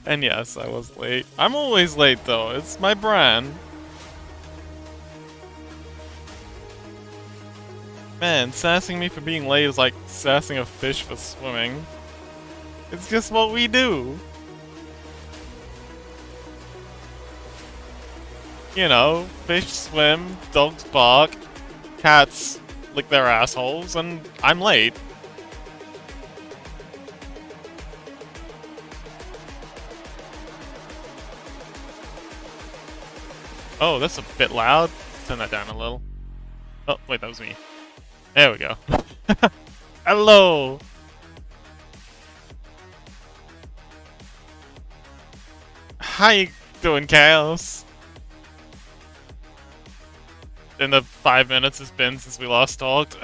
And yes, I was late. I'm always late though, it's my brand. Man, sassing me for being late is like sassing a fish for swimming. It's just what we do. You know, fish swim, dogs bark, cats lick their assholes, and I'm late. Oh, that's a bit loud. Turn that down a little. Oh, wait, that was me. There we go. Hello! How you doing, Chaos? In the 5 minutes it's been since we last talked.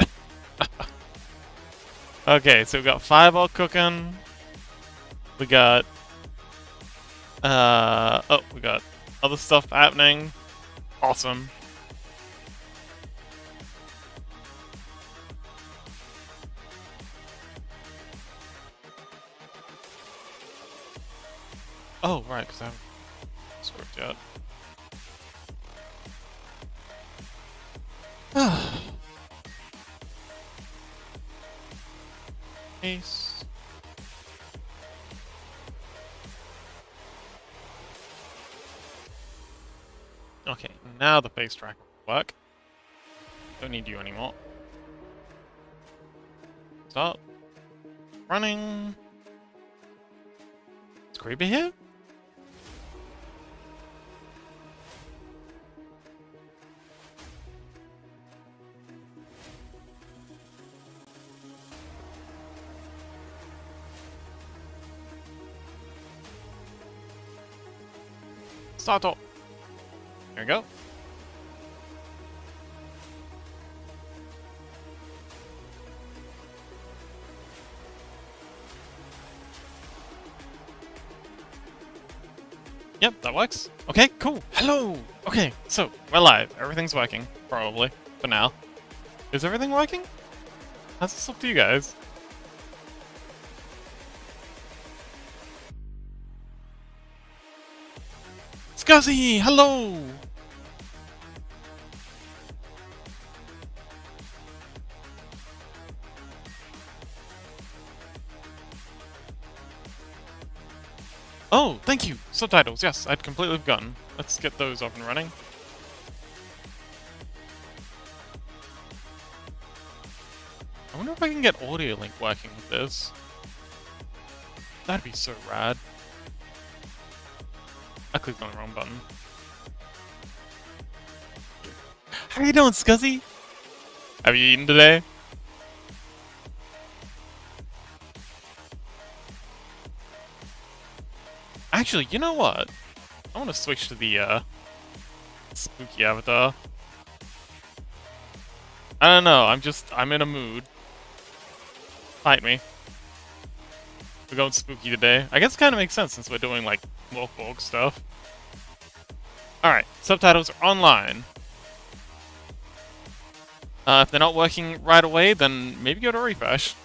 Okay, so we got fireball cooking. We got... oh, we got other stuff happening. Awesome. Oh, right, because I haven't script yet. Ace. Okay, now the face track will work. Don't need you anymore. Stop. Running. Is Creeper here? Start up. There we go. Yep, that works. Okay, cool. Hello! Okay, so, we're live. Everything's working. Probably. For now. Is everything working? How's this up to you guys? Scuzzy! Hello! Oh, thank you! Subtitles, yes, I'd completely forgotten. Let's get those up and running. I wonder if I can get audio link working with this. That'd be so rad. I clicked on the wrong button. How you doing, Scuzzy? Have you eaten today? Actually, you know what? I want to switch to the, spooky avatar. I don't know, I'm in a mood. Fight me. We're going spooky today. I guess it kind of makes sense since we're doing, like, Morkborg stuff. Alright, subtitles are online. If they're not working right away, then maybe go to refresh.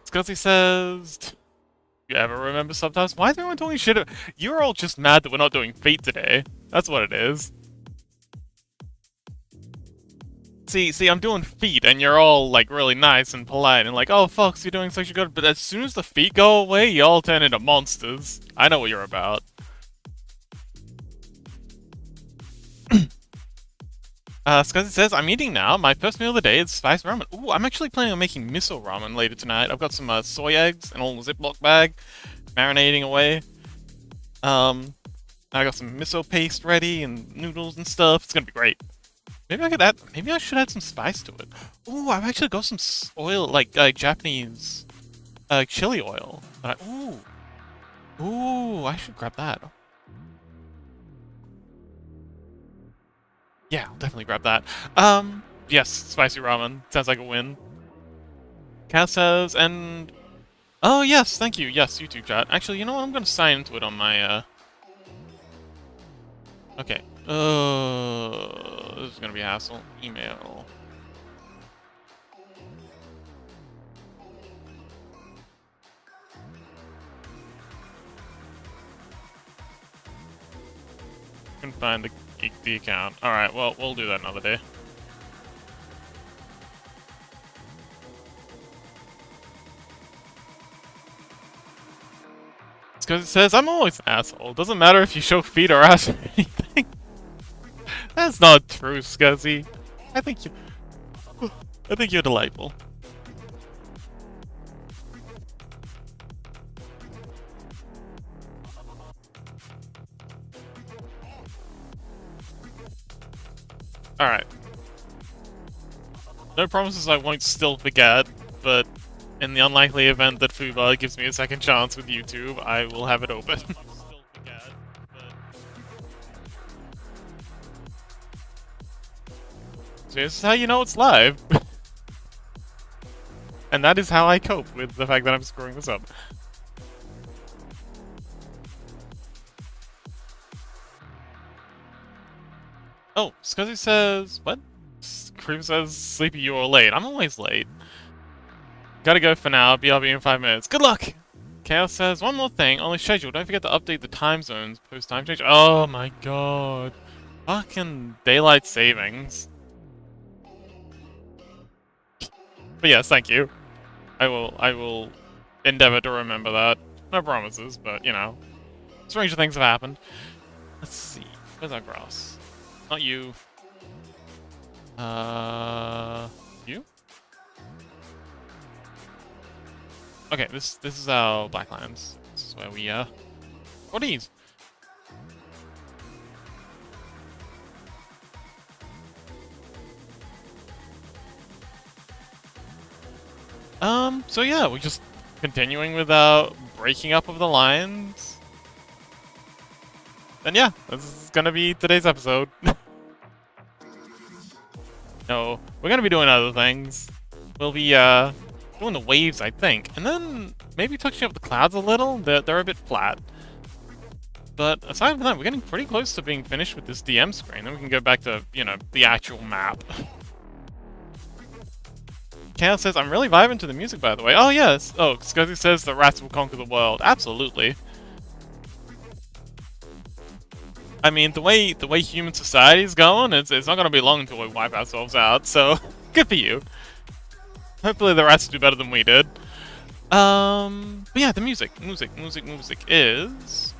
Scuzzy says... You ever remember subtitles? Why is everyone talking shit? You're all just mad that we're not doing Fate today. That's what it is. See, I'm doing feet, and you're all, like, really nice and polite, and like, oh, Fox, you're doing such a good... But as soon as the feet go away, you all turn into monsters. I know what you're about. Scuzzy says, I'm eating now. My first meal of the day is spiced ramen. Ooh, I'm actually planning on making miso ramen later tonight. I've got some soy eggs and a little Ziploc bag, marinating away. I got some miso paste ready and noodles and stuff. It's gonna be great. Maybe I could add. Maybe I should add some spice to it. Ooh, I've actually got some oil, like Japanese, chili oil. Ooh, I should grab that. Yeah, I'll definitely grab that. Yes, spicy ramen. Sounds like a win. Cat says, and... Oh, yes, thank you. Yes, YouTube chat. Actually, you know what? I'm gonna sign into it on my, Okay. This is gonna be a hassle. Email. Couldn't find the account. Alright, well, we'll do that another day. It's because it says I'm always an asshole. Doesn't matter if you show feet or ass or anything. That's not true, Scuzzy. I think you're delightful. Alright. No promises I won't still forget, but in the unlikely event that Fuba gives me a second chance with YouTube, I will have it open. So this is how you know it's live. And that is how I cope with the fact that I'm screwing this up. Oh, Scuzzy says, what? Cream says, sleepy, you are late. I'm always late. Gotta go for now. BRB in 5 minutes. Good luck! Chaos says, one more thing. On the schedule, don't forget to update the time zones post time change. Oh my god. Fucking daylight savings. But yes, thank you. I will endeavor to remember that. No promises, but, you know. Stranger things have happened. Let's see. Where's our grass? Not you. You? Okay, this is our Blacklands. This is where we, what are these? So yeah, we're just continuing with our breaking up of the lines. And yeah, this is gonna be today's episode. No, we're gonna be doing other things. We'll be, doing the waves, I think. And then maybe touching up the clouds a little. They're a bit flat. But aside from that, we're getting pretty close to being finished with this DM screen. Then we can go back to, you know, the actual map. Chaos says, I'm really vibing to the music, by the way. Oh, yes. Oh, Scuzzy says the rats will conquer the world. Absolutely. I mean, the way human society is going, it's not going to be long until we wipe ourselves out. So, good for you. Hopefully the rats do better than we did. But yeah, the music is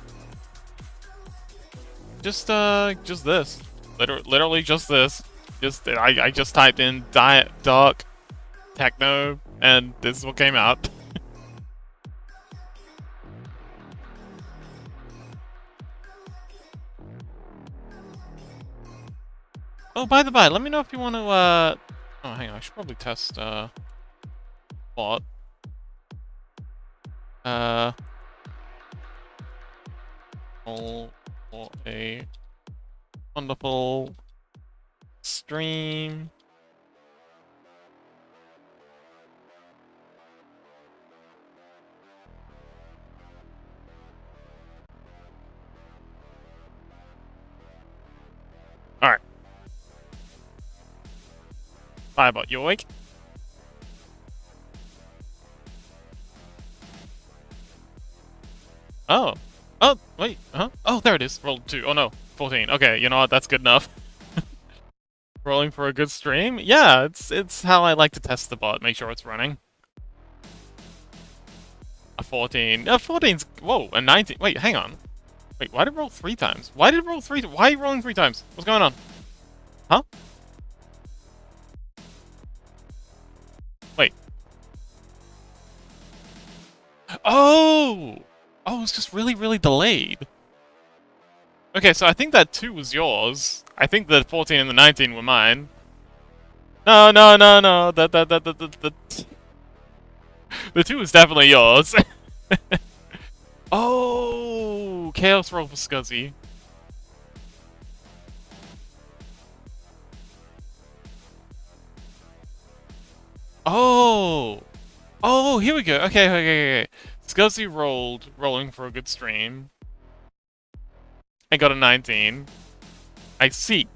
just this. Literally just this. I just typed in dark techno, and this is what came out. Oh, by the by, let me know if you want to, oh, hang on, I should probably test, bot. All for a wonderful stream. Alright. Firebot, you awake? Oh. Oh, wait, huh? Oh, there it is. Rolled 2. Oh no, 14. Okay, you know what? That's good enough. Rolling for a good stream? Yeah, it's how I like to test the bot, make sure it's running. A 14. 14's... Whoa, a 19. Wait, hang on. Wait, why did it roll 3 times? Why did it roll 3? Why are you rolling 3 times? What's going on? Huh? Wait. Oh! Oh, it's just really, really delayed. Okay, so I think that 2 was yours. I think the 14 and the 19 were mine. No. The 2 is definitely yours. Oh, chaos roll for Scuzzy. Oh. Oh, here we go. Okay. Scuzzy rolling for a good stream. I got a 19. I see.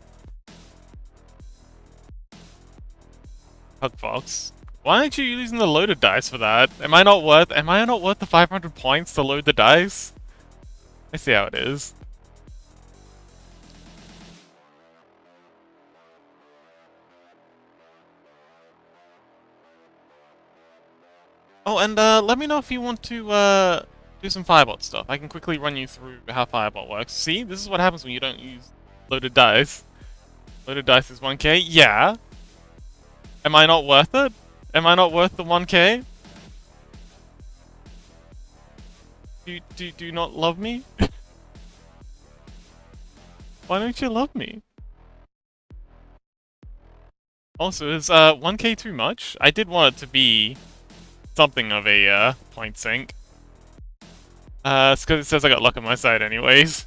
Hugfox. Why aren't you using the loaded dice for that? Am I not worth the 500 points to load the dice? I see how it is. Oh, and let me know if you want to do some Firebot stuff. I can quickly run you through how Firebot works. See, this is what happens when you don't use loaded dice. Loaded dice is 1k. Yeah. Am I not worth it? Am I not worth the 1k? Do you not love me? Why don't you love me? Also, is 1k too much? I did want it to be something of a point sink. It's because it says I got luck on my side anyways.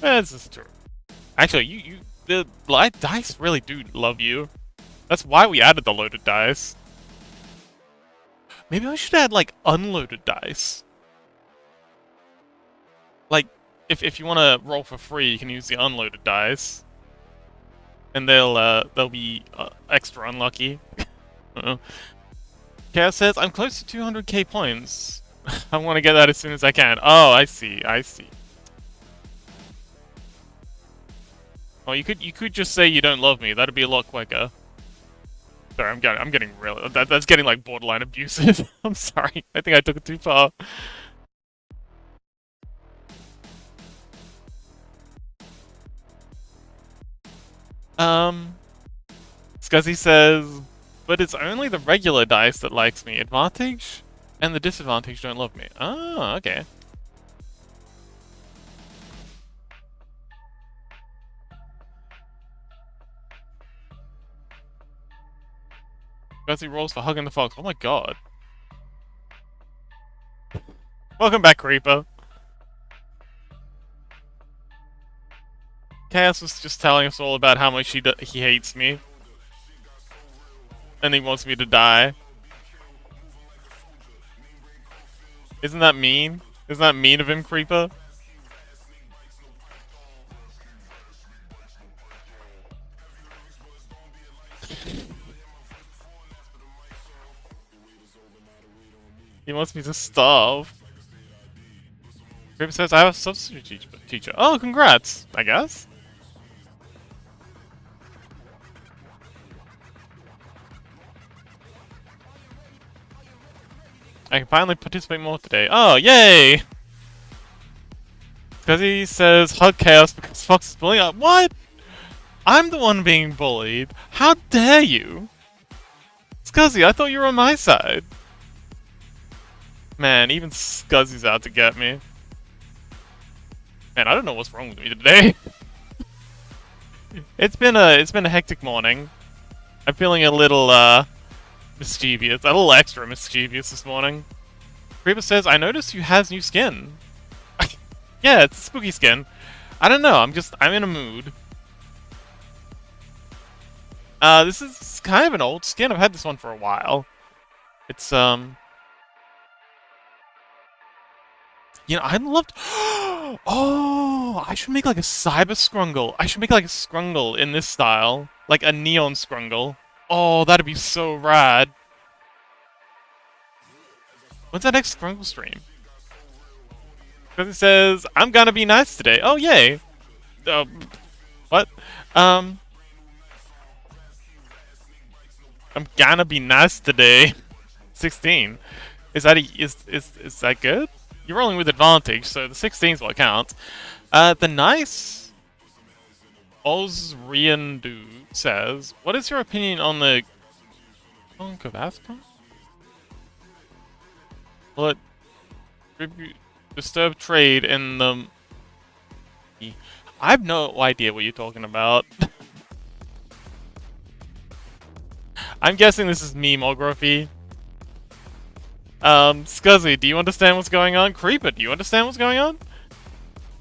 This is true. Actually, the light dice really do love you. That's why we added the loaded dice. Maybe I should add, like, unloaded dice. Like, if you want to roll for free, you can use the unloaded dice. And they'll be extra unlucky. Chaos says, I'm close to 200k points. I want to get that as soon as I can. Oh, I see, I see. Oh, you could just say you don't love me. That'd be a lot quicker. Sorry, I'm getting really that's getting like borderline abusive. I'm sorry. I think I took it too far. Scuzzy says, but it's only the regular dice that likes me. Advantage and the disadvantage don't love me. Oh, okay. Scuzzy rolls for hugging the fox. Oh my god. Welcome back, Creeper. Chaos was just telling us all about how much he hates me. And he wants me to die. Isn't that mean? Isn't that mean of him, Creeper? He wants me to starve. Creeper says I have a substitute teacher. Oh, congrats, I guess. I can finally participate more today. Oh, yay! Because he says hug chaos because Fox is bullying up. What? I'm the one being bullied. How dare you? Scuzzy, I thought you were on my side. Man, even Scuzzy's out to get me. Man, I don't know what's wrong with me today. It's been a hectic morning. I'm feeling a little mischievous, a little extra mischievous this morning. Creeper says, I noticed you has new skin. Yeah, it's a spooky skin. I don't know, I'm in a mood. This is kind of an old skin. I've had this one for a while. It's, you know, I loved... Oh, I should make like a cyber scrungle. I should make like a scrungle in this style. Like a neon scrungle. Oh, that'd be so rad. When's that next scrungle stream? Because it says, I'm gonna be nice today. Oh, yay. What? I'm gonna be nice today. 16. Is that good? You're rolling with advantage, so the 16's what counts. The nice Osrian dude says, what is your opinion on the Kovaska? Will it disturb trade in the... I have no idea what you're talking about. I'm guessing this is memography. Scuzzy, do you understand what's going on? Creeper, do you understand what's going on?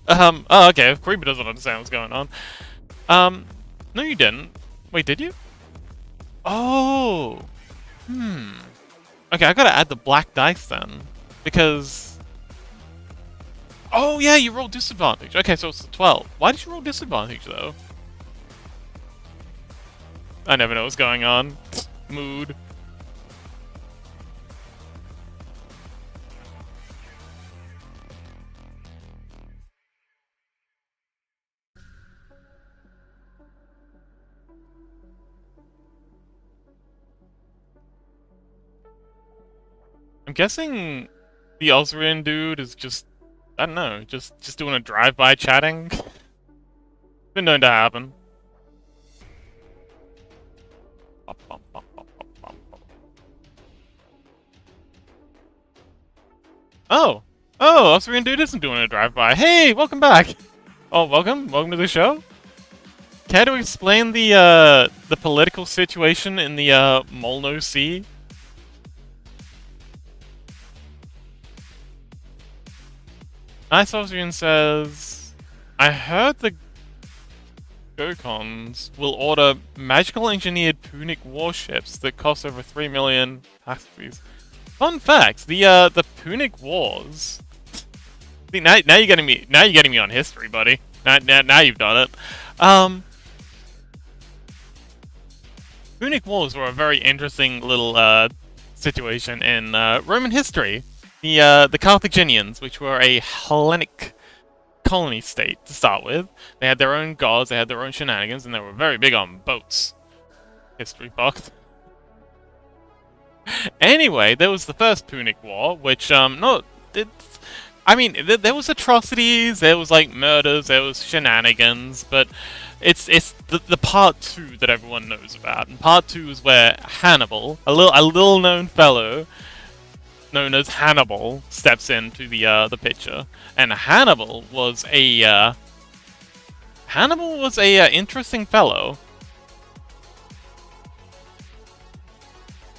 Oh, okay, if Creeper doesn't understand what's going on. No you didn't. Wait, did you? Oh! Okay, I gotta add the black dice then. Because... Oh yeah, you rolled disadvantage. Okay, so it's 12. Why did you roll disadvantage, though? I never know what's going on. Mood. I'm guessing the Osrian dude is just, I don't know, just doing a drive-by chatting. Been known to happen. Oh! Oh, Osrian dude isn't doing a drive-by. Hey, welcome back! Oh, welcome to the show? Care to explain the political situation in the Molno Sea? Nice Osrian says, I heard the Gokons will order magical engineered Punic warships that cost over 3 million taxes. Fun fact: the Punic Wars. See, now you're getting me on history, buddy. Now you've done it. Punic Wars were a very interesting little situation in Roman history. The Carthaginians, which were a Hellenic colony state to start with, they had their own gods, they had their own shenanigans, and they were very big on boats. History fucked. Anyway, there was the first Punic War, which there was atrocities, there was like murders, there was shenanigans, but it's the part 2 that everyone knows about. And part 2 is where Hannibal, a little known fellow known as Hannibal, steps into the picture. And Hannibal was a interesting fellow.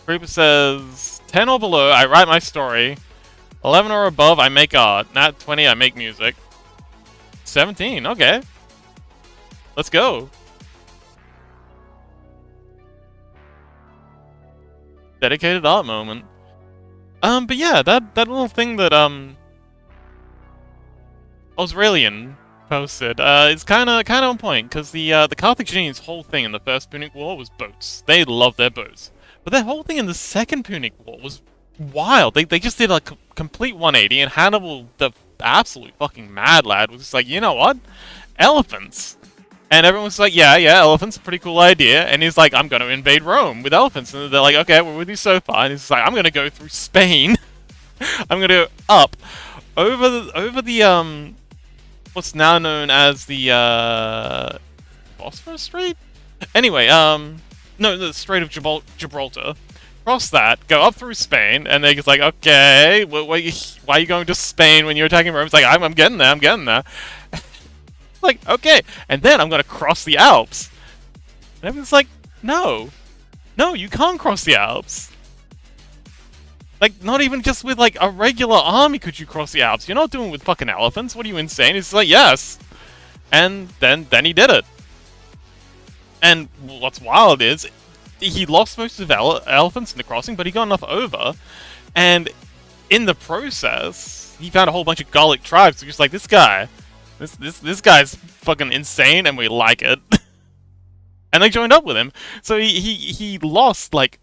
Creeper says 10 or below, I write my story. 11 or above, I make art. Nat 20, I make music. 17, okay. Let's go. Dedicated art moment. But yeah, that little thing that, Osralian posted, is kinda on point, because the Carthaginians' whole thing in the First Punic War was boats. They loved their boats. But their whole thing in the Second Punic War was wild. They just did a complete 180, and Hannibal, the absolute fucking mad lad, was just like, you know what? Elephants. And everyone's like, yeah, elephants, pretty cool idea. And he's like, I'm gonna invade Rome with elephants. And they're like, okay, we're with you so far. And he's like, I'm gonna go through Spain. I'm gonna go up over the what's now known as the Bosphorus Strait. Anyway, no, the Strait of Gibraltar. Cross that, go up through Spain, and they're just like, okay, why are you going to Spain when you're attacking Rome? It's like, I'm getting there. Like, okay, and then I'm gonna cross the Alps. And everyone's like, no, you can't cross the Alps. Like, not even just with, like, a regular army could you cross the Alps. You're not doing it with fucking elephants. What are you, insane? It's like, yes. And then he did it. And what's wild is, he lost most of his elephants in the crossing, but he got enough over. And in the process, he found a whole bunch of Gallic tribes who were just like, this guy's fucking insane, and we like it. And they joined up with him. So he lost like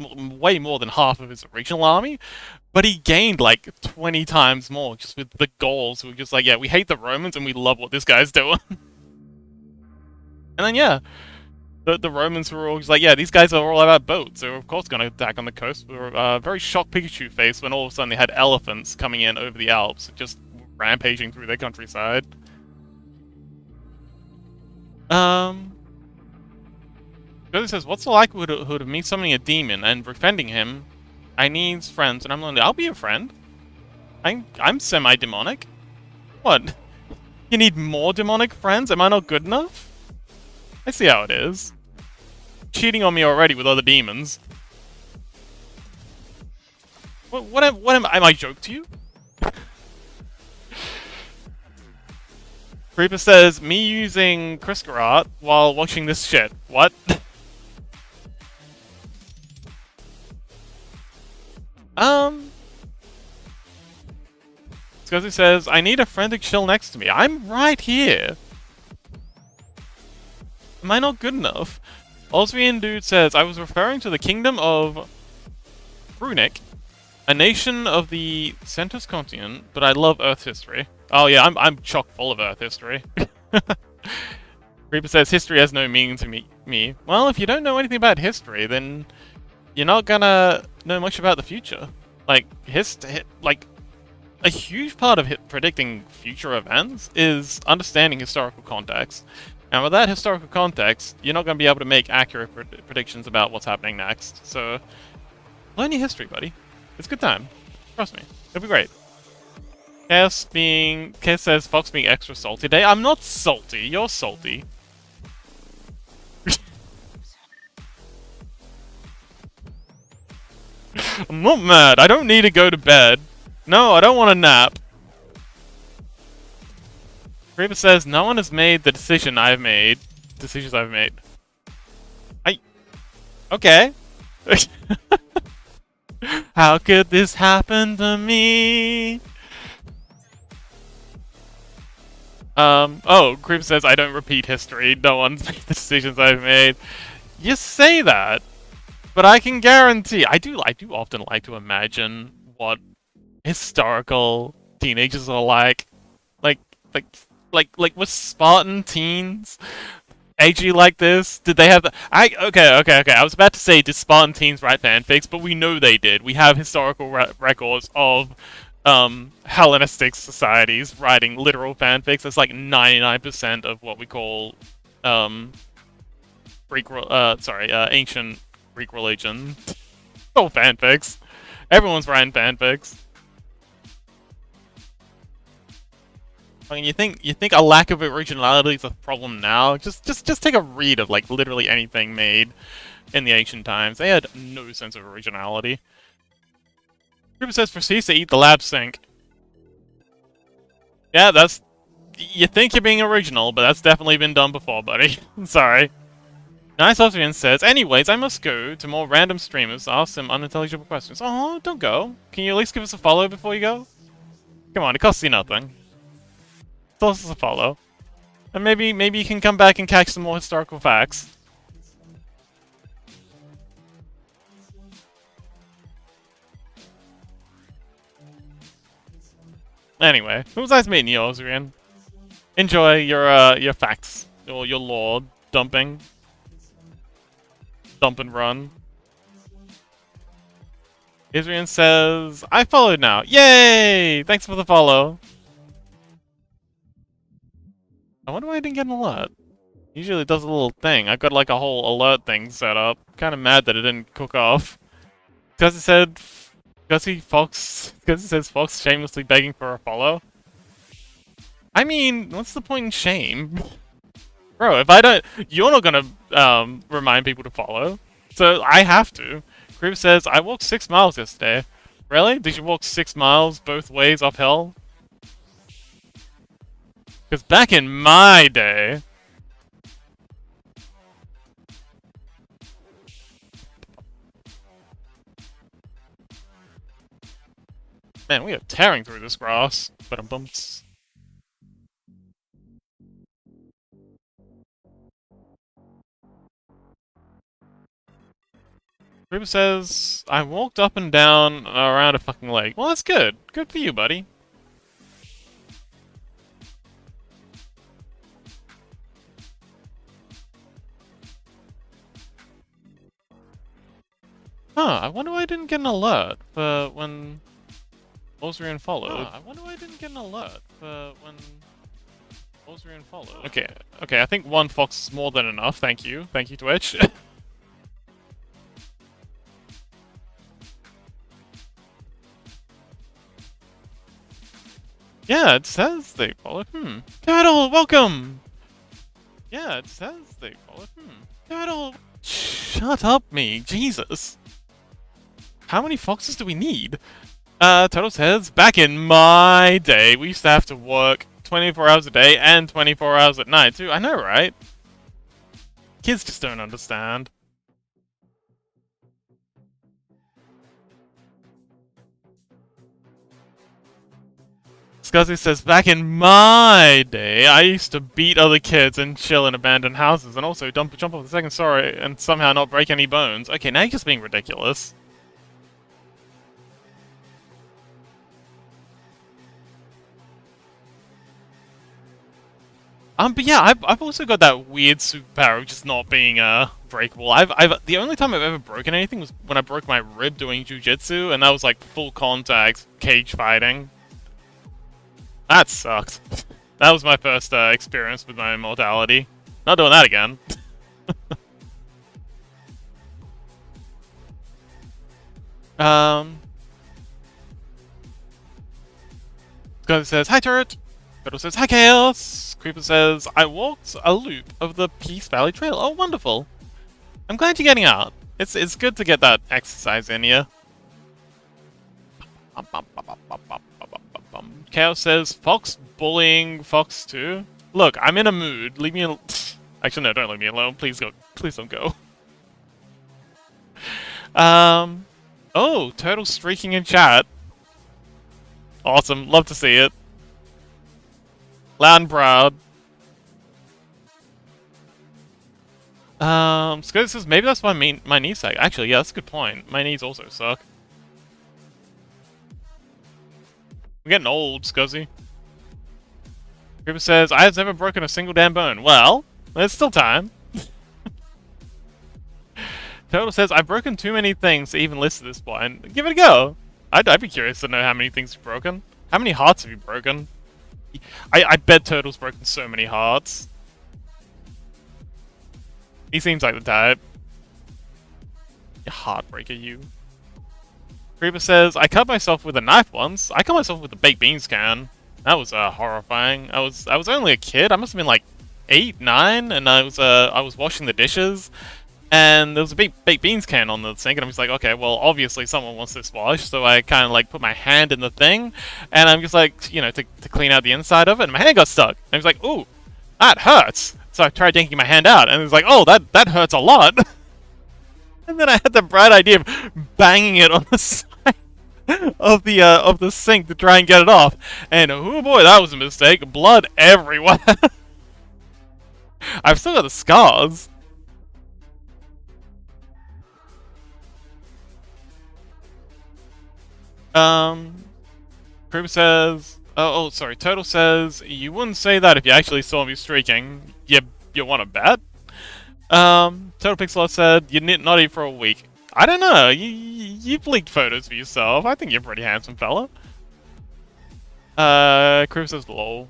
way more than half of his original army, but he gained like 20 times more just with the Gauls who were just like, yeah, we hate the Romans and we love what this guy's doing. And then yeah, the Romans were all just like, yeah, these guys are all about boats. They were of course going to attack on the coast. We were very shocked Pikachu face when all of a sudden they had elephants coming in over the Alps, just rampaging through their countryside. Josie says, what's the likelihood of me summoning a demon and befriending him? I need friends, and I'm like, I'll be a friend. I'm semi-demonic. What? You need more demonic friends? Am I not good enough? I see how it is. Cheating on me already with other demons. What am I joke to you? Creeper says, me using Crisker art while watching this shit. What? Scuzzy says, I need a friend to chill next to me. I'm right here. Am I not good enough? Osrian dude says, I was referring to the kingdom of Runic, a nation of the Centus continent, but I love Earth history. Oh yeah, I'm chock full of Earth history. Reaper says, history has no meaning to me. Well, if you don't know anything about history, then you're not gonna know much about the future. Like, like, a huge part of predicting future events is understanding historical context. And with that historical context, you're not going to be able to make accurate predictions about what's happening next. So, learn your history, buddy. It's a good time. Trust me. It'll be great. Chaos says Fox being extra salty today. I'm not salty. You're salty. I'm not mad. I don't need to go to bed. No, I don't want a nap. Creeper says, no one has made the decisions I've made. Okay. How could this happen to me? Oh, Creeper says, I don't repeat history. No one's made the decisions I've made. You say that, but I can guarantee, I do often like to imagine what historical teenagers are like. Like with Spartan teens aging like this? Did they have the... Okay. I was about to say, did Spartan teens write fanfics? But we know they did. We have historical records of Hellenistic societies writing literal fanfics. That's like 99% of what we call ancient Greek religion. Oh, fanfics. Everyone's writing fanfics. I mean, you think a lack of originality is a problem now? Just take a read of like literally anything made in the ancient times. They had no sense of originality. Cooper says proceeds to eat the lab sink. Yeah, that's... You think you're being original, but that's definitely been done before, buddy. Sorry. Nice Austrian says, anyways, I must go to more random streamers to ask them unintelligible questions. Oh, don't go. Can you at least give us a follow before you go? Come on, it costs you nothing. Toss us a follow. And maybe you can come back and catch some more historical facts. Anyway, it was nice meeting you, Ozrian. Enjoy your facts, or your lore dumping. Dump and run. Ozrian says, I followed now. Yay! Thanks for the follow. I wonder why I didn't get an alert. Usually it does a little thing. I've got like a whole alert thing set up. Kind of mad that it didn't cook off. Because it says Fox shamelessly begging for a follow. I mean, what's the point in shame? Bro, if I don't... You're not gonna remind people to follow. So I have to. Creep says, I walked 6 miles yesterday. Really? Did you walk 6 miles both ways uphill? Because back in my day... Man, we are tearing through this grass. Ba-dum-bumps. Ruben says, I walked up and down around a fucking lake. Well, that's good. Good for you, buddy. Huh, I wonder why I didn't get an alert for when Ozrian followed. Okay, I think one fox is more than enough. Thank you, Twitch. Yeah, it says they followed. Turtle, welcome! Yeah, it says they followed. Turtle! Shut up, me. Jesus. How many foxes do we need? Turtle says, back in my day, we used to have to work 24 hours a day and 24 hours at night, too. I know, right? Kids just don't understand. Scuzzy says, back in my day, I used to beat other kids and chill in abandoned houses, and also jump off the second story and somehow not break any bones. Okay, now you're just being ridiculous. But yeah, I've also got that weird superpower of just not being breakable. The only time I've ever broken anything was when I broke my rib doing jujitsu, and that was like full contact cage fighting. That sucked. That was my first experience with my immortality. Not doing that again. Scott says, "Hi, Turret." Fiddle says, "Hi, Chaos." Creeper says, "I walked a loop of the Peace Valley Trail." Oh, wonderful. I'm glad you're getting out. It's good to get that exercise in you. Chaos says, "Fox bullying Fox too." Look, I'm in a mood. Leave me alone. Actually, no, don't leave me alone. Please go. Please don't go. Oh, Turtle streaking in chat. Awesome. Love to see it. Loud and proud. Scuzzy says, maybe that's why my knees suck. Actually, yeah, that's a good point. My knees also suck. I'm getting old, Scuzzy. Creeper says, "I have never broken a single damn bone." Well, there's still time. Turtle says, "I've broken too many things to even list at this point." Give it a go. I'd be curious to know how many things you've broken. How many hearts have you broken? I bet Turtle's broken so many hearts. He seems like the type. You heartbreaker, you. Creeper says, "I cut myself with a knife once. I cut myself with a baked beans can. That was horrifying. I was only a kid. I must have been like 8, 9, and I was washing the dishes, and there was a big baked beans can on the sink, and I'm just like, okay, well, obviously someone wants this washed, so I kind of like put my hand in the thing, and I'm just like, you know, to clean out the inside of it, and my hand got stuck. And I was like, ooh, that hurts. So I tried yanking my hand out, and it was like, oh, that hurts a lot. And then I had the bright idea of banging it on the side of the sink to try and get it off, and oh boy, that was a mistake. Blood everywhere. I've still got the scars. Creeper says, sorry, Turtle says, "You wouldn't say that if you actually saw me streaking. You want to bet?" Turtle Pixelot said, "You're naughty for a week." I don't know, you've leaked photos for yourself. I think you're a pretty handsome fella. Creeper says, "Lol."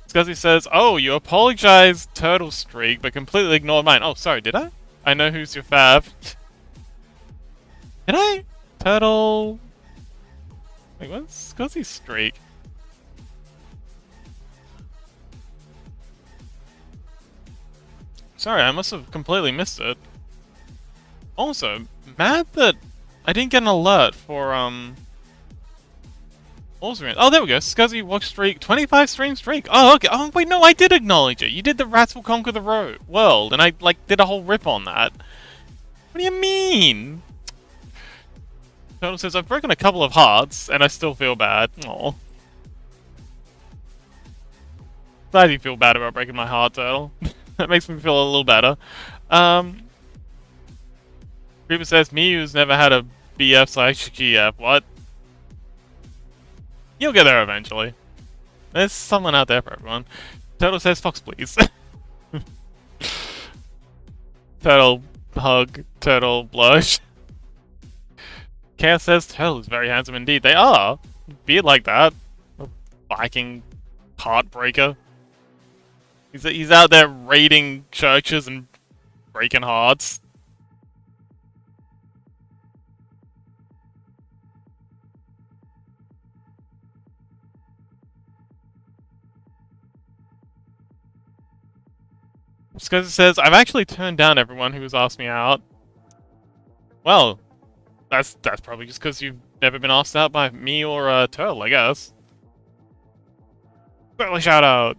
Scuzzy says, "Oh, you apologized Turtle streak, but completely ignored mine." Oh, sorry, did I? I know who's your fav. Did I? Turtle... Wait, what's Scuzzy's streak? Sorry, I must have completely missed it. Also, mad that I didn't get an alert for, Oh, there we go. Scuzzy watch streak, 25 stream streak. Oh, okay. Oh, wait, no, I did acknowledge it. You did the Rats Will Conquer the World, and I, like, did a whole rip on that. What do you mean? Turtle says, "I've broken a couple of hearts, and I still feel bad." Aw. Glad you feel bad about breaking my heart, Turtle. That makes me feel a little better. Creeper says, "Mew's never had a BF/GF. What?" You'll get there eventually. There's someone out there for everyone. Turtle says, "Fox, please." Turtle hug. Turtle blush. Chaos says, "Turtle is very handsome indeed." They are. Beard like that. A Viking heartbreaker. He's out there raiding churches and breaking hearts. Scuzzy says, "I've actually turned down everyone who has asked me out." Well, that's probably just because you've never been asked out by me or Turtle, I guess. Early shout out.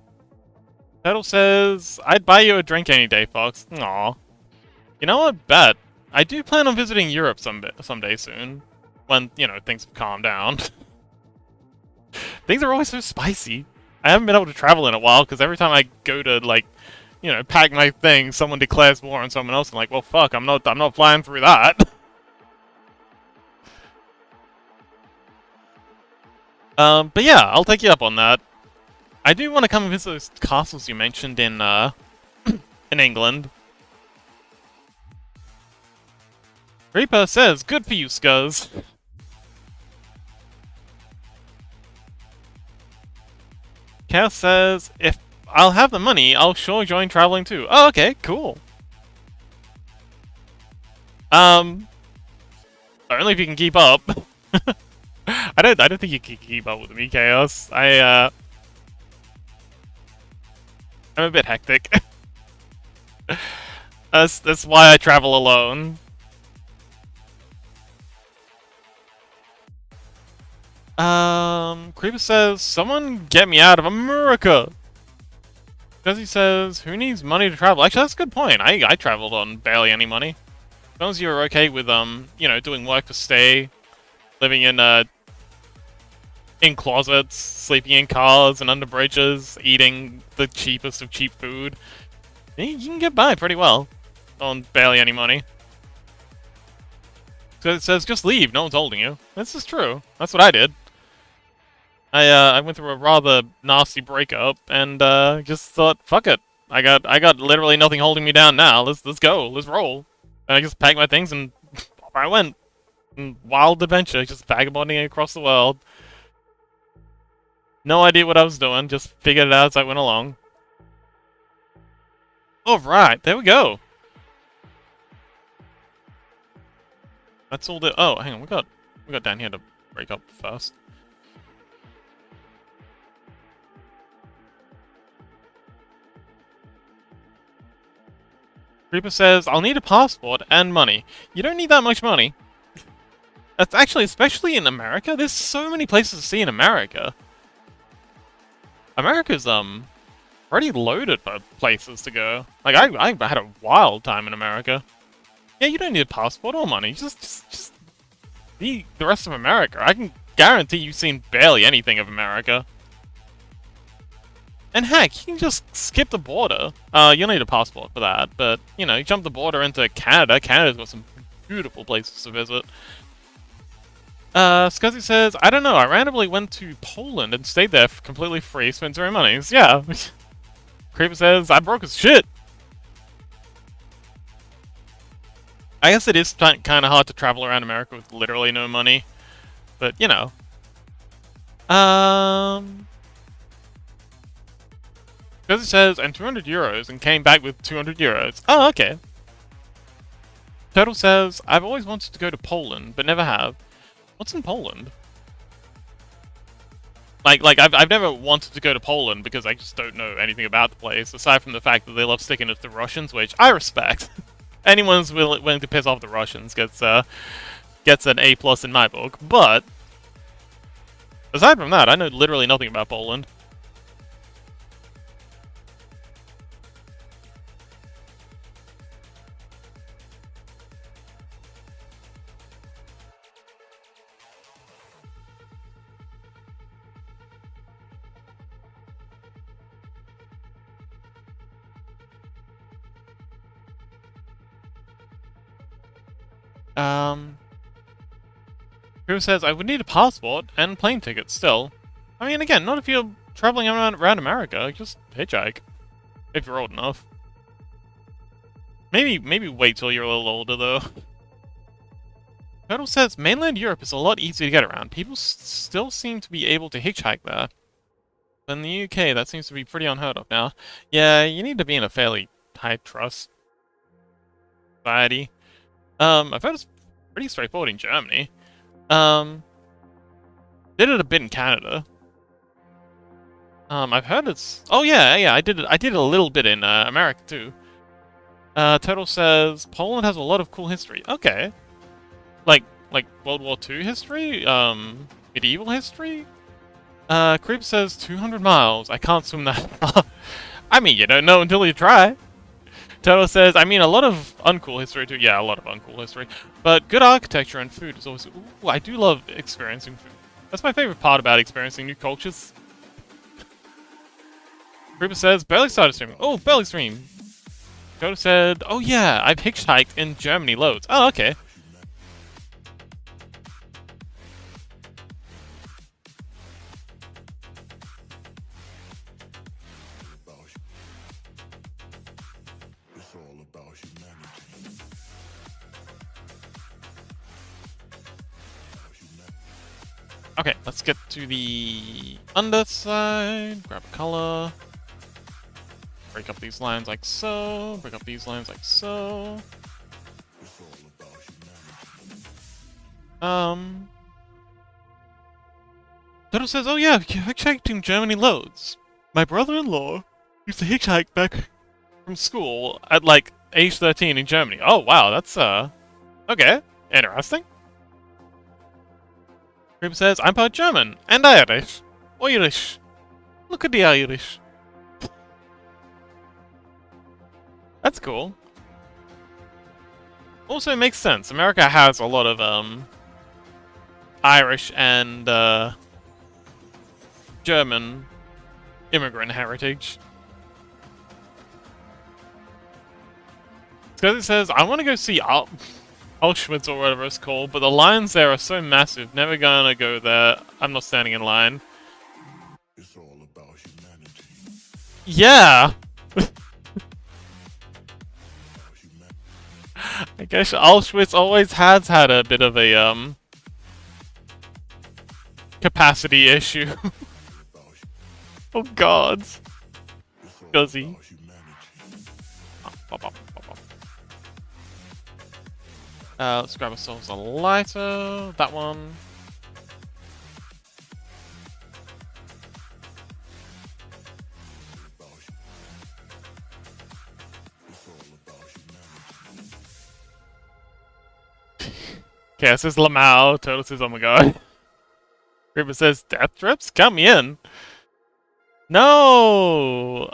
Turtle says, "I'd buy you a drink any day, Fox." Aw. You know what? Bet. I do plan on visiting Europe someday soon. When, you know, things calm down. Things are always so spicy. I haven't been able to travel in a while because every time I go to, like, you know, pack my things, someone declares war on someone else. I'm like, well, fuck, I'm not flying through that. But yeah, I'll take you up on that. I do want to come and visit those castles you mentioned in England. Reaper says, good for you, Scuzz. Chaos says, if I'll have the money, I'll sure join traveling too. Oh, okay, cool. Only if you can keep up. I don't think you can keep up with me, Chaos. I'm a bit hectic. That's why I travel alone. Creeper says, someone get me out of America! Jesse says, who needs money to travel? Actually, that's a good point. I traveled on barely any money. As long as you're okay with, you know, doing work for stay, living in closets, sleeping in cars and under bridges, eating the cheapest of cheap food, you can get by pretty well on barely any money. So it says, just leave, no one's holding you. This is true. That's what I did. I went through a rather nasty breakup and just thought, fuck it. I got literally nothing holding me down now. Let's go. Let's roll. And I just packed my things and off I went. Wild adventure, just vagabonding across the world. No idea what I was doing, just figured it out as I went along. Alright, there we go. That's all the... Oh, hang on, we got down here to break up first. Creeper says, I'll need a passport and money. You don't need that much money. That's actually, especially in America, there's so many places to see in America. America's, already loaded for places to go. Like, I had a wild time in America. Yeah, you don't need a passport or money. Just see the rest of America. I can guarantee you've seen barely anything of America. And heck, you can just skip the border. You'll need a passport for that, but, you know, you jump the border into Canada. Canada's got some beautiful places to visit. Scuzzy says, I don't know, I randomly went to Poland and stayed there completely free, spent zero monies. Yeah. Creeper says, I'm broke as shit. I guess it is kind of hard to travel around America with literally no money. But, you know. Because it says, and 200 euros, and came back with 200 euros. Oh, okay. Turtle says, I've always wanted to go to Poland, but never have. What's in Poland? Like I've never wanted to go to Poland because I just don't know anything about the place, aside from the fact that they love sticking it to the Russians, which I respect. Anyone who's willing to piss off the Russians gets an A+ in my book, but aside from that, I know literally nothing about Poland. Who says, I would need a passport and plane tickets still. I mean, again, not if you're traveling around America, just hitchhike. If you're old enough. Maybe wait till you're a little older, though. Turtle says, mainland Europe is a lot easier to get around. People still seem to be able to hitchhike there. But in the UK, that seems to be pretty unheard of now. Yeah, you need to be in a fairly high trust society. I've heard it's pretty straightforward in Germany. Did it a bit in Canada. I've heard it's... Oh yeah, I did it a little bit in America too. Turtle says Poland has a lot of cool history. Okay. Like World War II history? Medieval history? Creep says 200 miles. I can't swim that far. I mean, you don't know until you try. Turtle says, I mean, a lot of uncool history too. Yeah, a lot of uncool history. But good architecture and food is always... Ooh, I do love experiencing food. That's my favorite part about experiencing new cultures. Creeper says, barely started streaming. Oh, barely stream. Turtle said, oh yeah, I've hitchhiked in Germany loads. Oh, okay. Okay, let's get to the underside. Grab a color. Break up these lines like so. Break up these lines like so. Toto says, oh yeah, hitchhiking Germany loads. My brother-in-law used to hitchhike back from school at like age 13 in Germany. Oh wow, that's okay. Interesting. Creeper says, I'm part German and Irish. Irish. Look at the Irish. That's cool. Also, it makes sense. America has a lot of Irish and German immigrant heritage. Because it says, I want to go see Auschwitz or whatever it's called, but the lines there are so massive, never gonna go there. I'm not standing in line. It's all about humanity. Yeah! I guess Auschwitz always has had a bit of a, capacity issue. Oh god. Does he? Let's grab ourselves a lighter. That one. Okay, this is Lamau. Turtle says, oh my god. Creeper says, death trips? Count me in. No!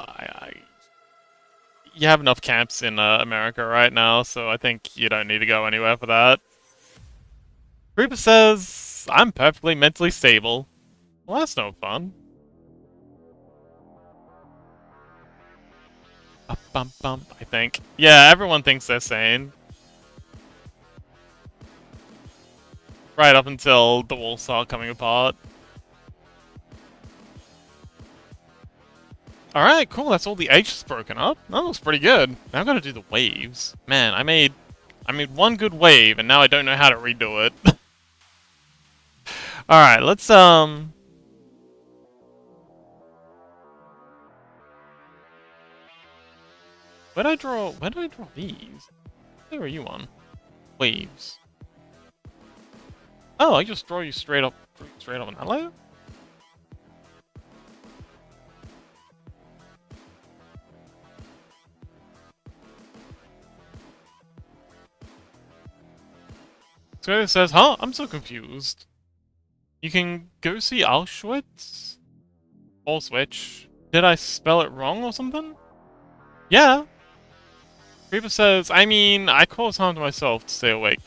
You have enough camps in America right now, so I think you don't need to go anywhere for that. Creeper says, I'm perfectly mentally stable. Well, that's no fun. Bump, bump, I think. Yeah, everyone thinks they're sane. Right up until the walls start coming apart. Alright, cool, that's all the H's broken up. That looks pretty good. Now I've got to do the waves. Man, I made one good wave, and now I don't know how to redo it. Alright, let's, Where do I draw these? Where are you on? Waves. Oh, I just draw you straight up on that layer? So it says, huh? I'm so confused. You can go see Auschwitz? Or switch. Did I spell it wrong or something? Yeah. Creeper says, I mean, I cause harm to myself to stay awake.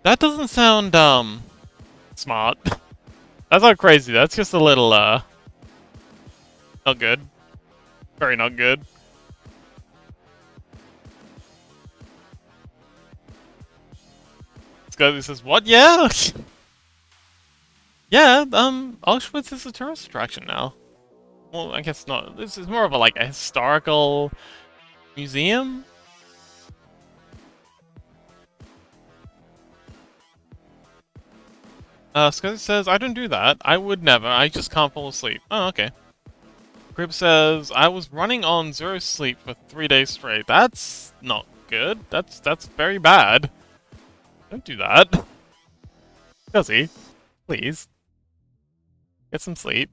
That doesn't sound, smart. That's not crazy, that's just a little, not good. Very not good. This guy says, what? Yeah! Yeah, Auschwitz is a tourist attraction now. Well, I guess not. This is more of a historical museum? Scuzzy says, I don't do that. I would never. I just can't fall asleep. Oh, okay. Crib says, I was running on 0 sleep for 3 days straight. That's not good. That's very bad. Don't do that. Scuzzy, please. Get some sleep.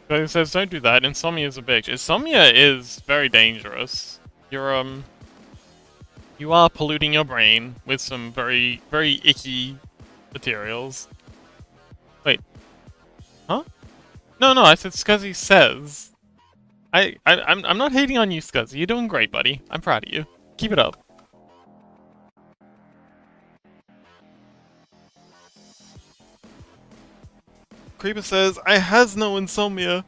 Scuzzy says, don't do that. Insomnia is a bitch. Insomnia is very dangerous. You're, you are polluting your brain with some very, very icky materials. Wait. Huh? No, I said Scuzzy says. I'm not hating on you, Scuzzy. You're doing great, buddy. I'm proud of you. Keep it up. Creeper says, I has no insomnia.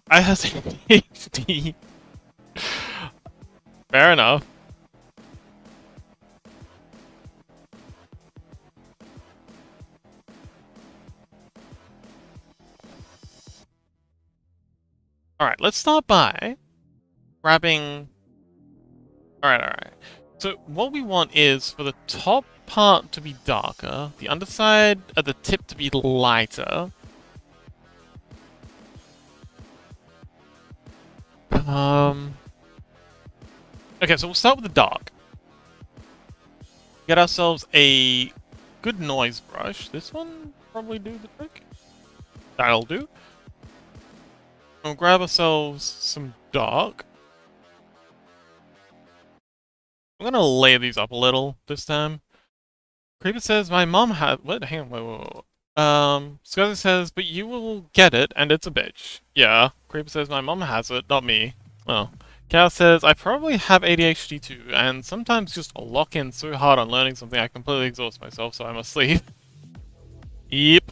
I has ADHD. Fair enough. Alright, let's start by grabbing... Alright. So what we want is for the top part to be darker, the underside at the tip to be lighter. Okay, so we'll start with the dark. Get ourselves a good noise brush. This one probably do the trick. That'll do. We'll grab ourselves some dark. I'm gonna layer these up a little this time. Creeper says, my mom has... What? Hang on, wait. Scuzzy says, but you will get it, and it's a bitch. Yeah. Creeper says, my mom has it, not me. Well. Chaos says, I probably have ADHD too, and sometimes just lock in so hard on learning something I completely exhaust myself, so I must sleep. Yep.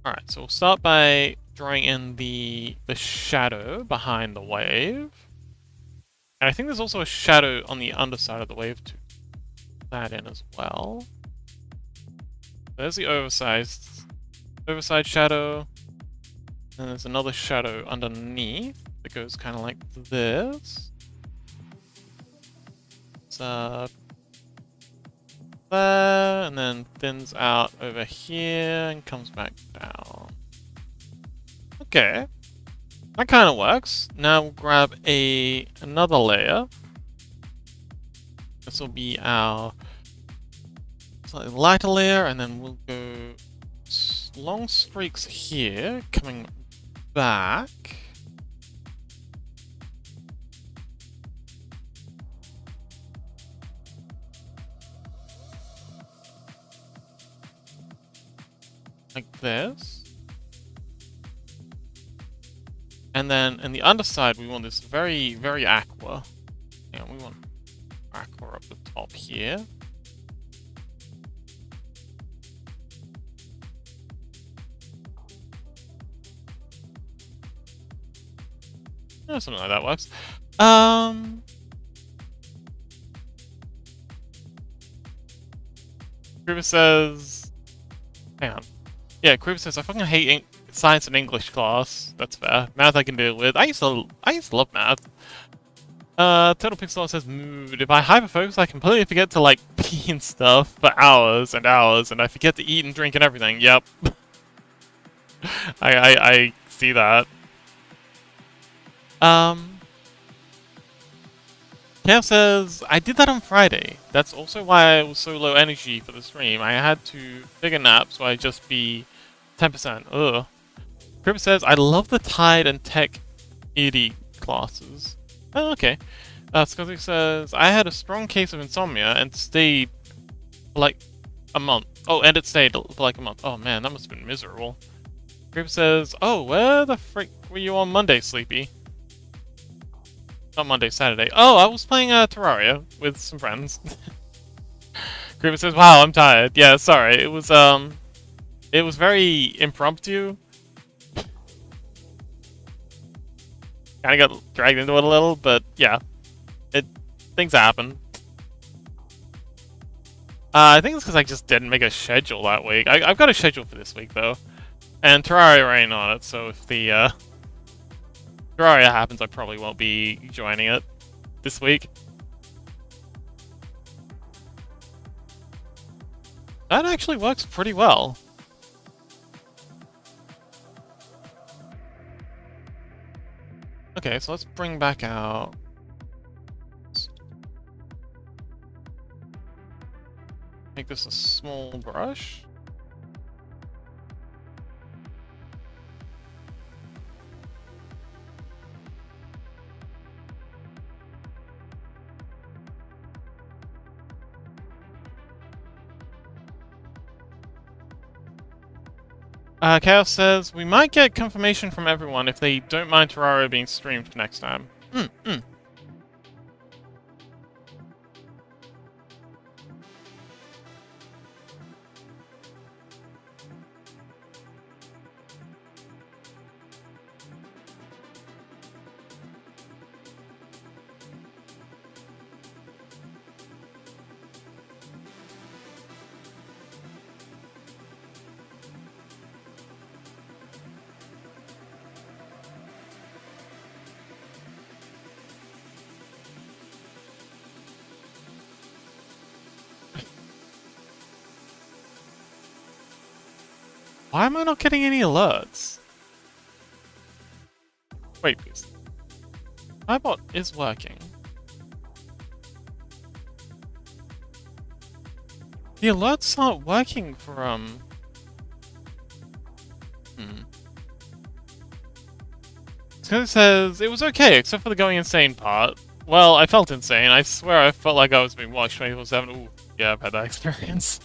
Alright, so we'll start by drawing in the shadow behind the wave. And I think there's also a shadow on the underside of the wave to put that in as well. There's the oversized shadow. And there's another shadow underneath that goes kind of like this. It's there, and then thins out over here and comes back down. Okay. That kind of works. Now we'll grab another layer. This will be our slightly lighter layer, and then we'll go long streaks here, coming back. Like this. And then in the underside, we want this very, very aqua. Yeah, we want aqua up the top here. Yeah, something like that works. Creeper says... Hang on. Yeah, Creeper says, I fucking hate science and English class. That's fair. Math I can deal with. I used to love math. Turtle Pixel says, mood. If I hyperfocus, I completely forget to, like, pee and stuff for hours and hours, and I forget to eat and drink and everything. Yep. I see that. Cam says, I did that on Friday. That's also why I was so low energy for the stream. I had to take a nap, so I'd just be 10%. Ugh. Crib says, I love the Tide and Tech ED classes. Oh, okay. Scuzzy says, I had a strong case of insomnia and stayed for like a month. Oh, and it stayed for like a month. Oh man, that must have been miserable. Crib says, oh, where the frick were you on Monday, Sleepy? Not Monday, Saturday. Oh, I was playing Terraria with some friends. Creeper says, wow, I'm tired. Yeah, sorry. It was very impromptu. Kinda got dragged into it a little, but yeah. Things happen. I think it's because I just didn't make a schedule that week. I've got a schedule for this week, though. And Terraria ain't on it, so if the, Terraria happens, I probably won't be joining it this week. That actually works pretty well. Okay, so let's bring back out... Make this a small brush. Chaos says, we might get confirmation from everyone if they don't mind Terraria being streamed next time. Why am I not getting any alerts? Wait, please. My bot is working. The alerts aren't working for, So it says, it was okay, except for the going insane part. Well, I felt insane. I swear I felt like I was being watched 24/7. Ooh, yeah, I've had that experience.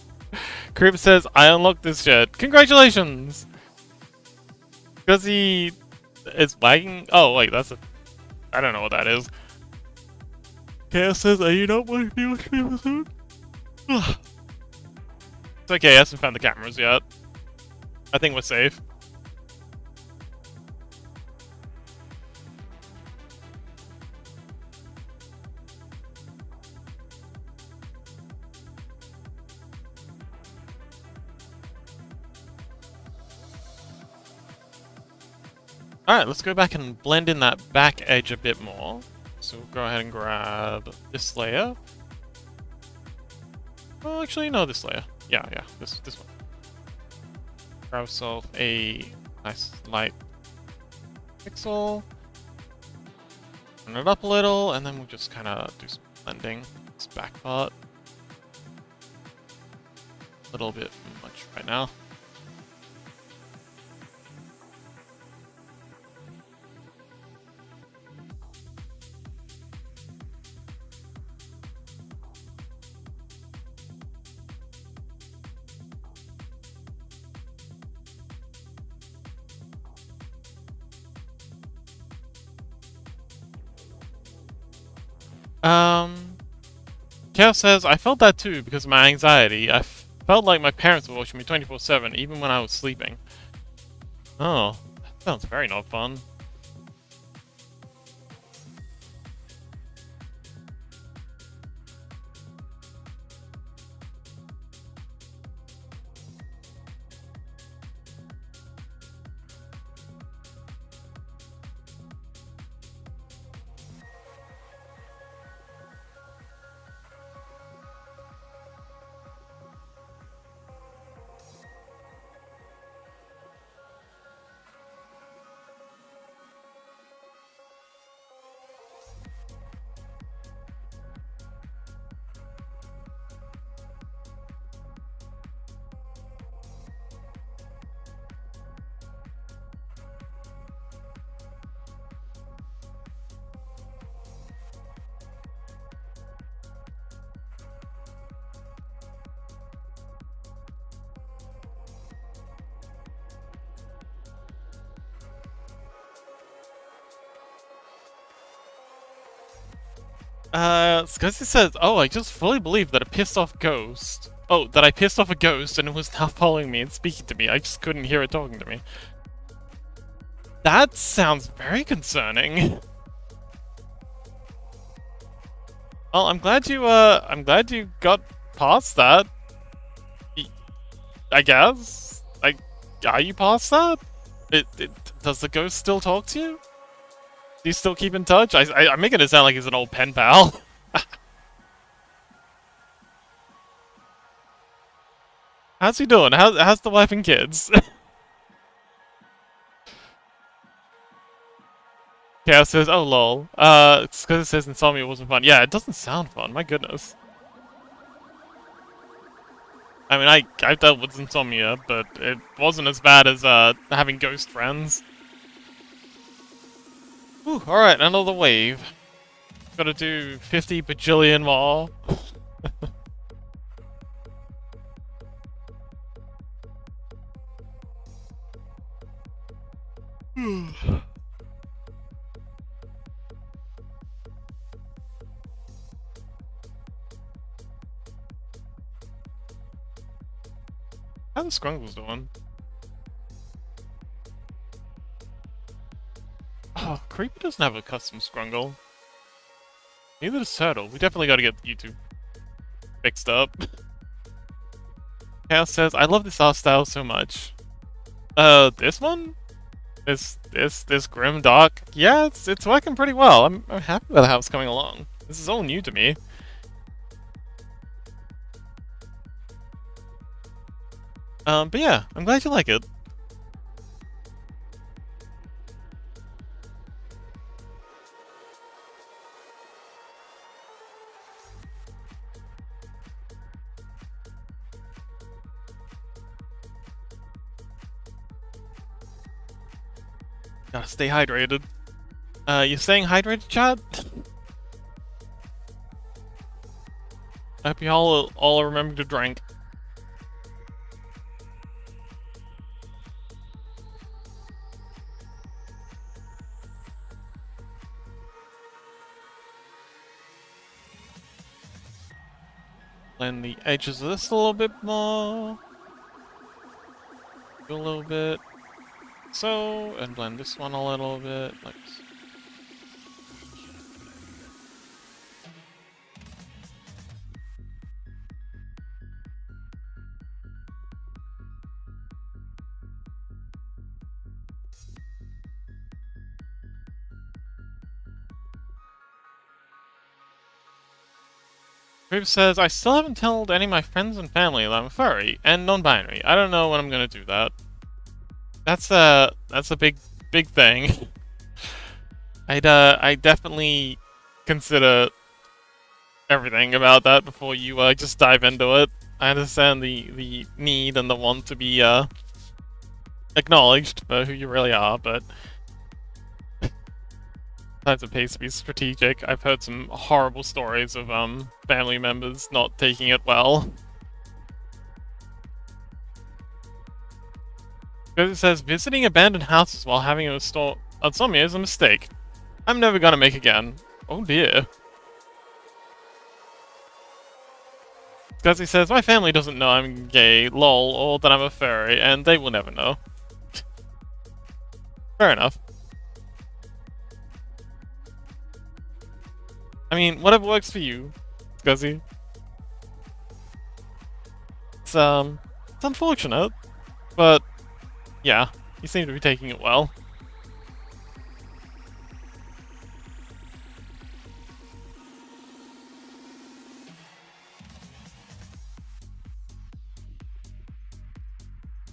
Creeper says, I unlocked this shit. Congratulations! Because he is lagging. Oh, wait, that's a. I don't know what that is. Chaos says, are you not watching the episode? It's okay, he hasn't found the cameras yet. I think we're safe. Alright, let's go back and blend in that back edge a bit more. So we'll go ahead and grab this layer. Oh, actually, no, this layer. Yeah, this one. Grab ourselves a nice light pixel. Turn it up a little, and then we'll just kind of do some blending. This back part. A little bit much right now. Chaos says, I felt that too because of my anxiety. I felt like my parents were watching me 24/7 even when I was sleeping. Oh, that sounds very not fun. Scuzzy says, oh, I just fully believe that a pissed off ghost. Oh, that I pissed off a ghost and it was now following me and speaking to me. I just couldn't hear it talking to me. That sounds very concerning. Well, I'm glad you got past that. I guess? Are you past that? Does the ghost still talk to you? Do you still keep in touch? I'm making it sound like he's an old pen pal. How's he doing? How's the wife and kids? Chaos says, oh lol. It's because it says Insomnia wasn't fun. Yeah, it doesn't sound fun, my goodness. I mean, I've dealt with Insomnia, but it wasn't as bad as having ghost friends. Whew, alright, another wave. Gotta do 50 bajillion more. How the Scrungles doing? Oh, Creeper doesn't have a custom Scrungle. Neither does Turtle. We definitely gotta get YouTube fixed up. Chaos says, I love this art style so much. This one? This grim dark? Yeah, it's working pretty well. I'm happy with how it's coming along. This is all new to me. But yeah, I'm glad you like it. Gotta stay hydrated. You staying hydrated, Chad? I hope you all remember to drink. Blend the edges of this a little bit more. Do a little bit. So, and blend this one a little bit. Like this. Creeper says, I still haven't told any of my friends and family that I'm a furry and non-binary. I don't know when I'm gonna do that. That's a big thing. I definitely consider everything about that before you just dive into it. I understand the need and the want to be acknowledged for who you really are, but sometimes it pays to be strategic. I've heard some horrible stories of family members not taking it well. Because it says visiting abandoned houses while having a store insomnia is a mistake. I'm never gonna make again. Oh dear. Because he says, my family doesn't know I'm gay, lol, or that I'm a furry, and they will never know. Fair enough. I mean, whatever works for you, Scuzzy. It's unfortunate, but yeah, you seem to be taking it well.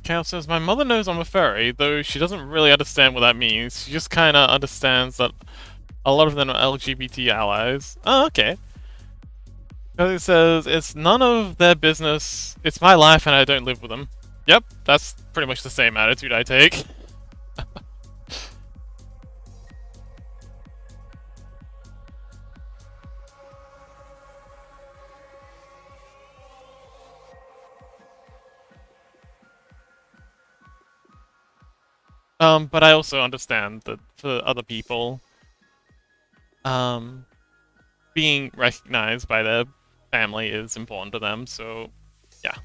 Cal says, my mother knows I'm a furry, though she doesn't really understand what that means. She just kinda understands that a lot of them are LGBT allies. Oh, okay. Because it says, it's none of their business, it's my life and I don't live with them. Yep, that's pretty much the same attitude I take. But I also understand that for other people, being recognized by their family is important to them, so yeah.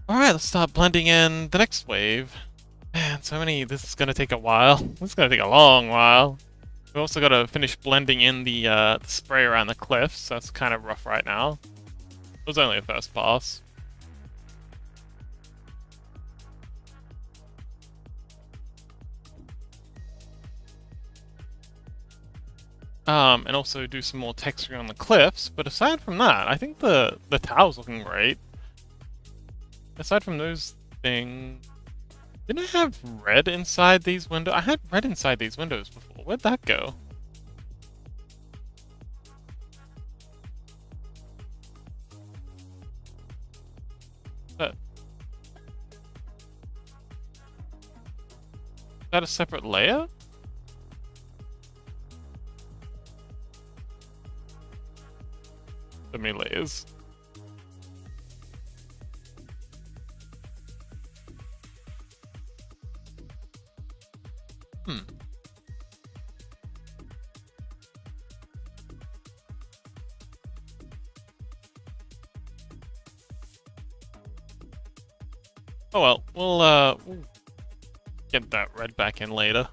Alright, let's start blending in the next wave. Man, this is gonna take a while. This is gonna take a long while. We've also gotta finish blending in the spray around the cliffs, that's kind of rough right now. It was only a first pass. And also do some more texturing on the cliffs, but aside from that, I think the tower's looking great. Aside from those things... Didn't I have red inside these windows? I had red inside these windows before. Where'd that go? Is that a separate layer? So many layers. Hmm. Oh well, we'll get that red back in later.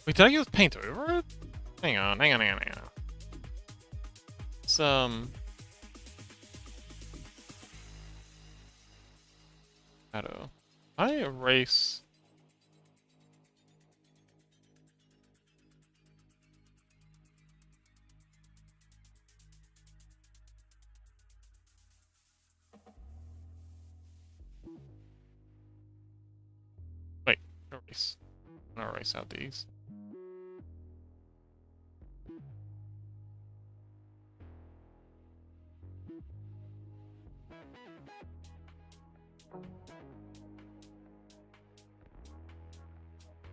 Wait, did I use paint over it? Hang on. It's, shadow. I erase... Wait, erase. I'm gonna erase out these.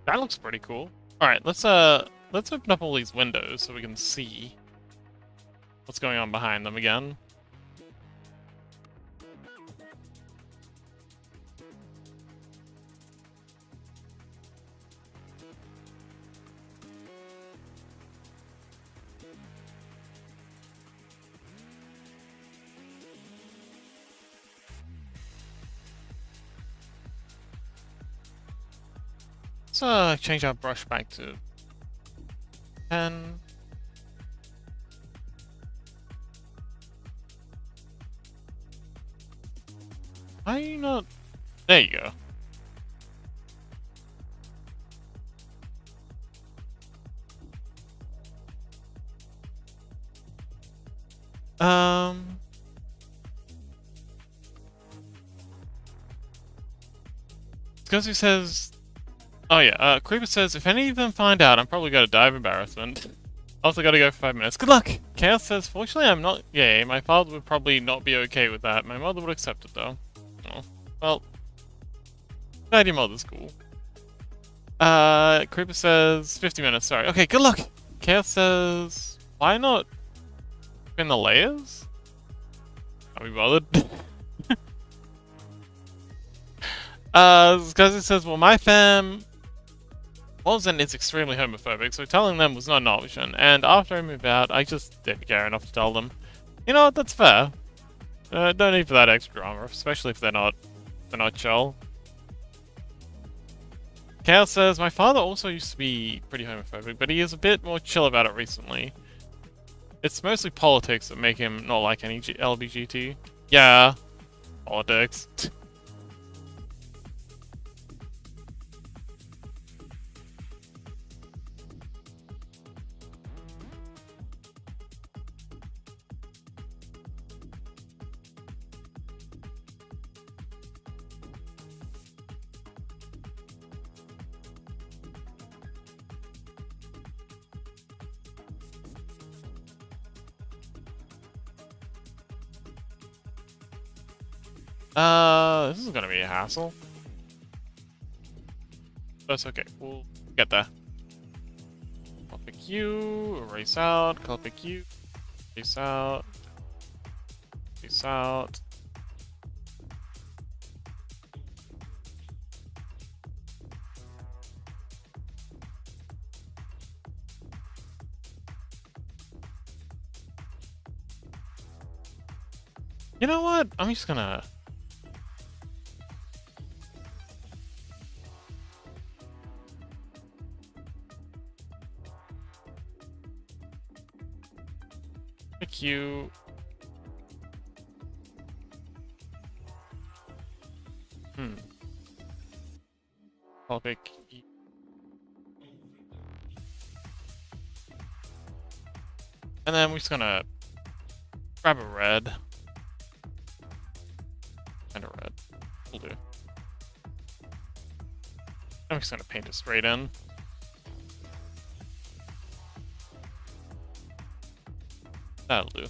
That looks pretty cool. Alright, let's open up all these windows so we can see what's going on behind them again. Let's change our brush back to 10. Why are you not... There you go. Because he says... Oh yeah, Creeper says, if any of them find out, I'm probably gonna die of embarrassment. Also gotta go for 5 minutes. Good luck! Chaos says, fortunately I'm not gay. My father would probably not be okay with that. My mother would accept it though. Oh. Well, glad your mother's cool. Creeper says, 50 minutes, sorry. Okay, good luck! Chaos says, why not spin the layers? Are we bothered? Because it says, well, my fam was and is extremely homophobic, so telling them was not an option, and after I moved out, I just didn't care enough to tell them. You know what, that's fair. Don't need for that extra drama, especially if they're not chill. Chaos says, my father also used to be pretty homophobic, but he is a bit more chill about it recently. It's mostly politics that make him not like any LGBT. Yeah, politics. This is gonna be a hassle. That's okay, we'll get there. I'll pick you, erase out, I'll pick you, erase out, erase out. You know what? I'm just gonna... pick you. I'll pick you. And then we're just gonna grab a red. And a red. Will do. I'm just gonna paint it straight in. That'll do.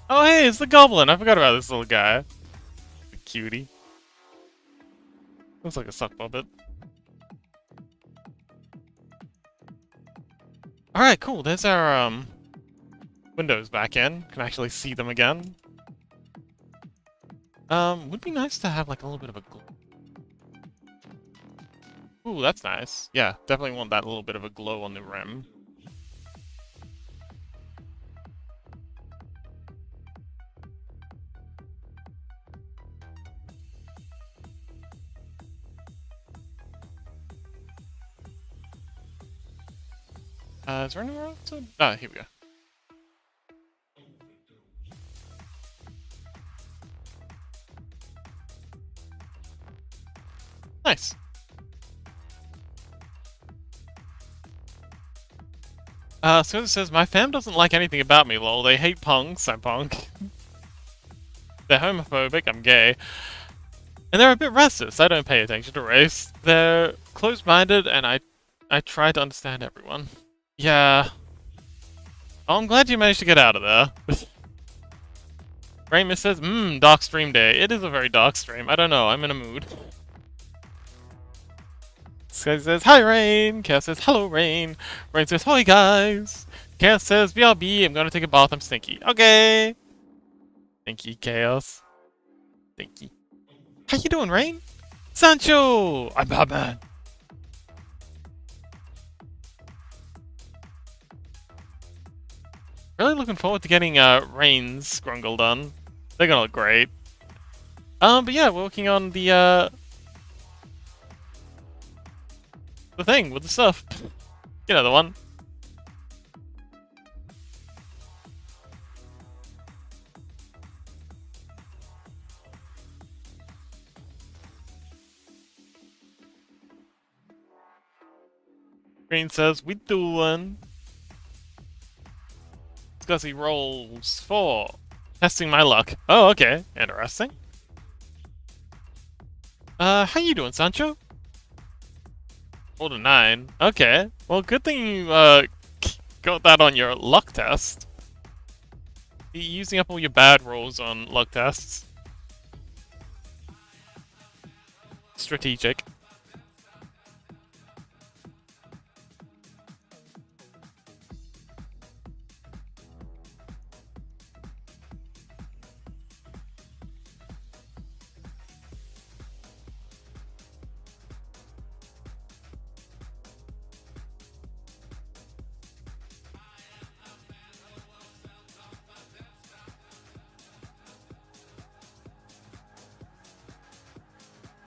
Oh hey, it's the goblin! I forgot about this little guy. The cutie. Looks like a sock puppet. Alright, cool. There's our windows back in. Can actually see them again. Would be nice to have like a little bit of a glow. Ooh, that's nice. Yeah, definitely want that little bit of a glow on the rim. Is there anywhere else to... Ah, here we go. Nice. So it says, my fam doesn't like anything about me, lol. They hate punks, I'm punk. They're homophobic, I'm gay. And they're a bit racist, I don't pay attention to race. They're closed-minded, and I try to understand everyone. Yeah. Oh, I'm glad you managed to get out of there. Rain says, dark stream day. It is a very dark stream. I don't know. I'm in a mood. Sky says, hi, Rain. Chaos says, hello, Rain. Rain says, hi, guys. Chaos says, BRB, I'm gonna take a bath. I'm stinky. Okay. Stinky, Chaos. Stinky. How you doing, Rain? Sancho! I'm Batman. Really looking forward to getting Rain's Grungle done. They're gonna look great. But yeah, we're working on the thing with the stuff. You know the one. Green says, we doing. Scuzzy rolls 4. Testing my luck. Oh, okay. Interesting. How you doing, Sancho? Order 9. Okay. Well, good thing you, got that on your luck test. You're using up all your bad rolls on luck tests. Strategic.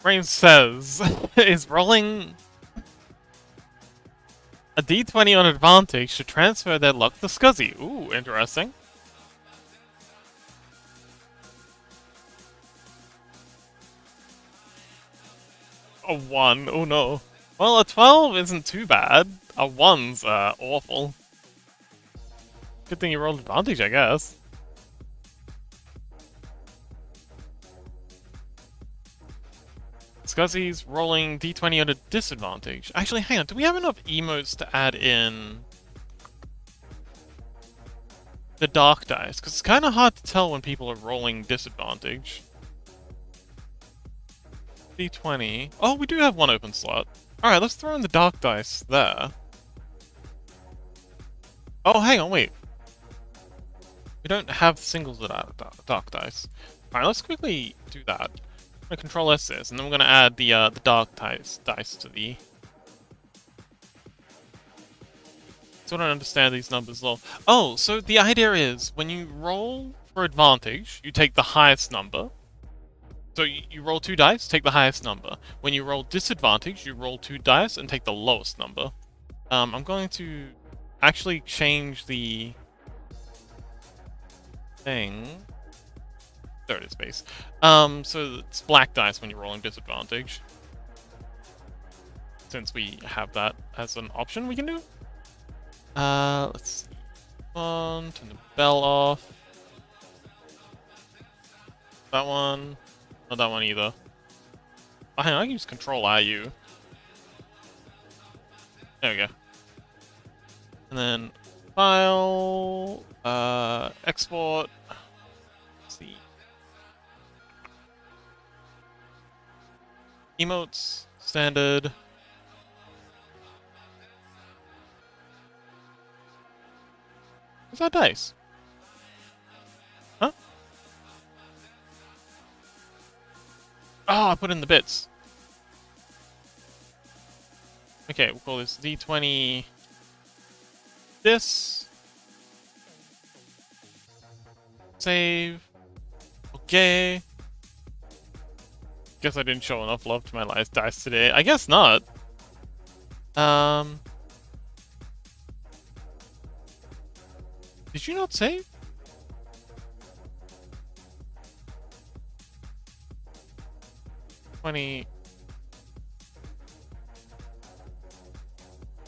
Rain says, is rolling a d20 on advantage to transfer their luck to Scuzzy. Ooh, interesting. A 1, oh no. Well, a 12 isn't too bad. A 1's awful. Good thing you rolled advantage, I guess. Scuzzy's rolling d20 at a disadvantage. Actually, hang on, do we have enough emotes to add in the dark dice? Because it's kind of hard to tell when people are rolling disadvantage. d20. Oh, we do have one open slot. Alright, let's throw in the dark dice there. Oh, hang on, wait. We don't have singles without dark dice. Alright, let's quickly do that. I'm gonna Control S this, and then we're gonna add the dark dice to the. So I don't understand these numbers though. Oh, so the idea is when you roll for advantage, you take the highest number. So you roll 2 dice, take the highest number. When you roll disadvantage, you roll 2 dice and take the lowest number. I'm going to actually change the thing. There it is, base. So it's black dice when you're rolling disadvantage. Since we have that as an option we can do. Let's see. Turn the bell off. That one. Not that one either. Oh, hang on, I can use Control IU. There we go. And then file, export. Let's see. Emotes, standard. What's that dice? Huh? Oh, I put in the bits. Okay, we'll call this D20 this. Save. Okay. Guess I didn't show enough love to my last dice today. I guess not. Did you not save?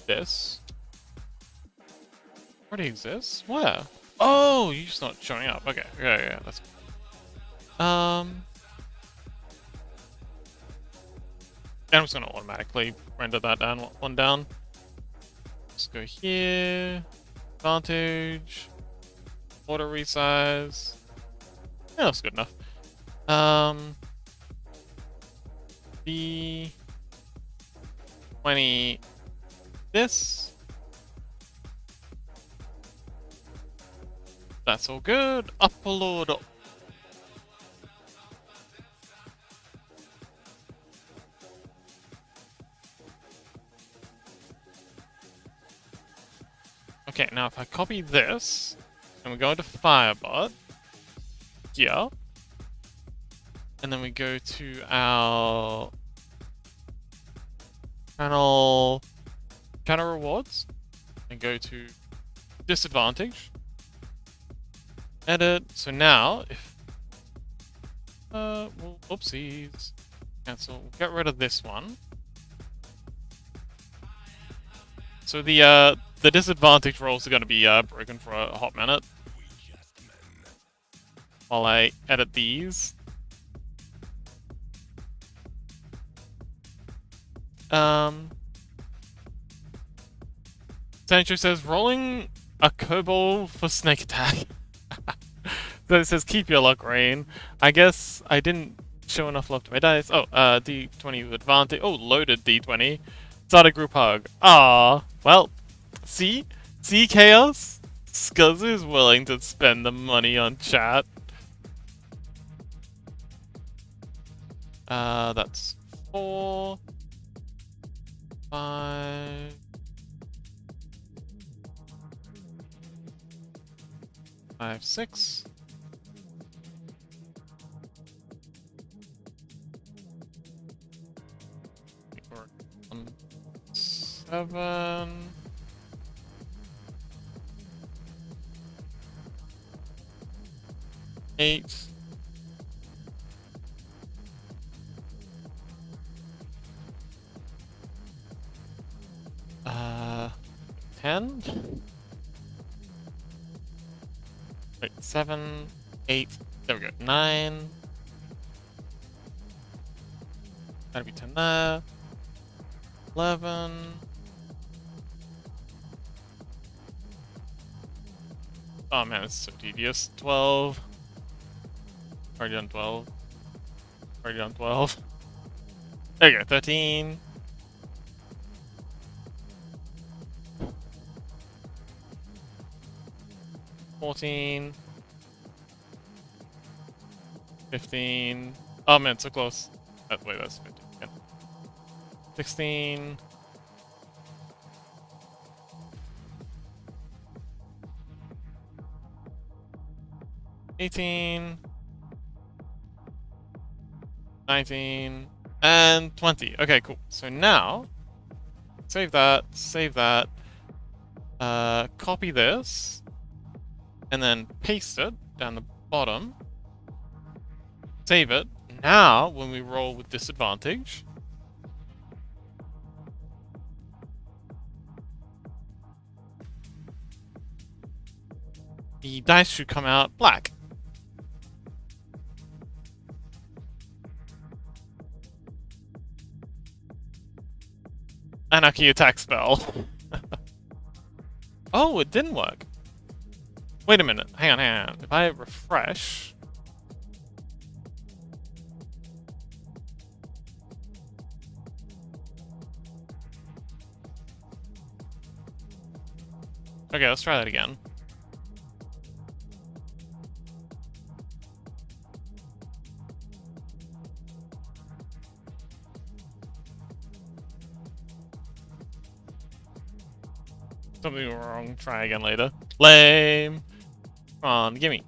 This already exists? Where? Oh, you're just not showing up. Okay, yeah, that's. And I'm just gonna automatically render that down one down. Let's go here. Advantage. Auto resize. Yeah, that's good enough. The 20 this. That's all good. Upload. Okay, now if I copy this, and we go into Firebot, here, and then we go to our channel rewards, and go to disadvantage, edit. So now, if well, oopsies, cancel. We'll get rid of this one. So the disadvantage rolls are going to be broken for a hot minute while I edit these. Sancho says rolling a kobold for snake attack. So it says keep your luck, Rain. I guess I didn't show enough love to my dice. Oh, D20 with advantage. Oh, loaded D20. Start a group hug. Ah, well, see Chaos? Scuzz is willing to spend the money on chat. That's 4, 5, 5, 6. Or 7. 8. 10. Wait, 7, 8. There we go. 9. That'll be 10 there. 11. Oh man, it's so tedious. 12. Already done 12. Already done 12. There you go. 13. 14. 15. Oh man, so close. Wait, that's 15. Yeah. 16. 18. 19. And 20. Okay, cool. So now, save that, copy this, and then paste it down the bottom. Save it. Now, when we roll with disadvantage, the dice should come out black. Anarchy attack spell. Oh, it didn't work. Wait a minute. Hang on. If I refresh... Okay, let's try that again. Something wrong. Try again later. Lame. Come on, gimme.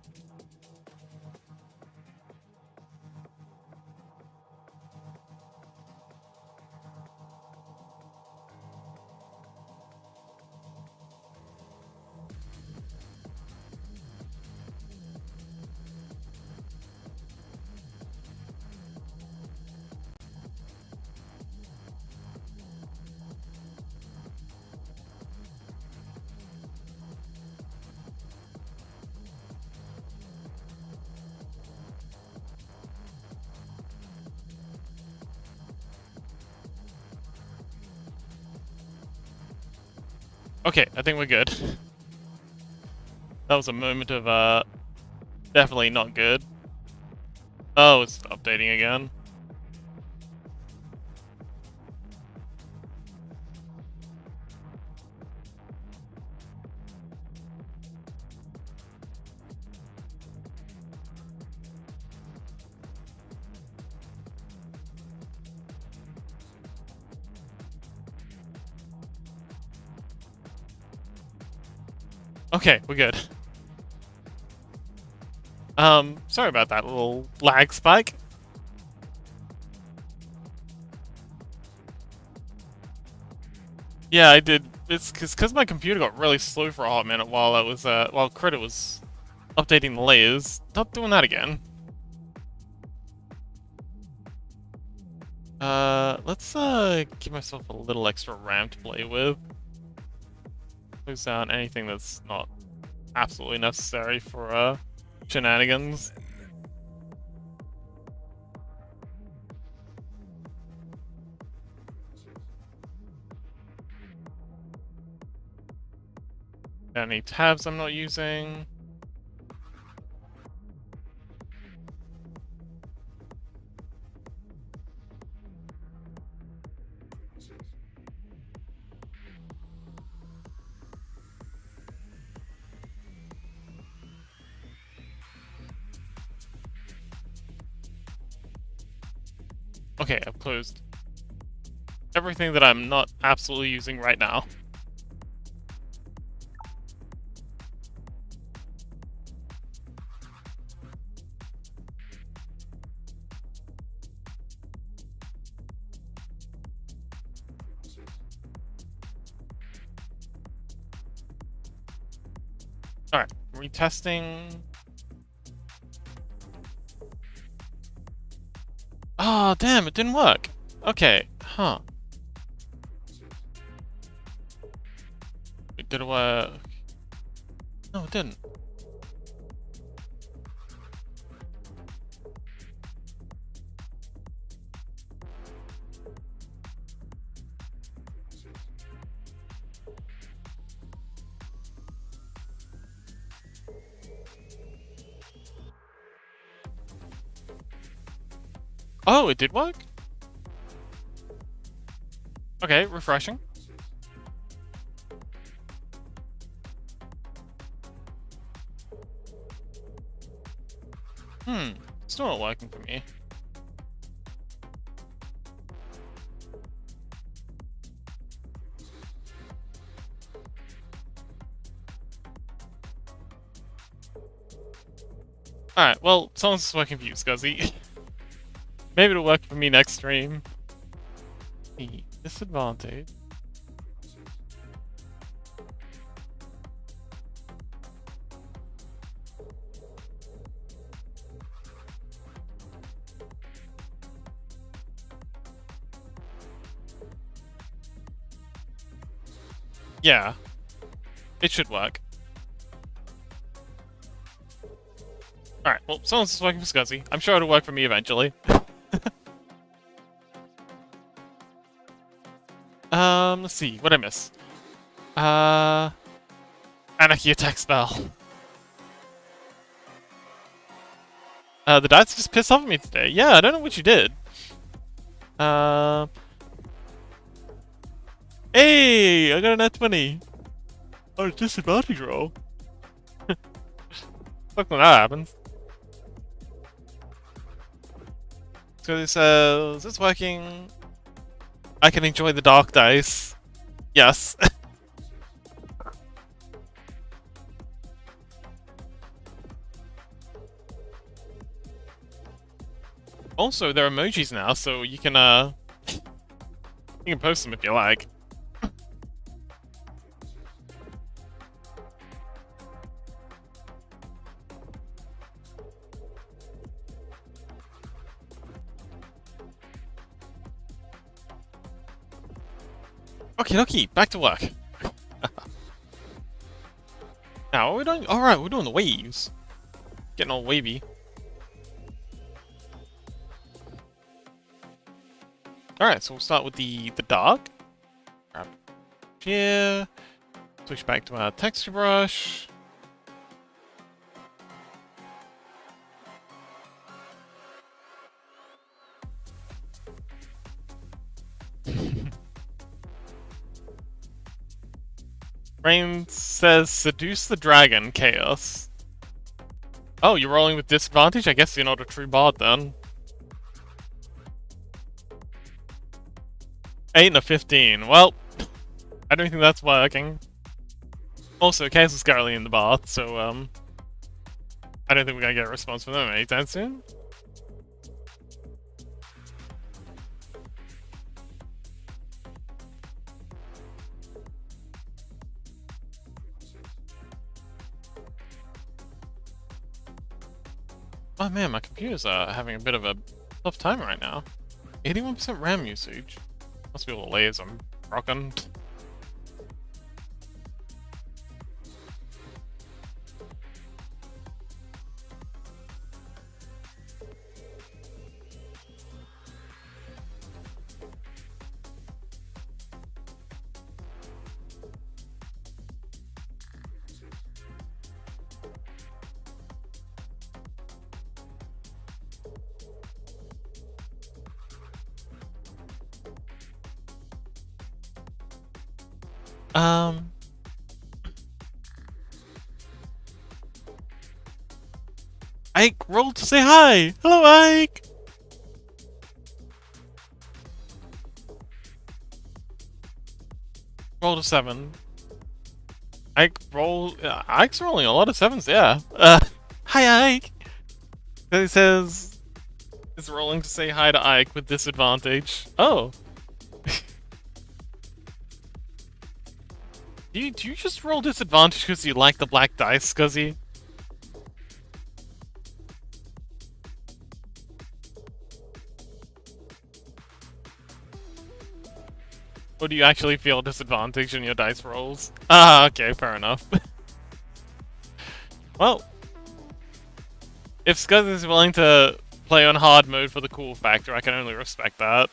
Okay, I think we're good. That was a moment of, definitely not good. Oh, it's updating again. Okay, we're good. Sorry about that little lag spike. Yeah, I did. It's because my computer got really slow for a hot minute while I was while Credit was updating the layers. Not doing that again. Let's give myself a little extra RAM to play with. Close down anything that's not absolutely necessary for shenanigans. Any tabs I'm not using. Okay, I've closed everything that I'm not absolutely using right now. Alright, retesting. Oh, damn, it didn't work. Okay, huh. Did it work? No, it didn't. Oh, it did work? Okay, refreshing. Still not working for me. Alright, well, someone's working for you, Scuzzy. Maybe it'll work for me next stream. The disadvantage. Yeah. It should work. Alright, well, someone's just working for Scuzzy. I'm sure it'll work for me eventually. Let's see. What'd I miss? Anarchy attack spell. The dice just pissed off at me today. Yeah, I don't know what you did. Hey! I got a nat 20. Oh, disadvantage roll. Fuck when that happens. So it says, it's working. I can enjoy the dark dice. Yes. Also, there are emojis now, so you can post them if you like. Okay, back to work. Now, what are we doing? Alright, we're doing the waves. Getting all wavy. Alright, so we'll start with the dark. Grab here. Switch back to our texture brush. Rain says, seduce the dragon, chaos. Oh, you're rolling with disadvantage? I guess you're not a true bard then. 8 and a 15. Well, I don't think that's working. Also, Chaos is currently in the bath, so, I don't think we're gonna get a response from them anytime soon. Oh man, my computer's having a bit of a tough time right now. 81% RAM usage. Must be all the layers I'm rocking. Ike rolled to say hi! Hello, Ike! Rolled a 7. Ike's rolling a lot of 7s, yeah. Hi, Ike! He says, is rolling to say hi to Ike with disadvantage. Oh. do you just roll disadvantage because you like the black dice, Scuzzy? Or do you actually feel disadvantage in your dice rolls? Ah, okay, fair enough. Well, if Scuzz is willing to play on hard mode for the cool factor, I can only respect that.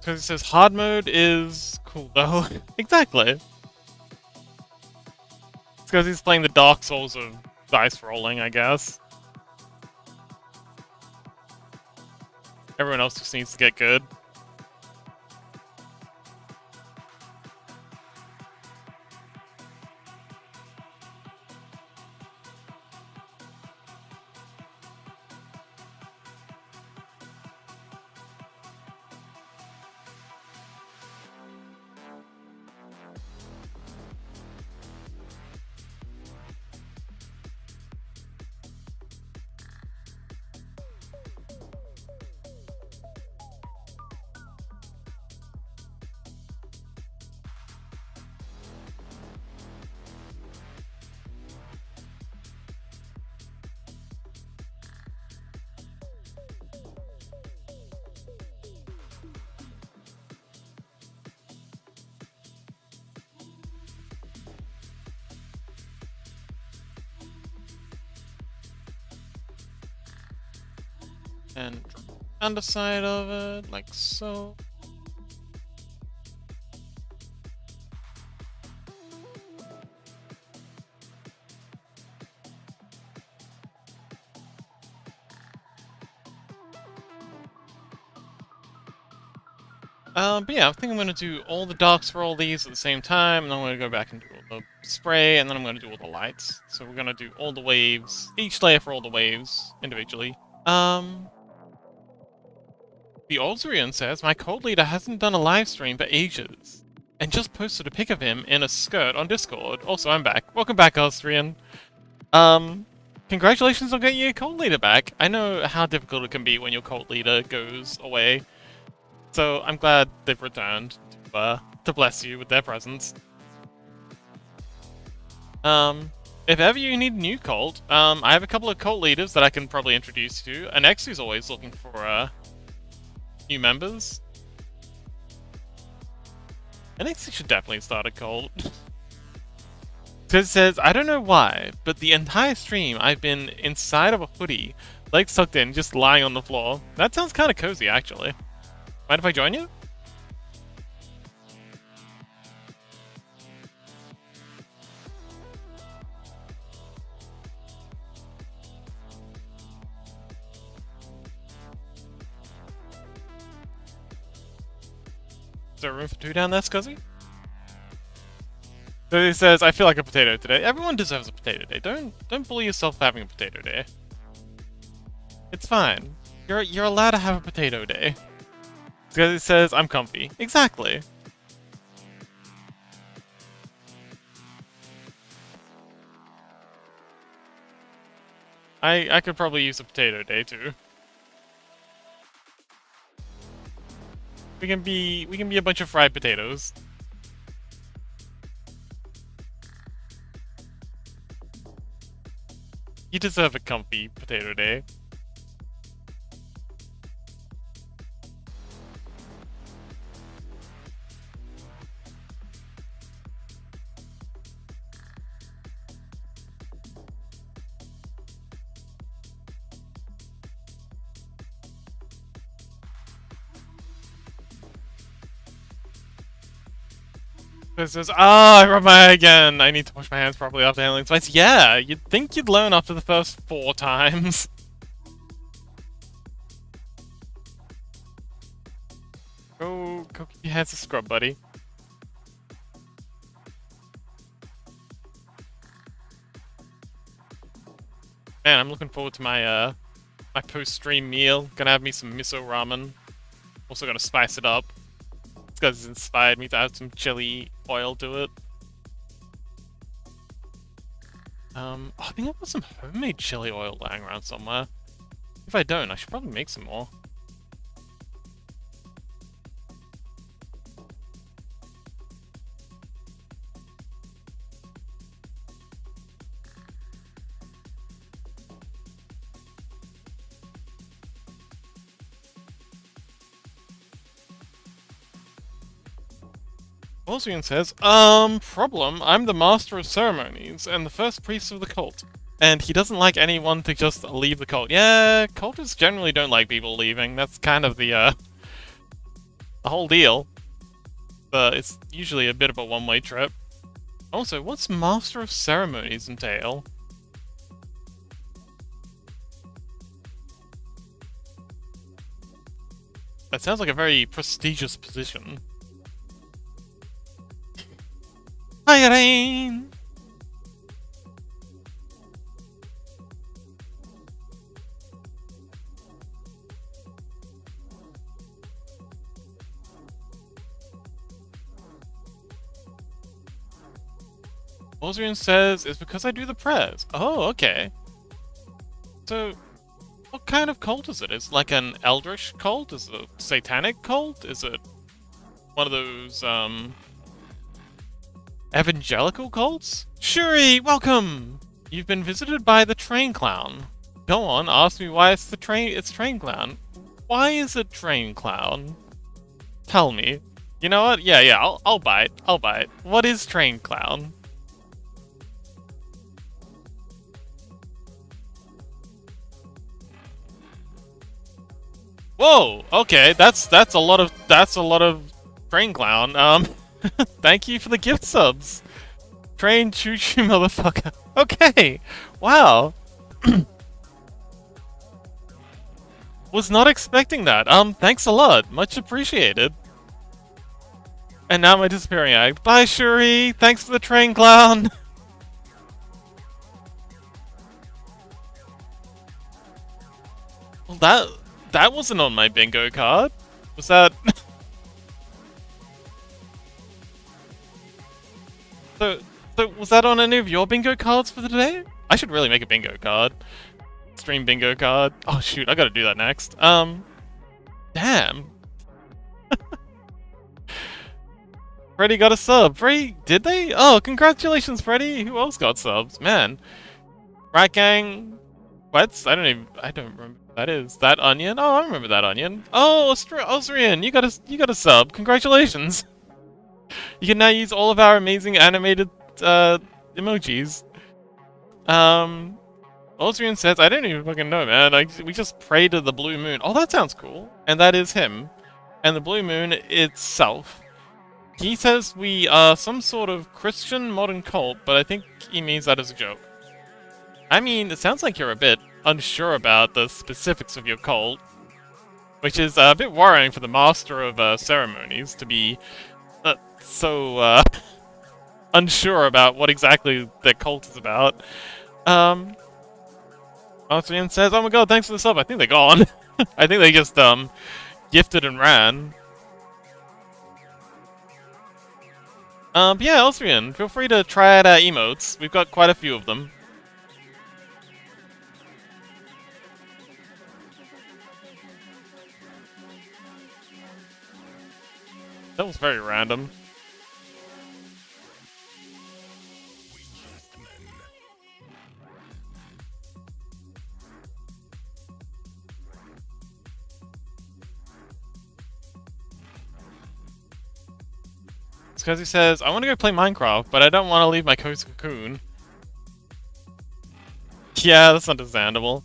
Because it says hard mode is cool though. Exactly. It's because he's playing the Dark Souls of dice rolling, I guess. Everyone else just needs to get good. And underside of it, like so. But yeah, I think I'm going to do all the docks for all these at the same time, and then I'm going to go back and do all the spray, and then I'm going to do all the lights. So we're going to do all the waves, each layer for all the waves, individually. The Olzerian says, my cult leader hasn't done a live stream for ages, and just posted a pic of him in a skirt on Discord. Also, I'm back. Welcome back, Olzerian. Congratulations on getting your cult leader back. I know how difficult it can be when your cult leader goes away. So I'm glad they've returned to bless you with their presence. If ever you need a new cult, I have a couple of cult leaders that I can probably introduce you to. And Xu's always looking for new members. I think she should definitely start a cult. Because it says, I don't know why, but the entire stream I've been inside of a hoodie, legs tucked in, just lying on the floor. That sounds kind of cozy, actually. Mind if I join you? Is there room for two down there, Scuzzy? So he says, I feel like a potato today. Everyone deserves a potato day. Don't bully yourself for having a potato day. It's fine. You're allowed to have a potato day. Because it says, I'm comfy. Exactly. I could probably use a potato day too. We can be a bunch of fried potatoes. You deserve a comfy potato day. This is I rubbed my eye again. I need to wash my hands properly after handling spice. Yeah, you'd think you'd learn after the first 4 times. Go keep your hands a scrub, buddy. Man, I'm looking forward to my my post-stream meal. Gonna have me some miso ramen. Also gonna spice it up. It's because it's inspired me to add some chili oil to it. I think I've got some homemade chili oil lying around somewhere. If I don't, I should probably make some more. Wolzian says, problem, I'm the master of ceremonies and the first priest of the cult. And he doesn't like anyone to just leave the cult. Yeah, cultists generally don't like people leaving. That's kind of the whole deal. But it's usually a bit of a one-way trip. Also, what's master of ceremonies entail? That sounds like a very prestigious position. Hi, Rain! Wolzian says, it's because I do the prayers. Oh, okay. So, what kind of cult is it? Is it like an eldritch cult? Is it a satanic cult? Is it one of those, evangelical cults? Shuri, welcome! You've been visited by the train clown. Go on, ask me why it's train clown. Why is it train clown? Tell me. You know what? Yeah, I'll bite. What is train clown? Whoa, okay, that's a lot of train clown. Thank you for the gift subs. Train choo-choo motherfucker. Okay. Wow. Was not expecting that. Thanks a lot. Much appreciated. And now my disappearing act. Bye, Shuri. Thanks for the train clown. Well, that wasn't on my bingo card. Was that... So was that on any of your bingo cards for today? I should really make a bingo card. Stream bingo card. Oh shoot, I gotta do that next. Damn. Freddy got a sub. Freddy, did they? Oh, congratulations, Freddy. Who else got subs? Man. Rat Gang. Wets? I don't remember what that is. That Onion? Oh, I remember that Onion. Oh, Osrian, you got a sub. Congratulations. You can now use all of our amazing animated emojis. Austrian says, I don't even fucking know, man. Like, we just pray to the blue moon. Oh, that sounds cool. And that is him. And the blue moon itself. He says we are some sort of Christian modern cult, but I think he means that as a joke. I mean, it sounds like you're a bit unsure about the specifics of your cult, which is a bit worrying for the master of ceremonies to be so unsure about what exactly their cult is about. Austrian says, oh my god, thanks for the sub. I think they're gone. I think they just gifted and ran. But yeah, Austrian, feel free to try out our emotes. We've got quite a few of them. That was very random. It's because he says, I want to go play Minecraft, but I don't want to leave my cozy cocoon. Yeah, that's understandable.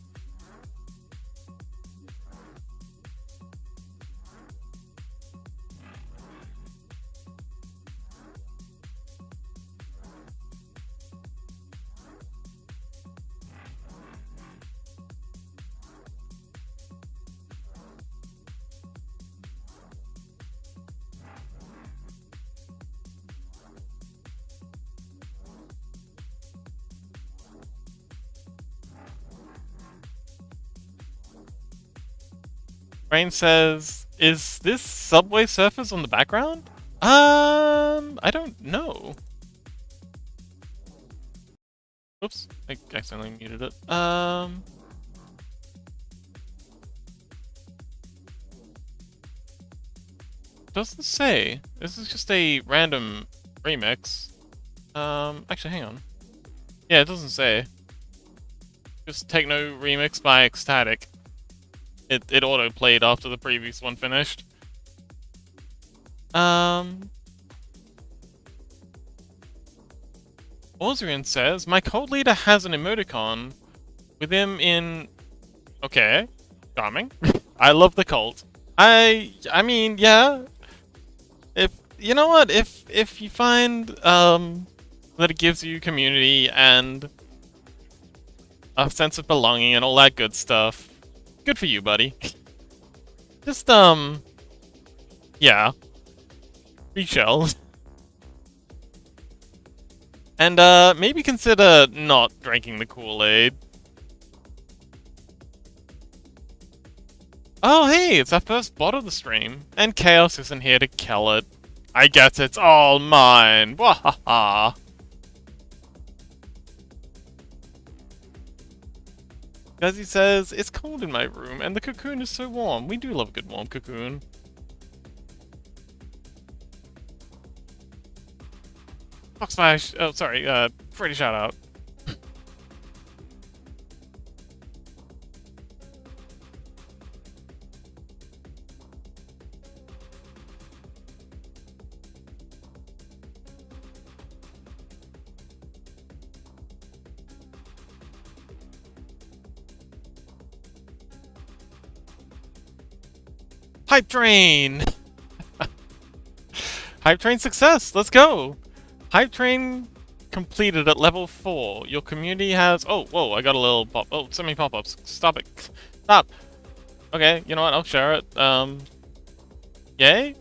Rain says, is this Subway Surfers on the background? I don't know. Oops, I accidentally muted it. Doesn't say. This is just a random remix. Actually, hang on. Yeah, it doesn't say. Just Techno Remix by Ecstatic. It auto-played after the previous one finished. Austrian says, my cult leader has an emoticon with him in... Okay. Charming. I love the cult. I mean, yeah. If... You know what? If you find, that it gives you community and a sense of belonging and all that good stuff, good for you, buddy. Just, yeah. Be chill. And, maybe consider not drinking the Kool-Aid. Oh, hey, it's our first bot of the stream. And Chaos isn't here to kill it. I guess it's all mine. Wahaha. As he says, it's cold in my room, and the cocoon is so warm. We do love a good warm cocoon. Fox Smash, oh sorry, Freddy shout out. Hype Train! Hype Train success! Let's go! Hype Train completed at level 4. Your community has... Oh, whoa, I got a little pop... Oh, so many pop-ups. Stop it. Stop! Okay, you know what? I'll share it. Yay?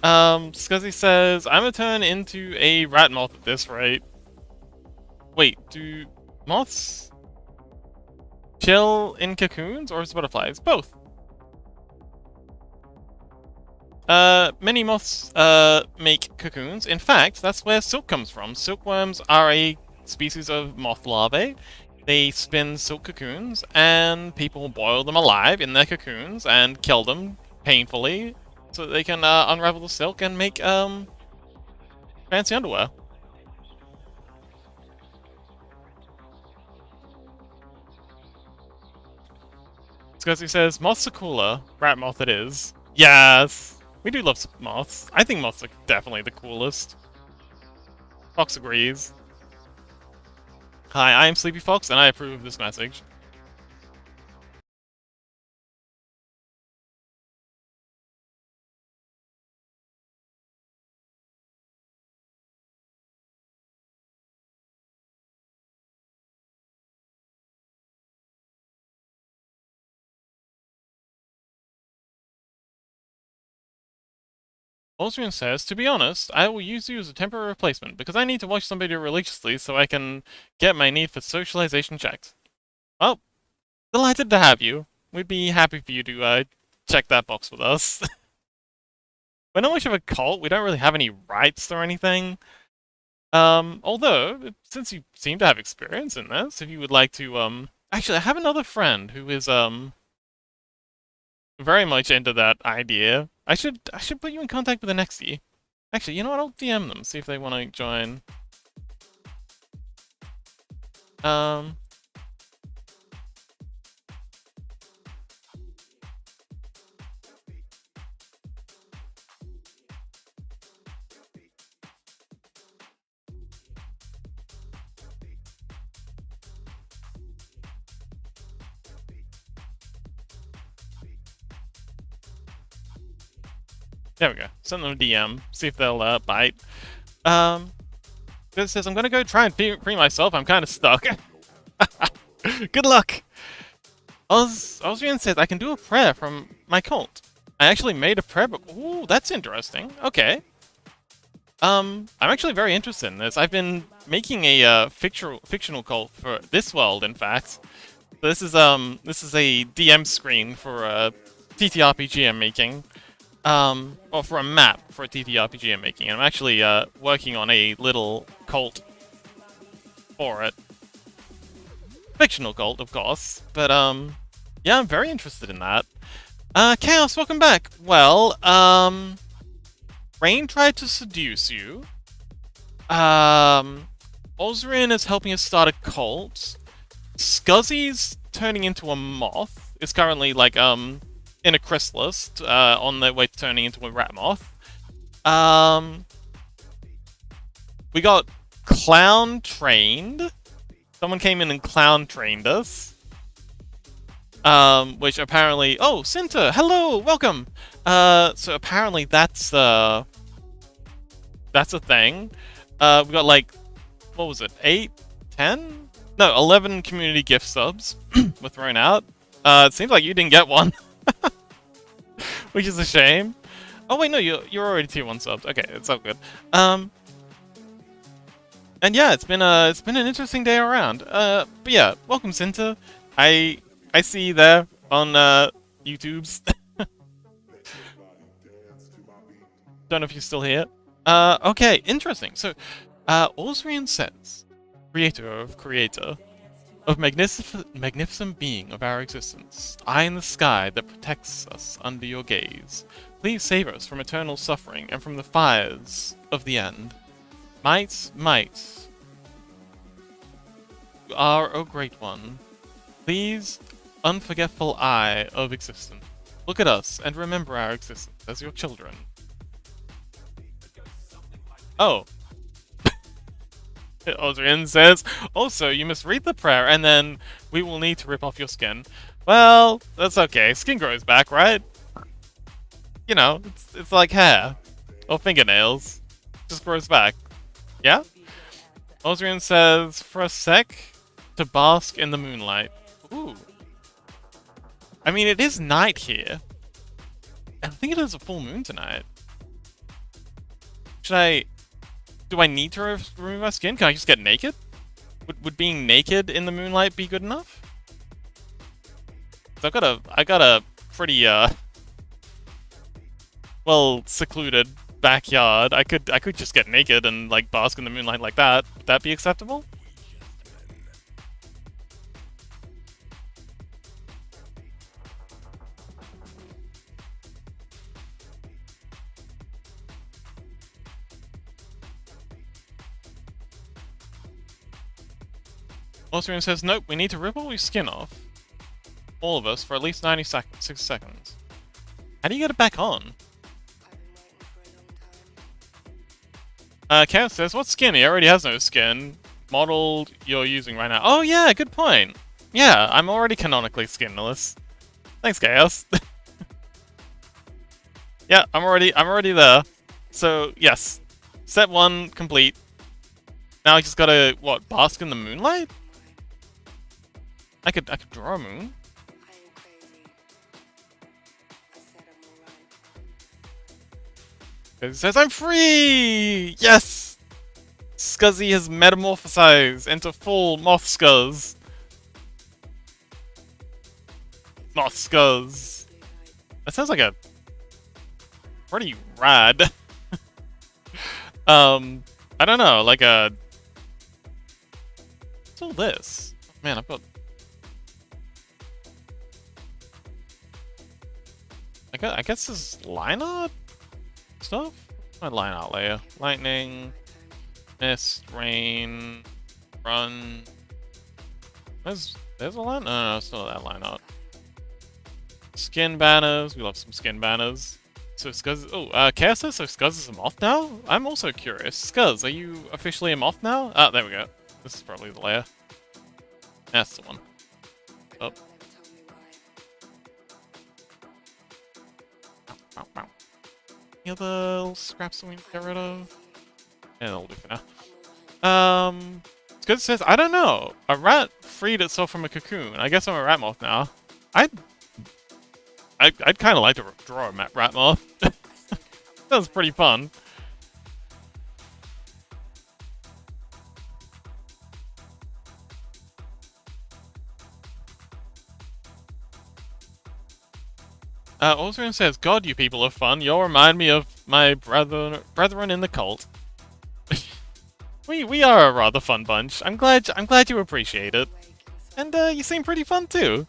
Scuzzy says, I'm gonna turn into a rat moth at this rate. Wait, do moths chill in cocoons or is it butterflies? Both. Many moths, make cocoons. In fact, that's where silk comes from. Silkworms are a species of moth larvae. They spin silk cocoons, and people boil them alive in their cocoons and kill them painfully so that they can, unravel the silk and make, fancy underwear. Scuzzy says, moths are cooler. Rat moth it is. Yes! We do love moths. I think moths are definitely the coolest. Fox agrees. Hi, I am Sleepy Fox, and I approve of this message. Osrian says, to be honest, I will use you as a temporary replacement, because I need to watch somebody religiously so I can get my need for socialization checked. Well, delighted to have you. We'd be happy for you to, check that box with us. We're not much of a cult, we don't really have any rights or anything. Although, since you seem to have experience in this, if you would like to, actually, I have another friend who is, very much into that idea. I should put you in contact with the Nexie. Actually, you know what? I'll DM them, see if they want to join. Um. There we go. Send them a DM, see if they'll bite. It says I'm gonna go try and free myself. I'm kind of stuck. Good luck. Osrian says I can do a prayer from my cult. I actually made a prayer book. Ooh, that's interesting. Okay. I'm actually very interested in this. I've been making a fictional cult for this world, in fact. This is a DM screen for a TTRPG I'm making. Or for a map for a TTRPG I'm making. And I'm actually working on a little cult for it. Fictional cult, of course. But yeah, I'm very interested in that. Chaos, welcome back. Well, Rain tried to seduce you. Osrian is helping us start a cult. Scuzzy's turning into a moth. Is currently, like, in a chrysalis, on their way to turning into a rat moth. We got clown trained. Someone came in and clown trained us. Which apparently... Oh, Cinta! Hello! Welcome! So apparently that's a thing. We got, like, what was it? 8? 10? No, 11 community gift subs were thrown out. It seems like you didn't get one. Which is a shame. Oh wait, no, you're already tier 1 subs. Okay, it's all good. And yeah, it's been an interesting day around. But yeah, welcome Cinta. I see you there on YouTube's. Don't know if you're still here. Okay, interesting. So, Osrian says, creator of magnificent being of our existence, eye in the sky that protects us under your gaze. Please save us from eternal suffering and from the fires of the end. Might, you are, O Great One. Please, unforgetful eye of existence, look at us and remember our existence as your children. Oh. Osrian says, also, you must read the prayer, and then we will need to rip off your skin. Well, that's okay. Skin grows back, right? You know, it's like hair. Or fingernails. Just grows back. Yeah? Osrian says, for a sec, to bask in the moonlight. Ooh. I mean, it is night here. I think it is a full moon tonight. Do I need to remove my skin? Can I just get naked? Would being naked in the moonlight be good enough? I got a pretty well secluded backyard. I could just get naked and like bask in the moonlight like that. Would that be acceptable? Osrian says, nope, we need to rip all your skin off. All of us for at least 6 seconds. How do you get it back on? Chaos says, what skin? He already has no skin. model you're using right now? Oh yeah, good point. Yeah, I'm already canonically skinless. Thanks, Chaos. Yeah, I'm already there. So yes, step 1 complete. Now I just gotta what, bask in the moonlight? I could draw a moon. It says I'm free! Yes! Scuzzy has metamorphosized into full Moth Scuzz. Moth Scuzz. That sounds like a pretty rad. I don't know, like a... What's all this? Man, I've got... I guess this is line art stuff? My line art layer. Lightning, mist, rain, run. There's a line? No, it's not that line art. Skin banners. We love some skin banners. So Scuzz... Oh, Chaos says so Scuzz is a moth now? I'm also curious. Scuzz, are you officially a moth now? Ah, there we go. This is probably the layer. That's the one. Oh. Any other little scraps that we need to get rid of? Yeah, that'll do for now. Scuzz says, I don't know. A rat freed itself from a cocoon. I guess I'm a rat moth now. I'd kind of like to draw a rat moth. That was pretty fun. Osrian says, God, you people are fun. You'll remind me of my brethren in the cult. we are a rather fun bunch. I'm glad you appreciate it. And you seem pretty fun too.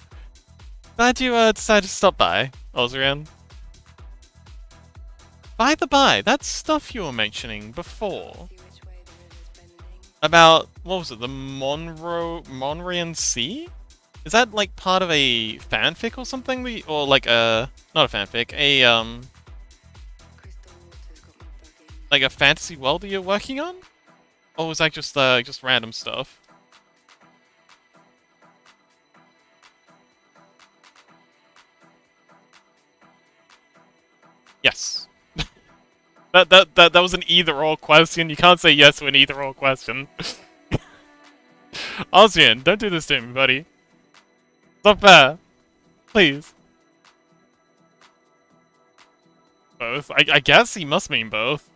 Glad you decided to stop by, Osrian. By the by, that stuff you were mentioning before about, what was it, the Monrian Sea? Is that like part of a fanfic or something? Or like a, not a fanfic, like a fantasy world that you're working on? Or was that just random stuff? Yes. That was an either-or question. You can't say yes to an either-or question. Ozian, don't do this to me, buddy. It's not fair. Please. Both. I guess he must mean both.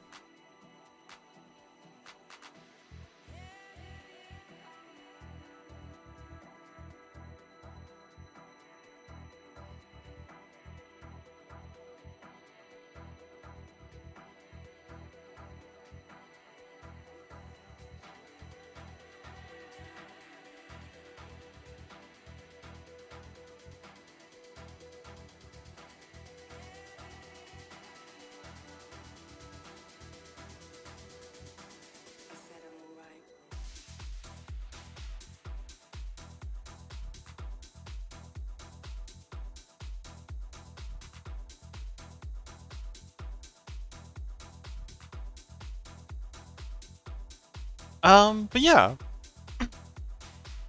But yeah.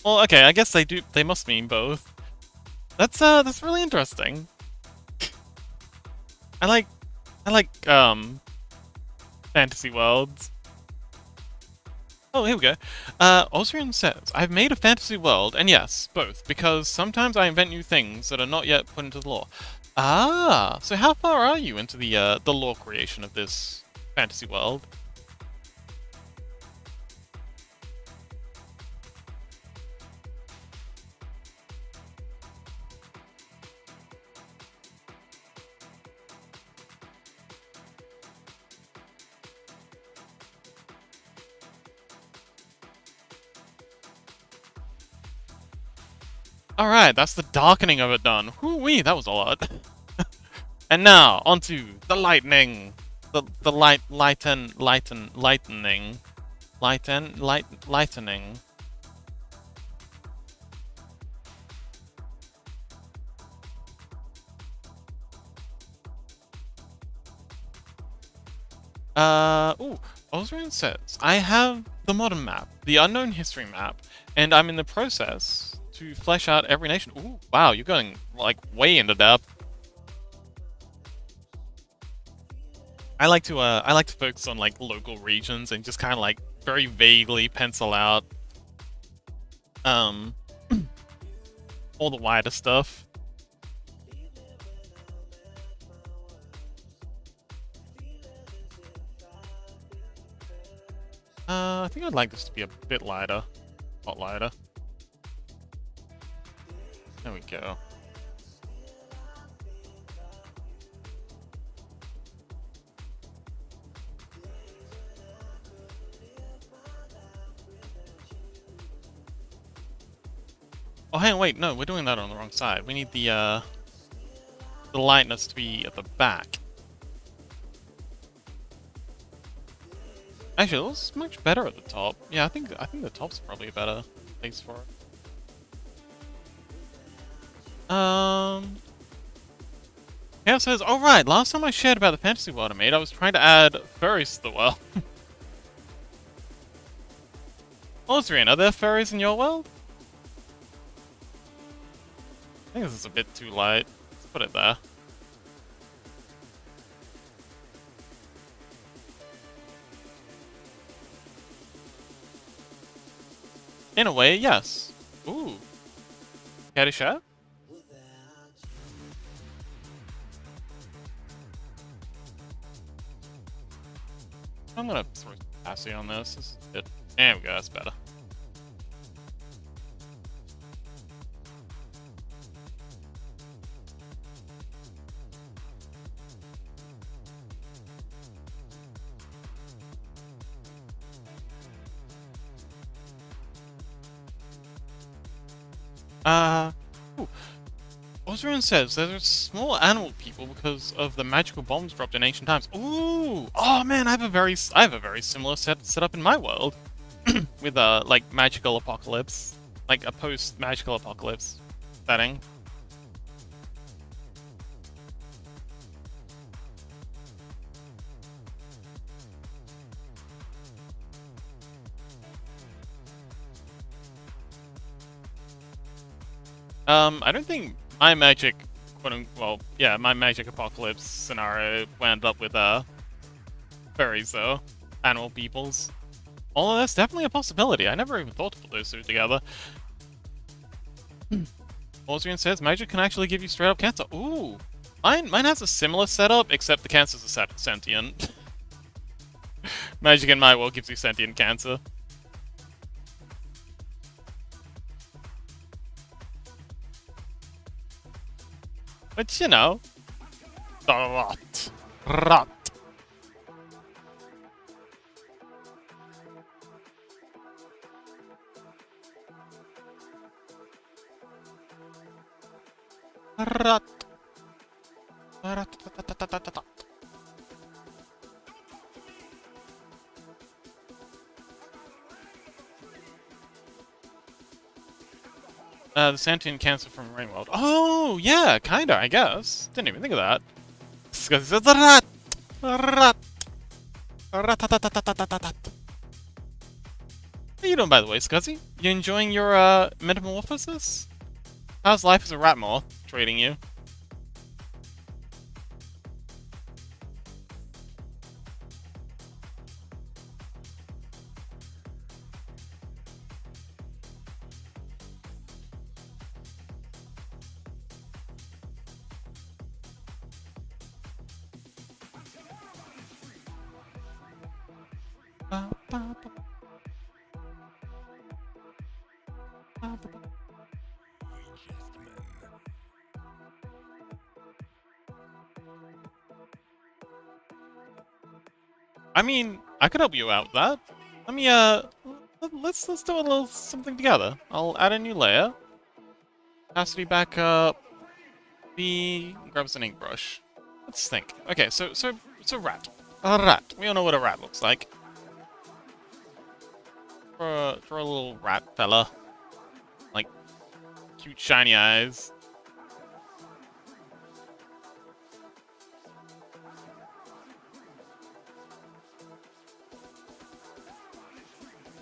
Well, okay, I guess they must mean both. That's really interesting. I like, fantasy worlds. Oh, here we go. Osrian says, I've made a fantasy world, and yes, both, because sometimes I invent new things that are not yet put into the lore. Ah, so how far are you into the lore creation of this fantasy world? Alright, that's the darkening of it done. Whoo-wee, that was a lot. And now, onto the lightning. The lightening. Lightening. Ooh, Osrian says, I have the modern map, the unknown history map, and I'm in the process to flesh out every nation. Ooh, wow, you're going like way into depth. I like to focus on like local regions and just kind of like very vaguely pencil out um all the wider stuff. I think I'd like this to be a bit lighter. A lot lighter. There we go. Oh, hang on, wait, no, we're doing that on the wrong side. We need the lightness to be at the back. Actually, it looks much better at the top. Yeah, I think the top's probably a better place for it. Yeah, it says, oh right, last time I shared about the fantasy world I made, I was trying to add furries to the world. Ozrian, are there furries in your world? I think this is a bit too light. Let's put it there. In a way, yes. Ooh. Caddyshack? I'm gonna throw capacity on this. This is good. There we go, that's better. Ooh. Ozrian says there's small animal people because of the magical bombs dropped in ancient times. Ooh! Oh man, I have a very similar setup in my world. With a like magical apocalypse. Like a post magical apocalypse setting. I don't think my magic, my magic apocalypse scenario wound up with furries though, animal peoples. Although that's definitely a possibility. I never even thought to put those two together. Ozrian says magic can actually give you straight up cancer. Ooh, mine has a similar setup, except the cancer's a sentient. Magic in my world gives you sentient cancer. But you know, rot. Rot. Rot. Rot. The sentient cancer from Rainworld. Oh, yeah, kinda, I guess. Didn't even think of that. Rat. Rat. Ratatatatatatat. How you doing, by the way, Scuzzy? You enjoying your, metamorphosis? How's life as a rat moth treating you? I mean, I could help you out with that. Let me, let's do a little something together. I'll add a new layer. Capacity back up. Grab us an ink brush. Let's think. Okay, so rat. A rat. We all know what a rat looks like. For a little rat fella. Like, cute shiny eyes.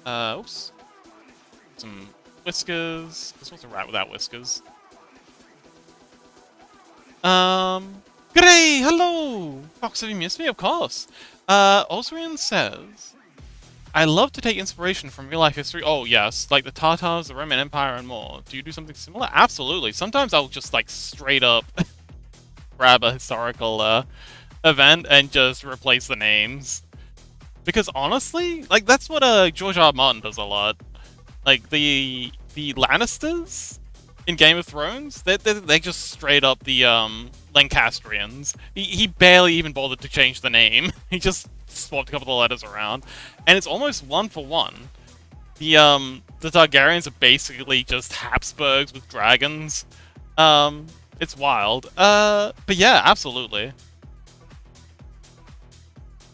Oops. Some whiskers. This was a rat without whiskers. G'day! Hello! Fox, have you missed me? Of course. Osrian says, I love to take inspiration from real life history. Oh, yes. Like the Tatars, the Roman Empire, and more. Do you do something similar? Absolutely. Sometimes I'll just, like, straight up grab a historical, event and just replace the names. Because honestly, like, that's what, George R. R. Martin does a lot. Like, the Lannisters in Game of Thrones, they just straight up the, Lancastrians. He barely even bothered to change the name. He just swapped a couple of letters around. And it's almost one for one. The Targaryens are basically just Habsburgs with dragons. It's wild. But yeah, absolutely.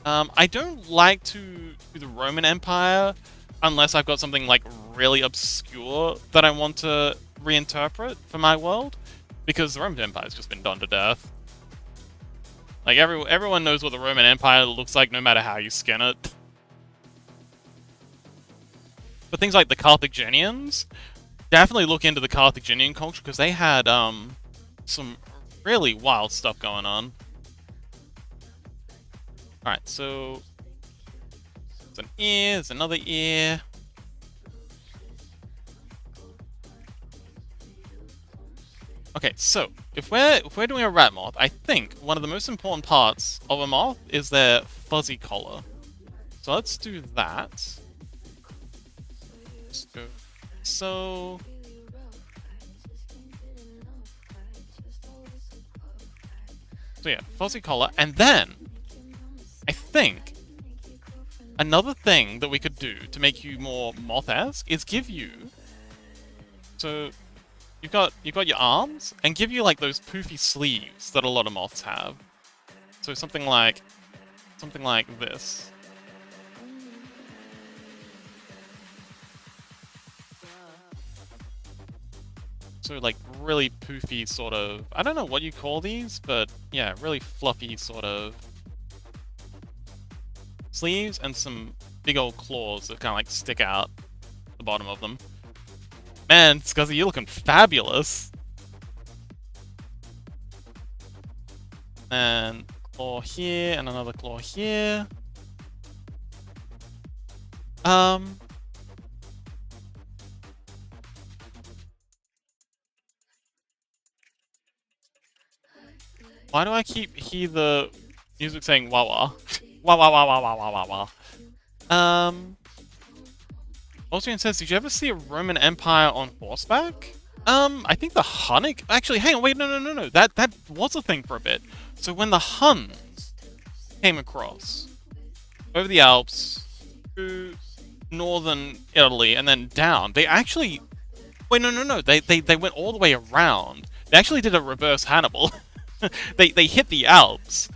I don't like to do the Roman Empire unless I've got something like really obscure that I want to reinterpret for my world, because the Roman Empire's just been done to death. Like everyone knows what the Roman Empire looks like, no matter how you skin it. But things like the Carthaginians, definitely look into the Carthaginian culture because they had some really wild stuff going on. All right, so it's an ear, it's another ear. Okay, so if we're doing a rat moth, I think one of the most important parts of a moth is their fuzzy collar. So let's do that. Let's go. So yeah, fuzzy collar, and then I think another thing that we could do to make you more moth-esque is give you. So you've got your arms, and give you like those poofy sleeves that a lot of moths have. So something like this. So like really poofy sort of, I don't know what you call these, but yeah, really fluffy sort of sleeves and some big old claws that kind of like stick out the bottom of them. Man, Scuzzy, you're looking fabulous. And claw here, and another claw here. Why do I keep hear the music saying wah wah? Wah wah wah wah wah wah wah wah. Austrian says, did you ever see a Roman Empire on horseback? I think the Hunnic... Actually, hang on, wait, no. That was a thing for a bit. So when the Huns came across, over the Alps, through northern Italy, and then down, they actually... Wait, no. They went all the way around. They actually did a reverse Hannibal. They hit the Alps,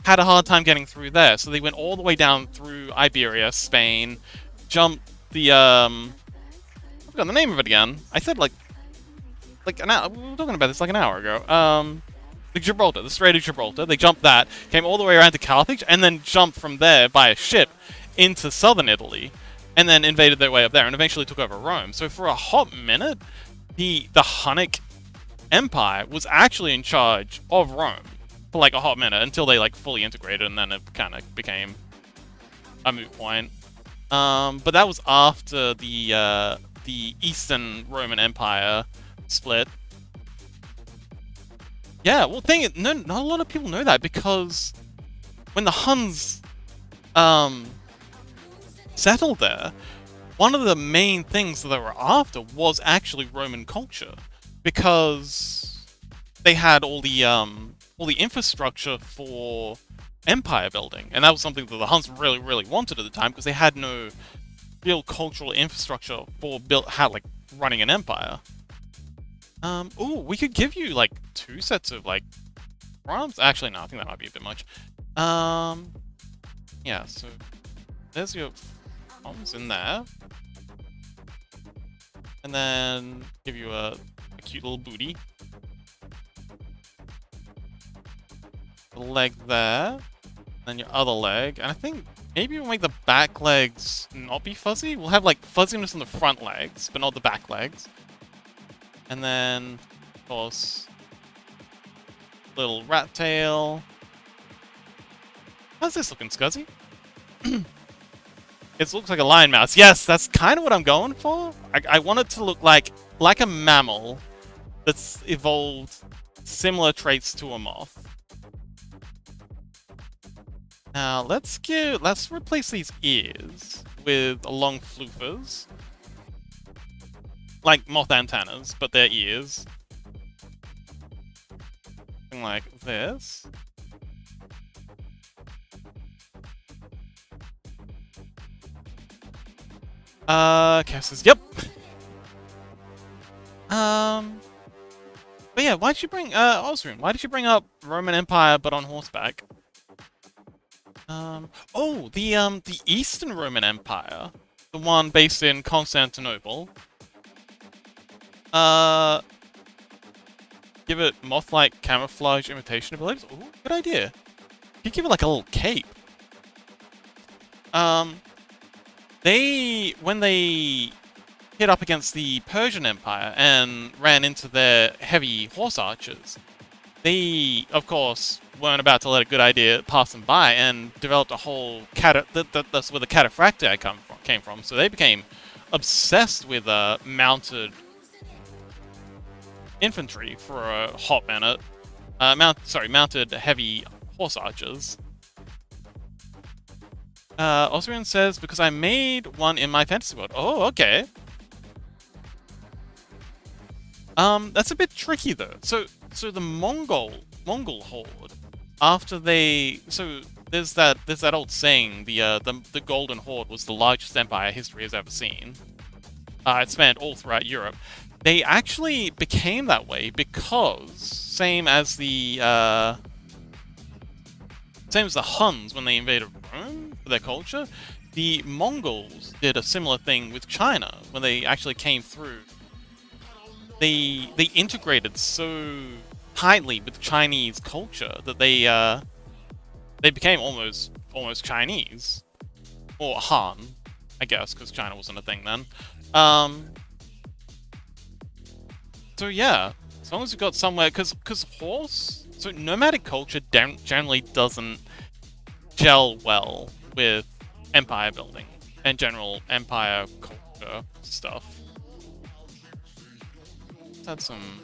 had a hard time getting through there, so they went all the way down through Iberia, Spain, jumped the, I forgot the name of it again. I said like an hour, we were talking about this like an hour ago. The Gibraltar, the Strait of Gibraltar. They jumped that, came all the way around to Carthage, and then jumped from there by a ship into southern Italy, and then invaded their way up there, and eventually took over Rome. So for a hot minute, the Hunnic Empire was actually in charge of Rome for like a hot minute until they like fully integrated, and then it kind of became a moot point. But that was after the Eastern Roman Empire split. Yeah, well, not a lot of people know that, because when the Huns settled there, one of the main things that they were after was actually Roman culture, because they had all the infrastructure for empire building, and that was something that the Huns really wanted at the time, because they had no real cultural infrastructure for running an empire. Ooh, we could give you like 2 sets of like arms. Actually, no, I think that might be a bit much. Yeah, so there's your arms in there, and then give you a cute little booty, a leg there. Then your other leg, and I think Maybe we'll make the back legs not be fuzzy. We'll have like fuzziness on the front legs, but not the back legs. And then, of course, little rat tail. How's this looking, Scuzzy? It looks like a lion mouse. Yes, that's kind of what I'm going for. I want it to look like a mammal that's evolved similar traits to a moth. Now let's replace these ears with long floofers, like moth antennas, but they're ears. Something like this. Cass says, yep. But yeah, why'd you bring, Osrune, why did you bring up Roman Empire but on horseback? Oh, the Eastern Roman Empire. The one based in Constantinople. Give it moth-like camouflage imitation abilities. Ooh, good idea. You give it like a little cape. When they hit up against the Persian Empire and ran into their heavy horse archers, they, of course, weren't about to let a good idea pass them by and developed a whole that's where the cataphracti came from. So they became obsessed with mounted infantry for a hot minute. Mounted heavy horse archers. Osrian says, because I made one in my fantasy world. Oh, okay. That's a bit tricky though. So the Mongol horde, after they, there's that old saying, the Golden Horde was the largest empire history has ever seen. It spanned all throughout Europe. They actually became that way because same as the Huns when they invaded Rome for their culture, the Mongols did a similar thing with China when they actually came through. They integrated so tightly with Chinese culture that they became almost Chinese, or Han, I guess, because China wasn't a thing then. So yeah, as long as you've got somewhere, because nomadic culture generally doesn't gel well with empire building and general empire culture stuff. Let's add some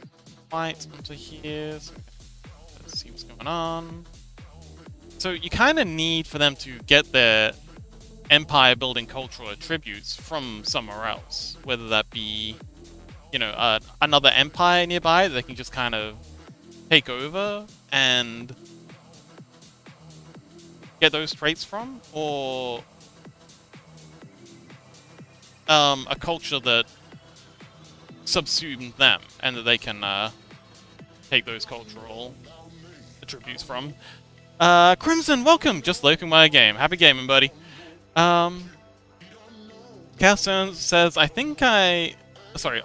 light onto here. So let's see what's going on. So you kind of need for them to get their empire building cultural attributes from somewhere else, whether that be, another empire nearby that they can just kind of take over and get those traits from, or a culture that subsumed them and that they can take those cultural attributes from. Crimson, welcome! Just lurking my game. Happy gaming, buddy. Calstone says,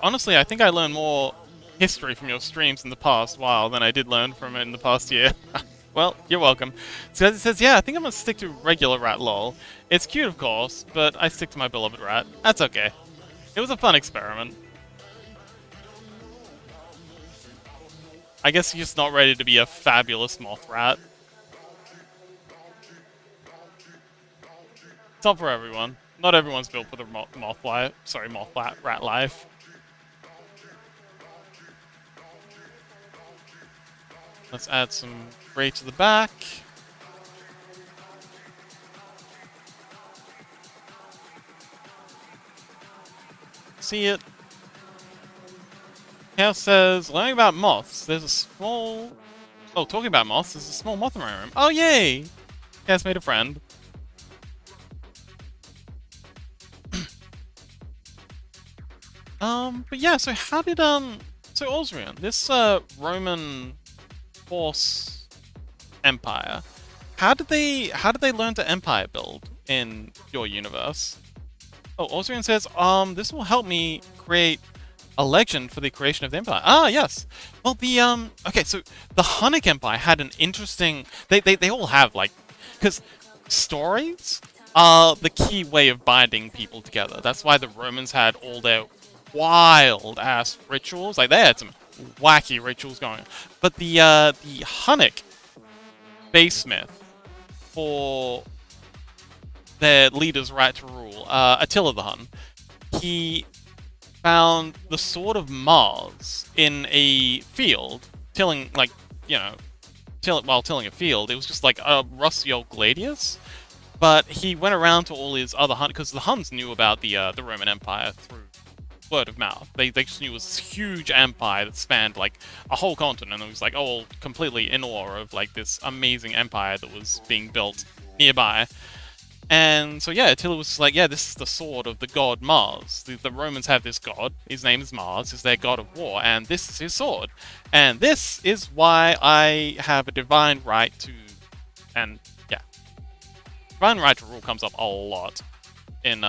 honestly, I think I learned more history from your streams in the past while than I did learn from it in the past year. Well, you're welcome. So it says, yeah, I think I'm gonna stick to regular rat lol. It's cute, of course, but I stick to my beloved rat. That's okay. It was a fun experiment. I guess you're just not ready to be a fabulous moth rat. It's not for everyone. Not everyone's built for the moth rat life. Let's add some gray to the back. See it. Chaos says, learning about moths. There's a small... Oh, talking about moths, there's a small moth in my room. Oh, yay! Chaos made a friend. But yeah, so how did, so Osrian, this, Roman horse empire, how did they learn to empire build in your universe? Oh, Osrian says, this will help me create a legend for the creation of the empire. Ah, yes. Well, okay, so the Hunnic Empire had an interesting, they all have, like, because stories are the key way of binding people together. That's why the Romans had all their wild-ass rituals. Like, they had some wacky rituals going on. But the Hunnic basesmith for their leader's right to rule, Attila the Hun, he found the Sword of Mars in a field, tilling, like, you know, while tilling a field. It was just like a rusty old gladius. But he went around to all his other Huns, because the Huns knew about the Roman Empire through word of mouth. They just knew it was this huge empire that spanned like a whole continent, and it was like all completely in awe of like this amazing empire that was being built nearby. And so yeah, Attila was like, yeah, this is the sword of the god Mars. The Romans have this god. His name is Mars. He's their god of war, and this is his sword. And this is why I have a divine right to, and yeah, divine right to rule comes up a lot in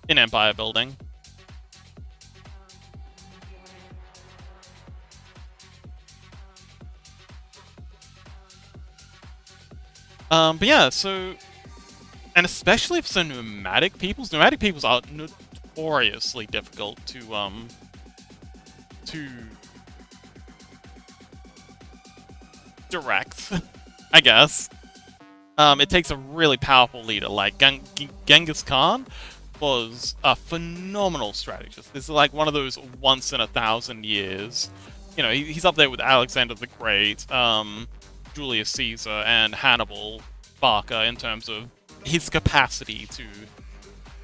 empire building. But yeah, so, and especially for nomadic peoples are notoriously difficult to direct, I guess. It takes a really powerful leader, like Genghis Khan was a phenomenal strategist. This is like one of those once in 1,000 years. You know, he's up there with Alexander the Great, Julius Caesar, and Hannibal Barca in terms of his capacity to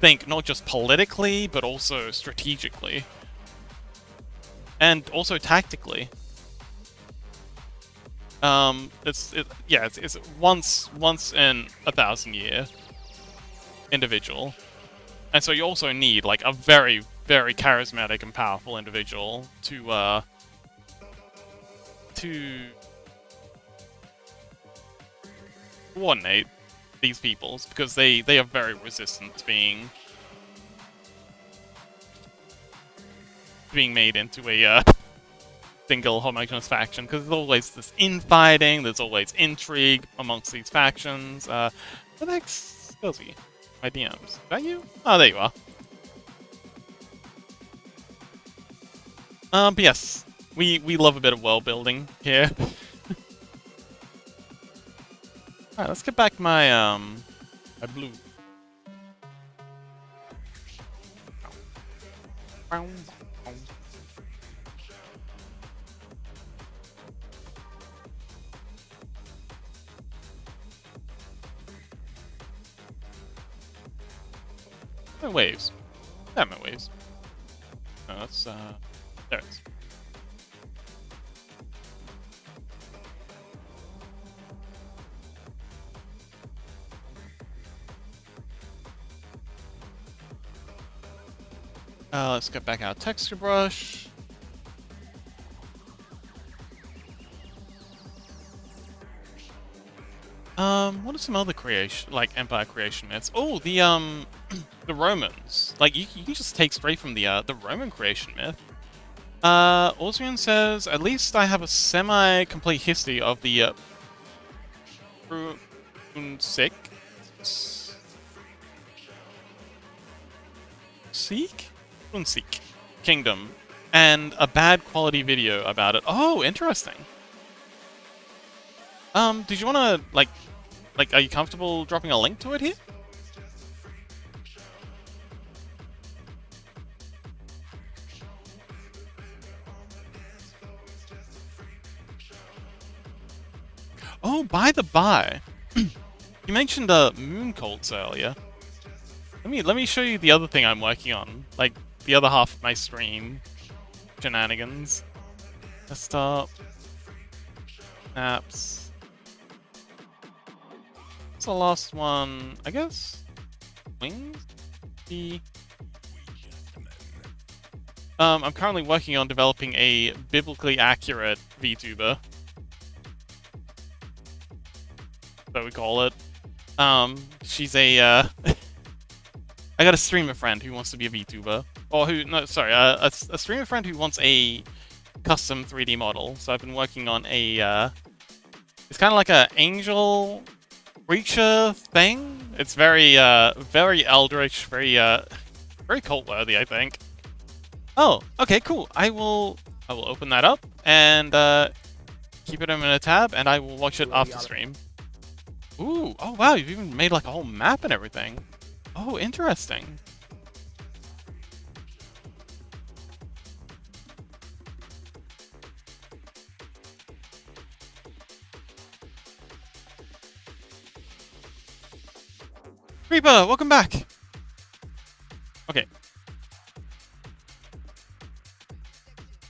think not just politically, but also strategically. And also tactically. It's once in 1,000 year individual. And so you also need like a very, very charismatic and powerful individual to coordinate these peoples, because they are very resistant to being made into a single homogeneous faction, because there's always this infighting, there's always intrigue amongst these factions. Where the heck's Scozy? My DMs. Is that you? Oh, there you are. But yes, we love a bit of world building here. Alright, let's get back my my blue. No waves. Damn it, waves. No, that's there it is. Let's get back our texture brush. What are some other creation, like Empire creation myths? Oh, the the Romans. Like you can just take straight from the Roman creation myth. Austrian says, at least I have a semi-complete history of the Brunswick Kingdom, and a bad quality video about it. Oh, interesting. Did you wanna like, are you comfortable dropping a link to it here? Oh, by the by, you mentioned moon cults earlier. Let me show you the other thing I'm working on, like the other half of my stream shenanigans. Desktop, apps. What's the last one? I guess wings. I'm currently working on developing a biblically accurate VTuber, so we call it. She's a I got a streamer friend who wants to be a VTuber. Or a streamer friend who wants a custom 3D model. So I've been working on a, it's kind of like a angel creature thing. It's very very eldritch, very cult worthy, I think. Oh, okay, cool. I will open that up and keep it in a tab, and I will watch it after stream. Ooh, oh wow, you've even made like a whole map and everything. Oh, interesting. Reaper, welcome back. Okay.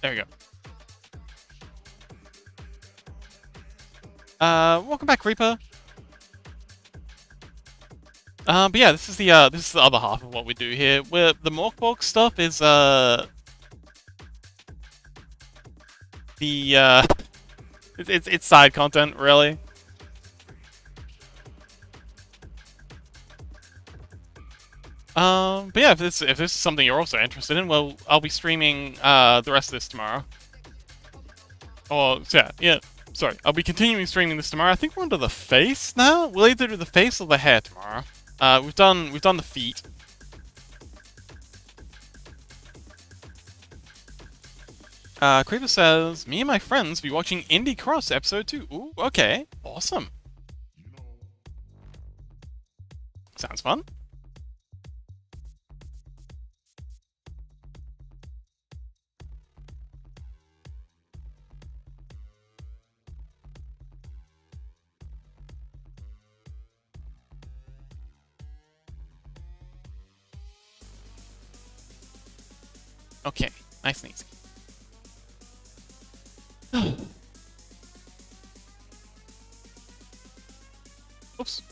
There we go. Welcome back, Reaper. But yeah, this is the other half of what we do here. Where the Morkborg stuff is it's side content, really. But yeah, if this is something you're also interested in, well, I'll be streaming the rest of this tomorrow. Oh, yeah. Sorry, I'll be continuing streaming this tomorrow. I think we're onto the face now. We'll either do the face or the hair tomorrow. We've done the feet. Creeper says, me and my friends be watching Indie Cross episode 2. Ooh, okay. Awesome. Sounds fun. Okay, nice and easy. Oops.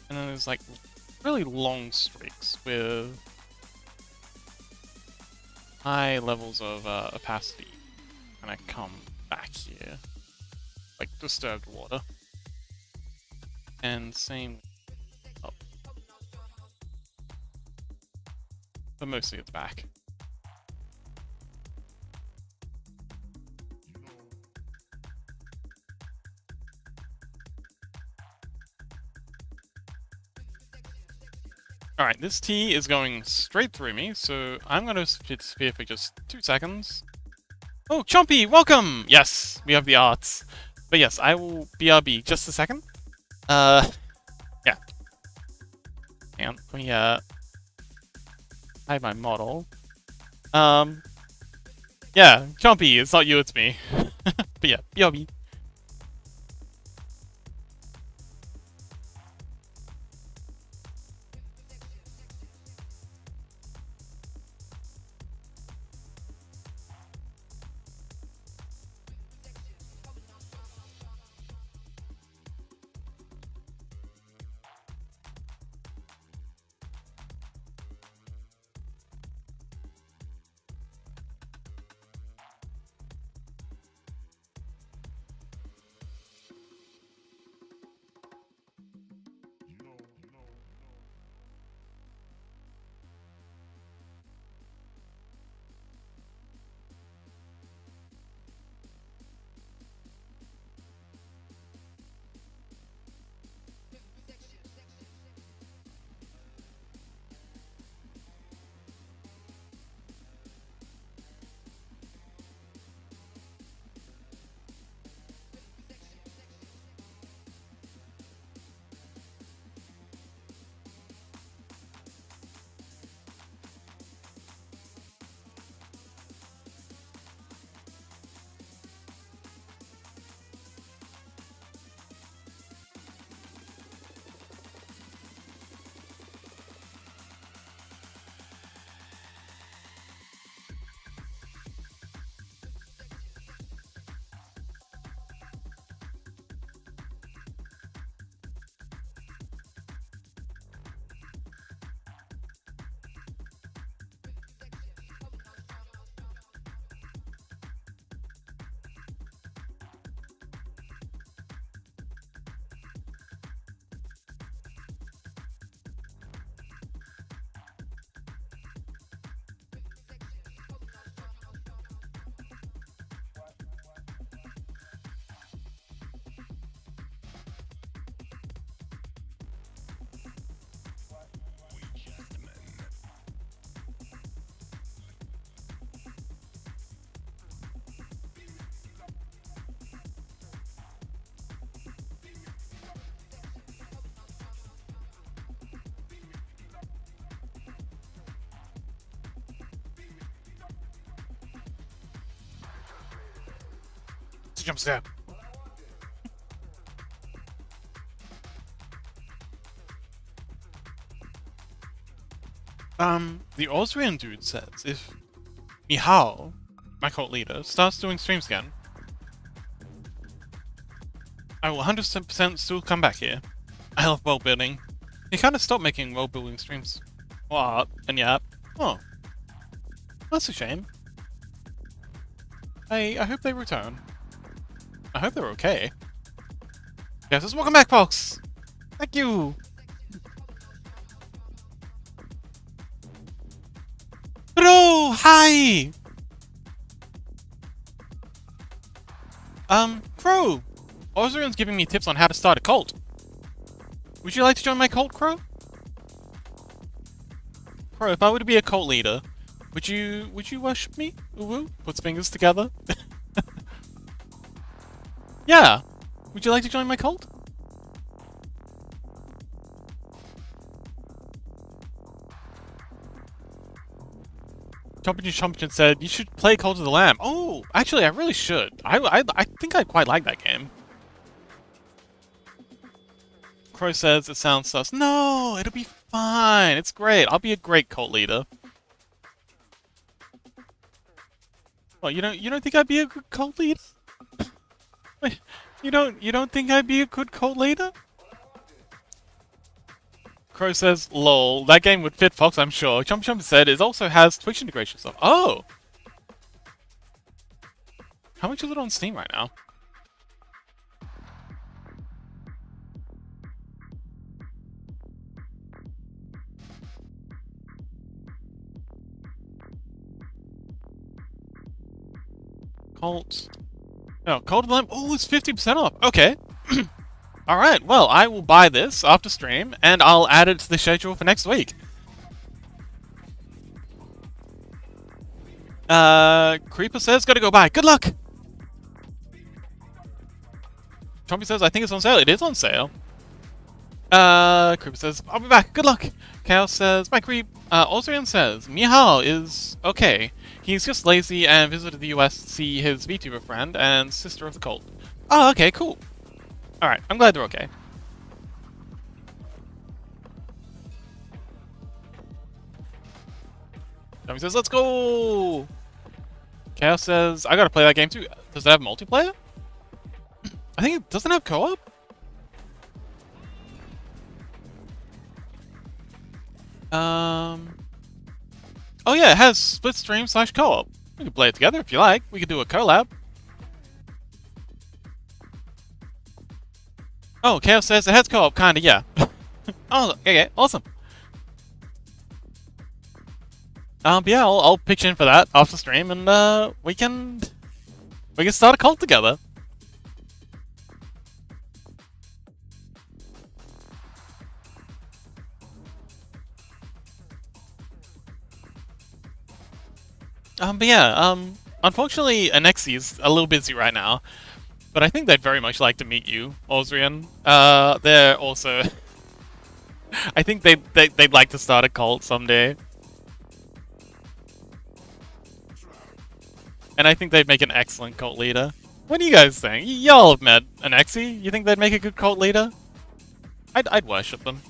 And then there's like really long streaks with high levels of opacity. And I come back here, like disturbed water. And same up. But mostly it's back. Alright, this tea is going straight through me, so I'm gonna disappear for just 2 seconds. Oh, Chompy, welcome! Yes, we have the arts. But yes, I will BRB just a second. Yeah. Hang on, let me hide my model. Yeah, Chompy, it's not you, it's me. But yeah, BRB. It's a jump scare. The Austrian dude says if Mihao, my cult leader, starts doing streams again, I will 100% still come back here. I love world building. He kind of stopped making world building streams. What? And yeah. Oh. That's a shame. I hope they return. I hope they're okay. Yes, welcome back, folks! Thank you! Hello! Hi! Crow! Ozrion's giving me tips on how to start a cult. Would you like to join my cult, Crow? Crow, if I were to be a cult leader, would you worship me? Ooh, puts fingers together. Yeah. Would you like to join my cult? Chompichin said, you should play Cult of the Lamb. Oh, actually, I really should. I think I'd quite like that game. Crow says, it sounds sus. No, it'll be fine. It's great. I'll be a great cult leader. Well, you don't think I'd be a good cult leader? Wait, you don't think I'd be a good cult leader? Crow says, lol, that game would fit Fox, I'm sure. Chomp said it also has Twitch integration stuff. Oh! How much is it on Steam right now? Cult. No, Cult of the Lamb. Oh, it's 50% off. Okay. Alright, well, I will buy this after stream, and I'll add it to the schedule for next week. Creeper says, gotta go buy. Good luck! Chompy says, I think it's on sale. It is on sale. Creeper says, I'll be back. Good luck! Chaos says, my creep. Austrian says, Mihal is okay. He's just lazy and visited the US to see his VTuber friend and sister of the cult. Oh, okay, cool. Alright, I'm glad they're okay. Tommy says, let's go! Chaos says, I gotta play that game too. Does it have multiplayer? I think it doesn't have co-op? Oh yeah, it has split stream / co-op. We can play it together if you like. We could do a collab. Oh, Chaos says it has co-op, kinda, yeah. Oh, okay, awesome. But yeah, I'll pitch in for that after stream, and we can start a cult together. But yeah, unfortunately, Anexi's a little busy right now, but I think they'd very much like to meet you, Osrian. They're also, I think they'd like to start a cult someday, and I think they'd make an excellent cult leader. What do you guys think? Y'all have met Anexi. You think they'd make a good cult leader? I'd worship them.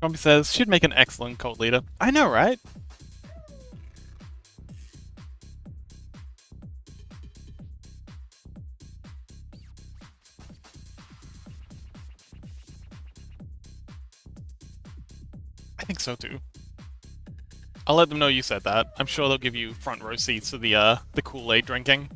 Zombie says, she'd make an excellent cult leader. I know, right? I think so too. I'll let them know you said that. I'm sure they'll give you front row seats to the Kool-Aid drinking.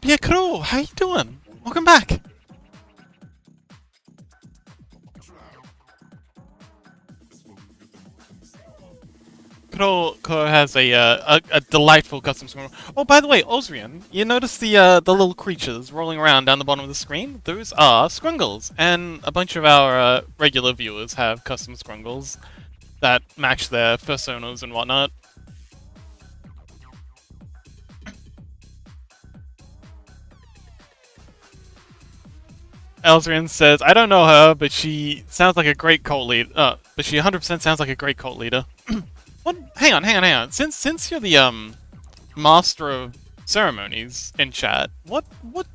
Yeah, Kuro, how you doing? Welcome back. Kuro has a delightful custom scroll. Oh, by the way, Osrian, you notice the little creatures rolling around down the bottom of the screen? Those are scrungles, and a bunch of our regular viewers have custom scrungles that match their personas and whatnot. Osrian says, I don't know her, but she sounds like a great cult leader. But she 100% sounds like a great cult leader. What? Hang on. Since you're the master of ceremonies in chat, what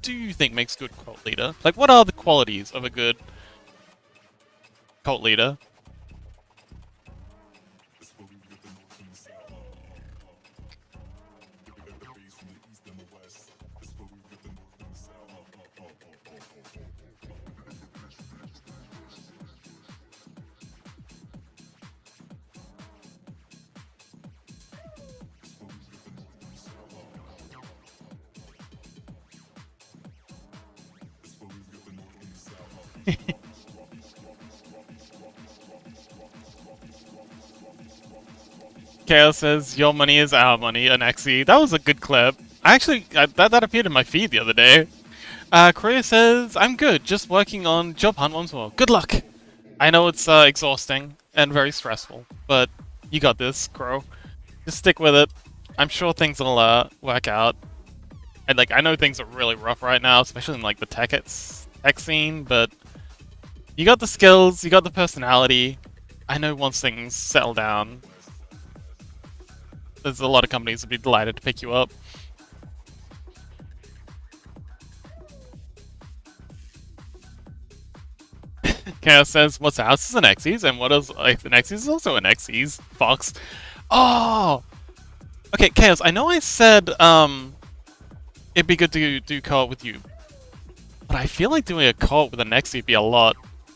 do you think makes a good cult leader? Like, what are the qualities of a good cult leader? Chaos says, your money is our money, Anexi. That was a good clip. That appeared in my feed the other day. Korea says, I'm good, just working on job hunt once more. Good luck! I know it's exhausting and very stressful, but you got this, Crow. Just stick with it. I'm sure things will work out. And I know things are really rough right now, especially in the tech scene, but you got the skills, you got the personality. I know once things settle down, there's a lot of companies that'd be delighted to pick you up. Chaos says, what's house is an Xyz, and what is an Xyz is also an Xyz. Fox. Oh! Okay, Chaos, I know I said, it'd be good to do co-op with you. But I feel like doing a co-op with an Xyz would be a lot.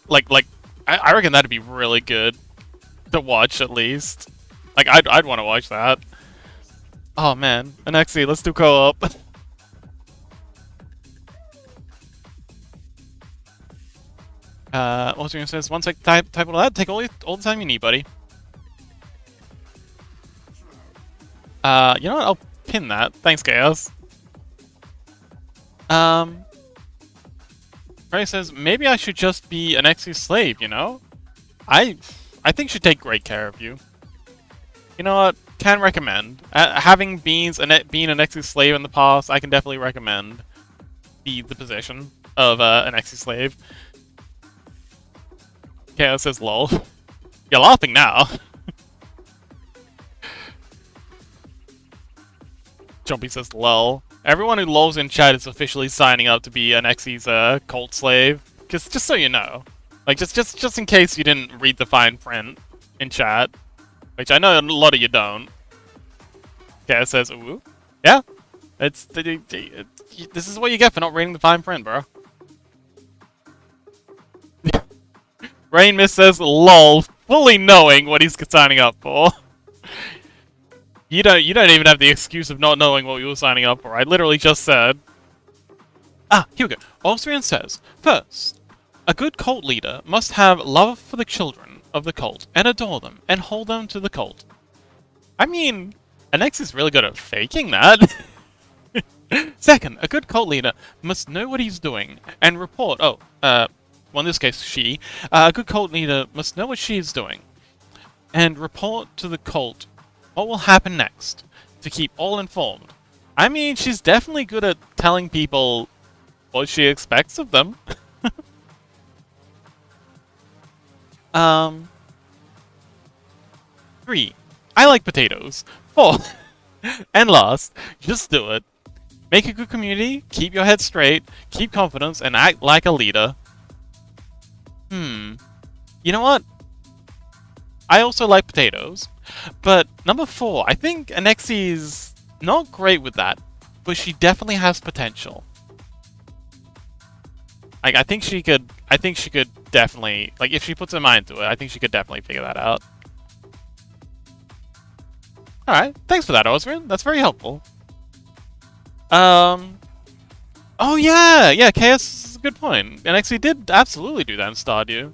I reckon that'd be really good to watch, at least. I'd want to watch that. Oh man, an Xyz, let's do co-op. Osrian says, one sec, type all that, take all the time you need, buddy. You know what, I'll pin that. Thanks, Chaos. Ray says, maybe I should just be an Xyz slave, you know? I think she'd take great care of you. You know what? Can recommend. Having been an Xyz slave in the past, I can definitely recommend the position of an Xyz slave. Chaos says, lol. You're laughing now. Jumpy says, lol. Everyone who lols in chat is officially signing up to be an Xyz cult slave. Just so you know. Just in case you didn't read the fine print in chat. Which I know a lot of you don't. Chaos says, ooh. Yeah. This is what you get for not reading the fine print, bro. Rain Mist says, lol, fully knowing what he's signing up for. You don't even have the excuse of not knowing what you were signing up for. I literally just said. Ah, here we go. Osrian says, first, a good cult leader must have love for the children of the cult and adore them and hold them to the cult. I mean, Anex is really good at faking that. Second, a good cult leader must know what he's doing and report. Well, in this case, she. A good cult leader must know what she is doing and report to the cult what will happen next to keep all informed. I mean, she's definitely good at telling people what she expects of them. 3. I like potatoes. 4. And last, just do it. Make a good community, keep your head straight, keep confidence, and act like a leader. You know what? I also like potatoes. But number 4, I think Anexi's not great with that, but she definitely has potential. I think she could definitely, if she puts her mind to it, I think she could definitely figure that out. Alright, thanks for that, Osrian. That's very helpful. Oh yeah, Chaos is a good point. NXT did absolutely do that in Stardew.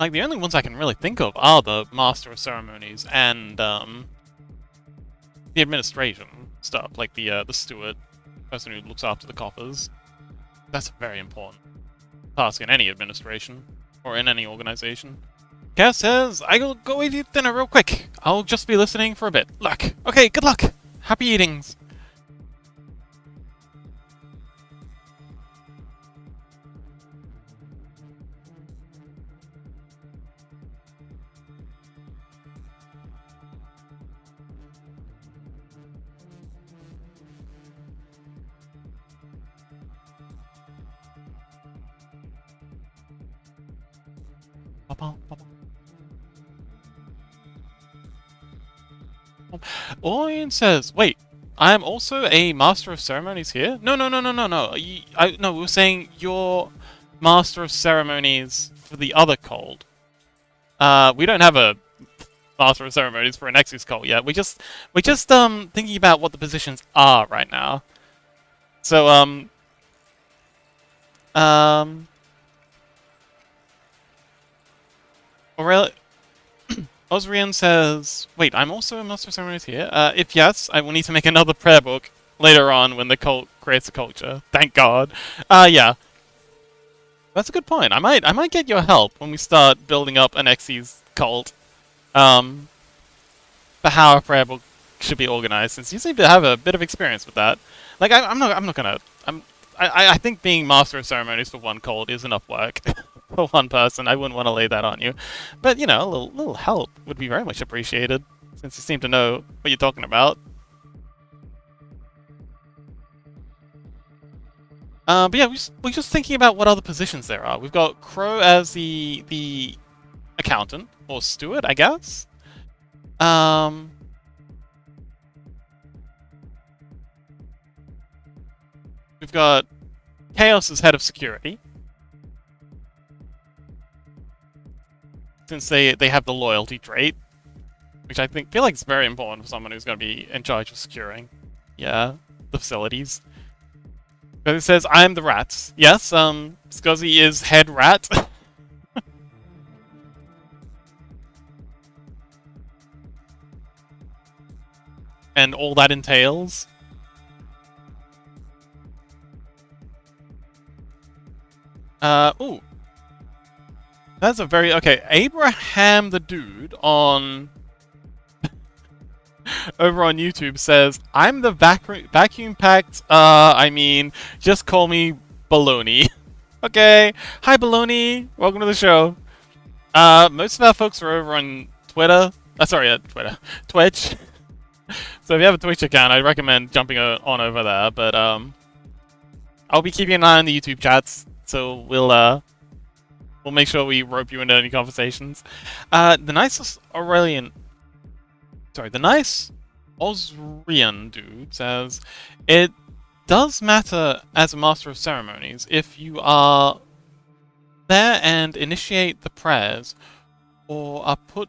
Like, the only ones I can really think of are the Master of Ceremonies and, the administration stuff, like the steward, person who looks after the coffers. That's a very important task in any administration, or in any organization. Cass says, I'll go eat dinner real quick. I'll just be listening for a bit. Luck. Okay, good luck. Happy eatings. Orion says, wait, I am also a Master of Ceremonies here? No. No, we were saying you're Master of Ceremonies for the other cult. We don't have a Master of Ceremonies for a Nexus cult yet. We're just thinking about what the positions are right now. So, Aurelia... Osrian says, wait, I'm also a Master of Ceremonies here? If yes, I will need to make another prayer book later on when the cult creates a culture. Thank God. Yeah. That's a good point. I might get your help when we start building up an Xyz cult. For how a prayer book should be organized, since you seem to have a bit of experience with that. Like, I think being Master of Ceremonies for one cult is enough work. For one person, I wouldn't want to lay that on you. But, you know, a little help would be very much appreciated, since you seem to know what you're talking about. But yeah, we're just thinking about what other positions there are. We've got Crow as the accountant, or steward, I guess. We've got Chaos as head of security. Since they have the loyalty trait, which I feel like is very important for someone who's going to be in charge of securing, yeah, the facilities. But it says, I'm the rats. Yes, Scuzzy is head rat. And all that entails. Ooh. That's a very... Okay, Abraham the Dude on... over on YouTube says, I'm the vacuum packed, just call me Baloney. Okay. Hi, Baloney. Welcome to the show. Most of our folks are over on Twitter. Twitch. So if you have a Twitch account, I'd recommend jumping on over there. But, I'll be keeping an eye on the YouTube chats, so we'll make sure we rope you into any conversations. The nice Osrian dude says, it does matter as a Master of Ceremonies if you are there and initiate the prayers, or are put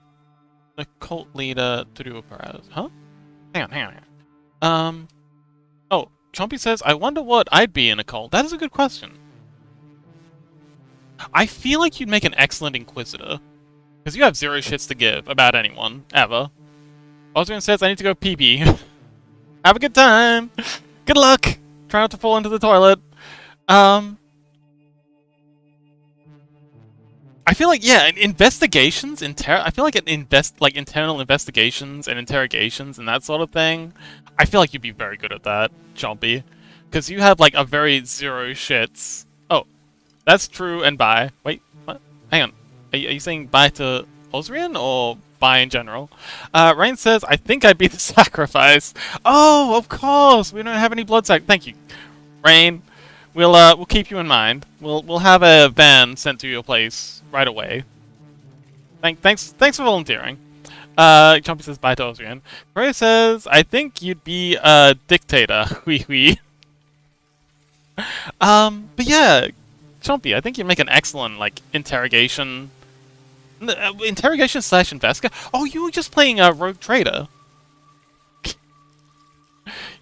the cult leader to do a prayers. Huh? Hang on. Oh, Chompy says, I wonder what I'd be in a cult. That is a good question. I feel like you'd make an excellent Inquisitor. Because you have zero shits to give about anyone, ever. Osrian says, I need to go pee-pee. Have a good time! Good luck! Try not to fall into the toilet. I feel like, yeah, investigations, I feel like internal investigations and interrogations and that sort of thing, I feel like you'd be very good at that, Chompy. Because you have, like, a very zero shits... Oh, that's true and bye. Wait, what? Hang on. Are you saying bye to Osrian, or bye in general? Rain says, I think I'd be the sacrifice. Oh, of course! We don't have any blood sac... Thank you, Rain. We'll keep you in mind. We'll have a van sent to your place right away. Thanks for volunteering. Chompy says bye to Osrian. Ray says, I think you'd be a dictator. Wee. But yeah, Chompy, I think you'd make an excellent, like, interrogation / investigator. Oh, you were just playing a rogue trader.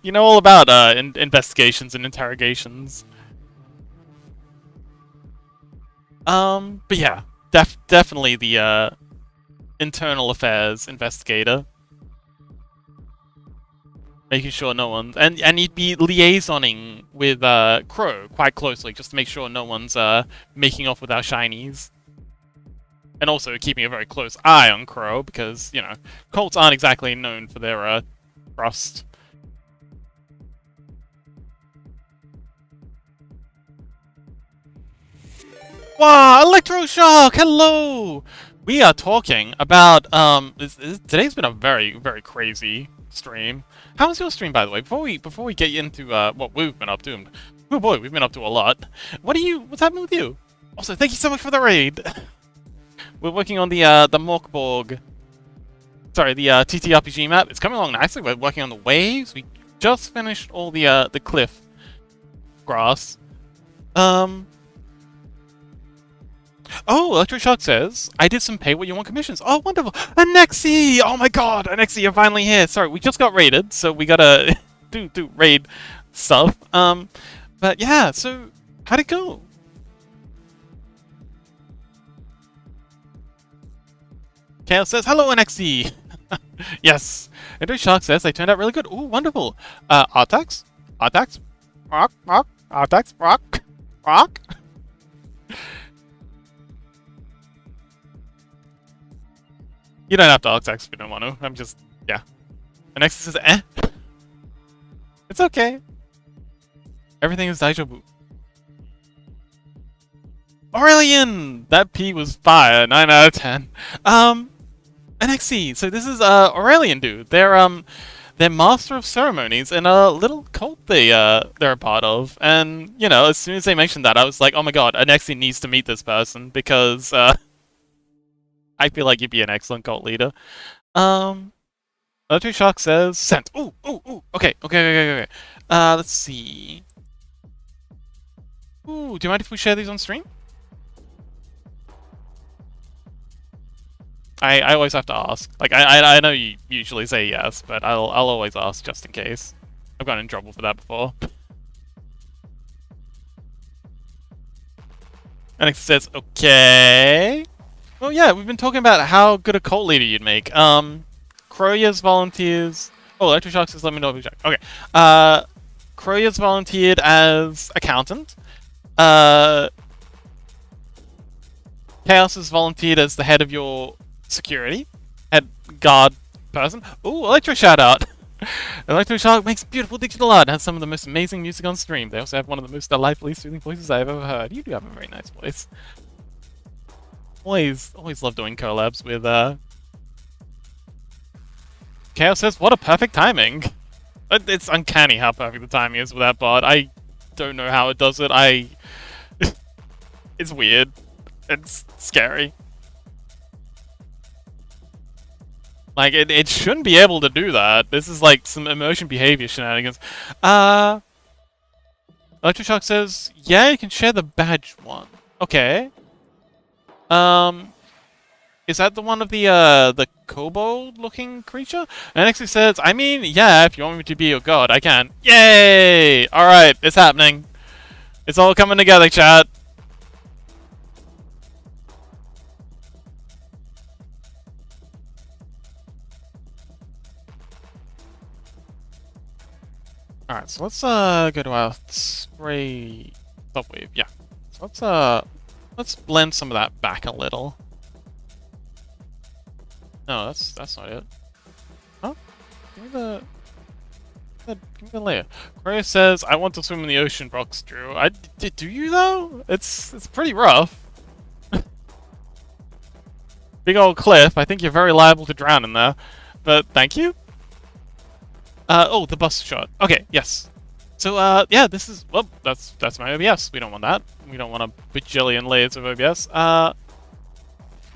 You know all about investigations and interrogations. But yeah, definitely the internal affairs investigator, making sure no one's and you'd be liaisoning with Crow quite closely just to make sure no one's making off with our shinies, and also keeping a very close eye on Crow because you know Colts aren't exactly known for their trust. Wow, Electroshock! Hello! We are talking about, today's been a very, very crazy stream. How was your stream, by the way? Before we get into, what we've been up to, and, oh boy, we've been up to a lot. What's happening with you? Also, thank you so much for the raid! We're working on the Morkborg, sorry, the, TTRPG map. It's coming along nicely. We're working on the waves. We just finished all the cliff grass. Oh, Electroshock says, I did some pay what you want commissions. Oh, wonderful. Anexi! Oh my god, Anexi, you're finally here. Sorry, we just got raided, so we gotta do raid stuff. But yeah, so, how'd it go? Chaos says, hello, Anexi! Yes. Electroshock says, they turned out really good. Ooh, wonderful. Artax? Artax? Rock? Artax? Rock? You don't have to Artax if you don't want to. I'm just, yeah. And next says, eh. It's okay. Everything is deja vu. Aurelian! That P was fire. 9 out of 10. NXC. So this is, Aurelian dude. They're master of ceremonies in a little cult they're a part of. And, you know, as soon as they mentioned that, I was like, oh my god, NXC needs to meet this person because, I feel like you'd be an excellent cult leader. Electroshock says sent. Ooh. Okay. Let's see. Ooh, do you mind if we share these on stream? I always have to ask. Like I know you usually say yes, but I'll always ask just in case. I've gotten in trouble for that before. And it says okay. Well, yeah, we've been talking about how good a cult leader you'd make. Croya's volunteers. Oh, Electroshock says, let me know if you check. Okay. Croya's volunteered as accountant. Chaos is volunteered as the head of your security. Head guard person. Ooh, Electro shout out. Electroshock makes beautiful digital art and has some of the most amazing music on stream. They also have one of the most delightfully soothing voices I've ever heard. You do have a very nice voice. Always love doing collabs with, Chaos says, what a perfect timing! It's uncanny how perfect the timing is with that bot. I don't know how it does it. It's weird. It's scary. Like, it shouldn't be able to do that. This is like some emotion behavior shenanigans. Electroshock says, yeah, you can share the badge one. Okay. Is that the one of the kobold-looking creature? And Nexus says, I mean, yeah, if you want me to be your god, I can. Yay! Alright, it's happening. It's all coming together, chat. Alright, so let's go to our spray subwave. Yeah. So let's blend some of that back a little. No, that's not it. Huh? Give me the layer. Crow says, I want to swim in the ocean, rocks Drew. Do you though? It's pretty rough. Big old cliff. I think you're very liable to drown in there. But thank you. Oh, the bus shot. Okay, yes. So, yeah, this is, well, that's my OBS. We don't want that. We don't want a bajillion layers of OBS.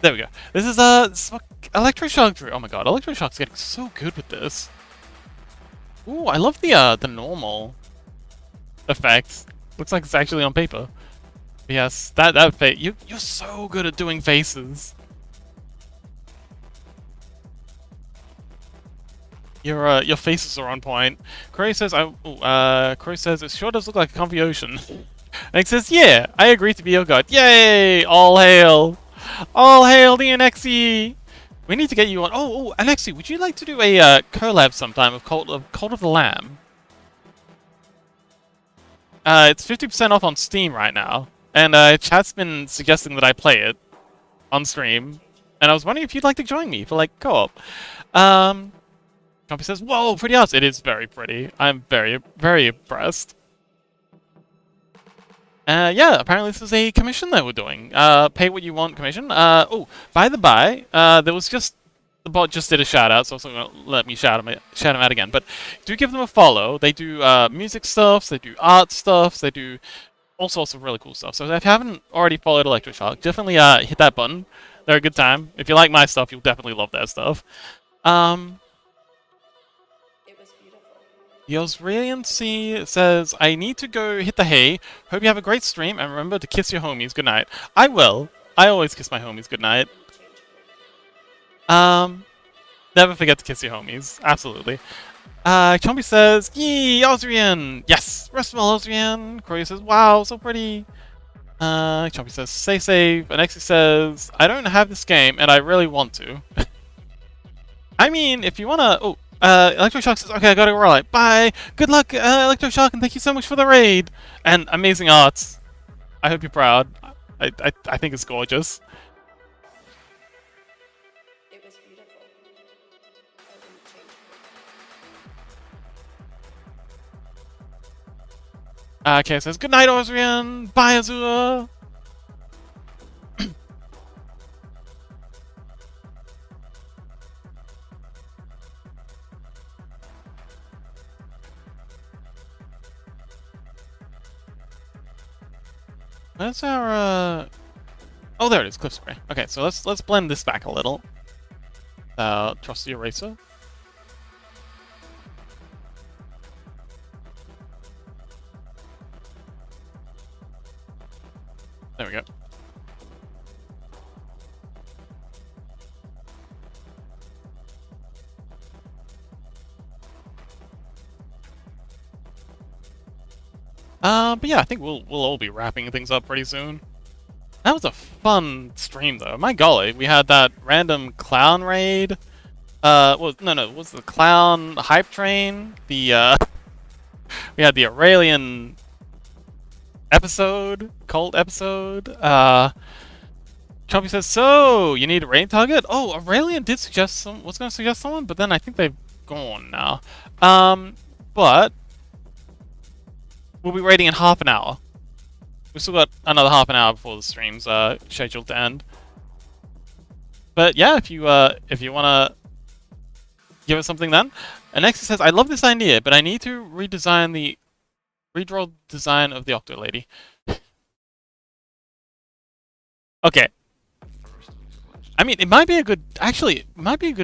There we go. This is, Electroshock Drew. Oh my god, Electroshock's getting so good with this. Ooh, I love the normal effects. Looks like it's actually on paper. But yes, that face, you're so good at doing faces. Your faces are on point. Crow says, Crow says, it sure does look like a comfy ocean. And he says, yeah, I agree to be your god. Yay! All hail! All hail the Anexi! We need to get you on. Oh, Anexi, would you like to do a collab sometime of Cult of the Lamb? It's 50% off on Steam right now, and chat's been suggesting that I play it on stream, and I was wondering if you'd like to join me for like co-op. Compy says, "Whoa, pretty awesome! It is very pretty. I'm very, very impressed." Yeah, apparently this is a commission that we're doing. Pay what you want commission. Oh, by the by, there was just the bot just did a shout out, so it's gonna let me shout him out again. But do give them a follow. They do music stuff, they do art stuff, they do all sorts of really cool stuff. So if you haven't already followed Electroshock, definitely hit that button. They're a good time. If you like my stuff, you'll definitely love their stuff. Yosralian C says, I need to go hit the hay. Hope you have a great stream, and remember to kiss your homies goodnight. I will. I always kiss my homies goodnight. Never forget to kiss your homies. Absolutely. Chompy says, yee, Osrian! Yes! Rest well, Osrian! Corey says, wow, so pretty. Chompy says, stay safe. Anexi says, I don't have this game, and I really want to. I mean, if you wanna... Oh, Electroshock says, okay, I gotta go. Alright, bye! Good luck, Electroshock, and thank you so much for the raid! And amazing arts. I hope you're proud. I think it's gorgeous. It was beautiful. I wouldn't change it. Okay, it says, good night, Osrian! Bye, Azura! Where's our, Oh, there it is, cliff spray. Okay, so let's blend this back a little. Trust the eraser. There we go. But yeah, I think we'll all be wrapping things up pretty soon. That was a fun stream, though. My golly, we had that random clown raid. Well, no, it was the clown hype train. The we had the Aurelian episode, cult episode. Chompy says, so you need a raid target? Oh, Aurelian did suggest was going to suggest someone, but then I think they've gone now. But we'll be raiding in half an hour. We've still got another half an hour before the stream's scheduled to end. But yeah, if you wanna give us something then. Anexus says, I love this idea, but I need to redraw design of the Octo Lady. Okay. I mean, it might be a good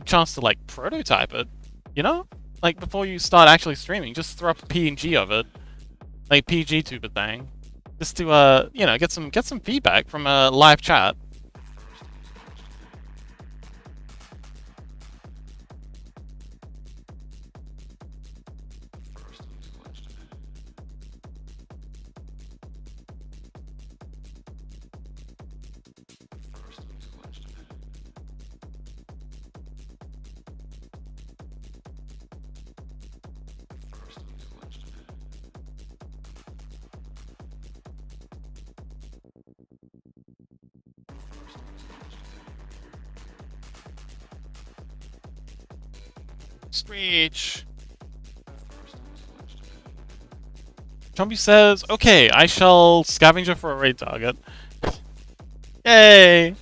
chance to like prototype it, you know? Like before you start actually streaming, just throw up a PNG of it. Like PG tuber thing. Just to you know, get some feedback from a live chat. Screech. Chompy says, okay, I shall scavenger for a raid target. Yay!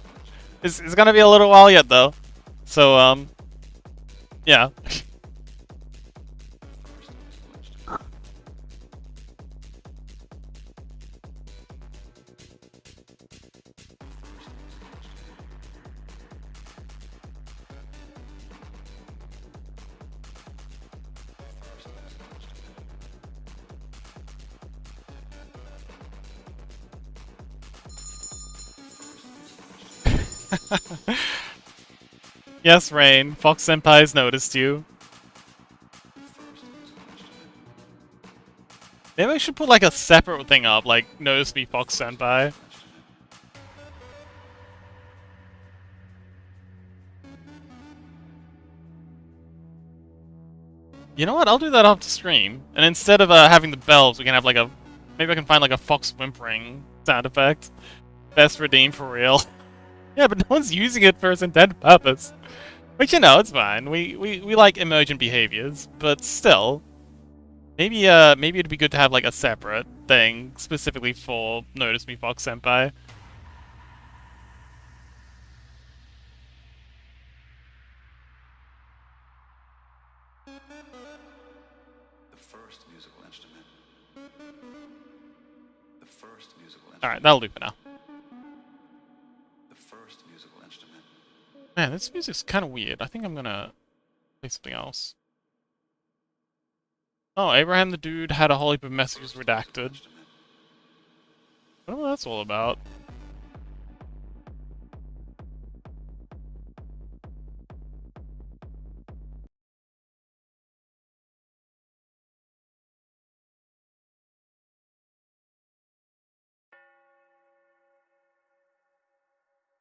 It's gonna be a little while yet, though. So, yeah. Yes, Rain. Fox Senpai's noticed you. Maybe I should put like a separate thing up, like notice me, Fox Senpai. You know what? I'll do that after stream. And instead of having the bells, we can have like a... Maybe I can find like a fox whimpering sound effect. Best redeemed for real. Yeah, but no one's using it for its intended purpose. Which, you know, it's fine. We like emergent behaviors, but still. Maybe it'd be good to have like a separate thing specifically for Notice Me Fox Senpai. The first musical instrument. The first musical instrument. Alright, that'll do for now. The first musical instrument. Man, this music's kind of weird. I think I'm gonna play something else. Oh, Abraham the Dude had a whole heap of messages redacted. I don't know what that's all about.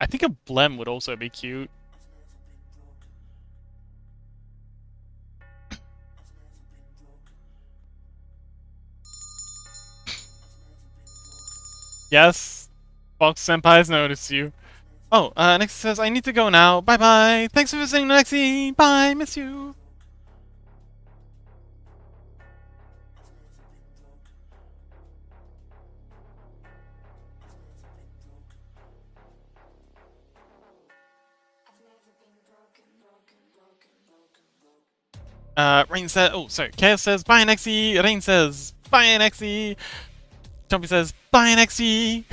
I think a blem would also be cute. Yes, Fox Senpai's noticed you. Oh, Nexi says, I need to go now. Bye-bye. Thanks for visiting, Nexi. Bye, miss you. Rain says, oh, sorry, Chaos says, bye, Nexi. Rain says, bye, Nexi. Jumpy says, bye, Nexi.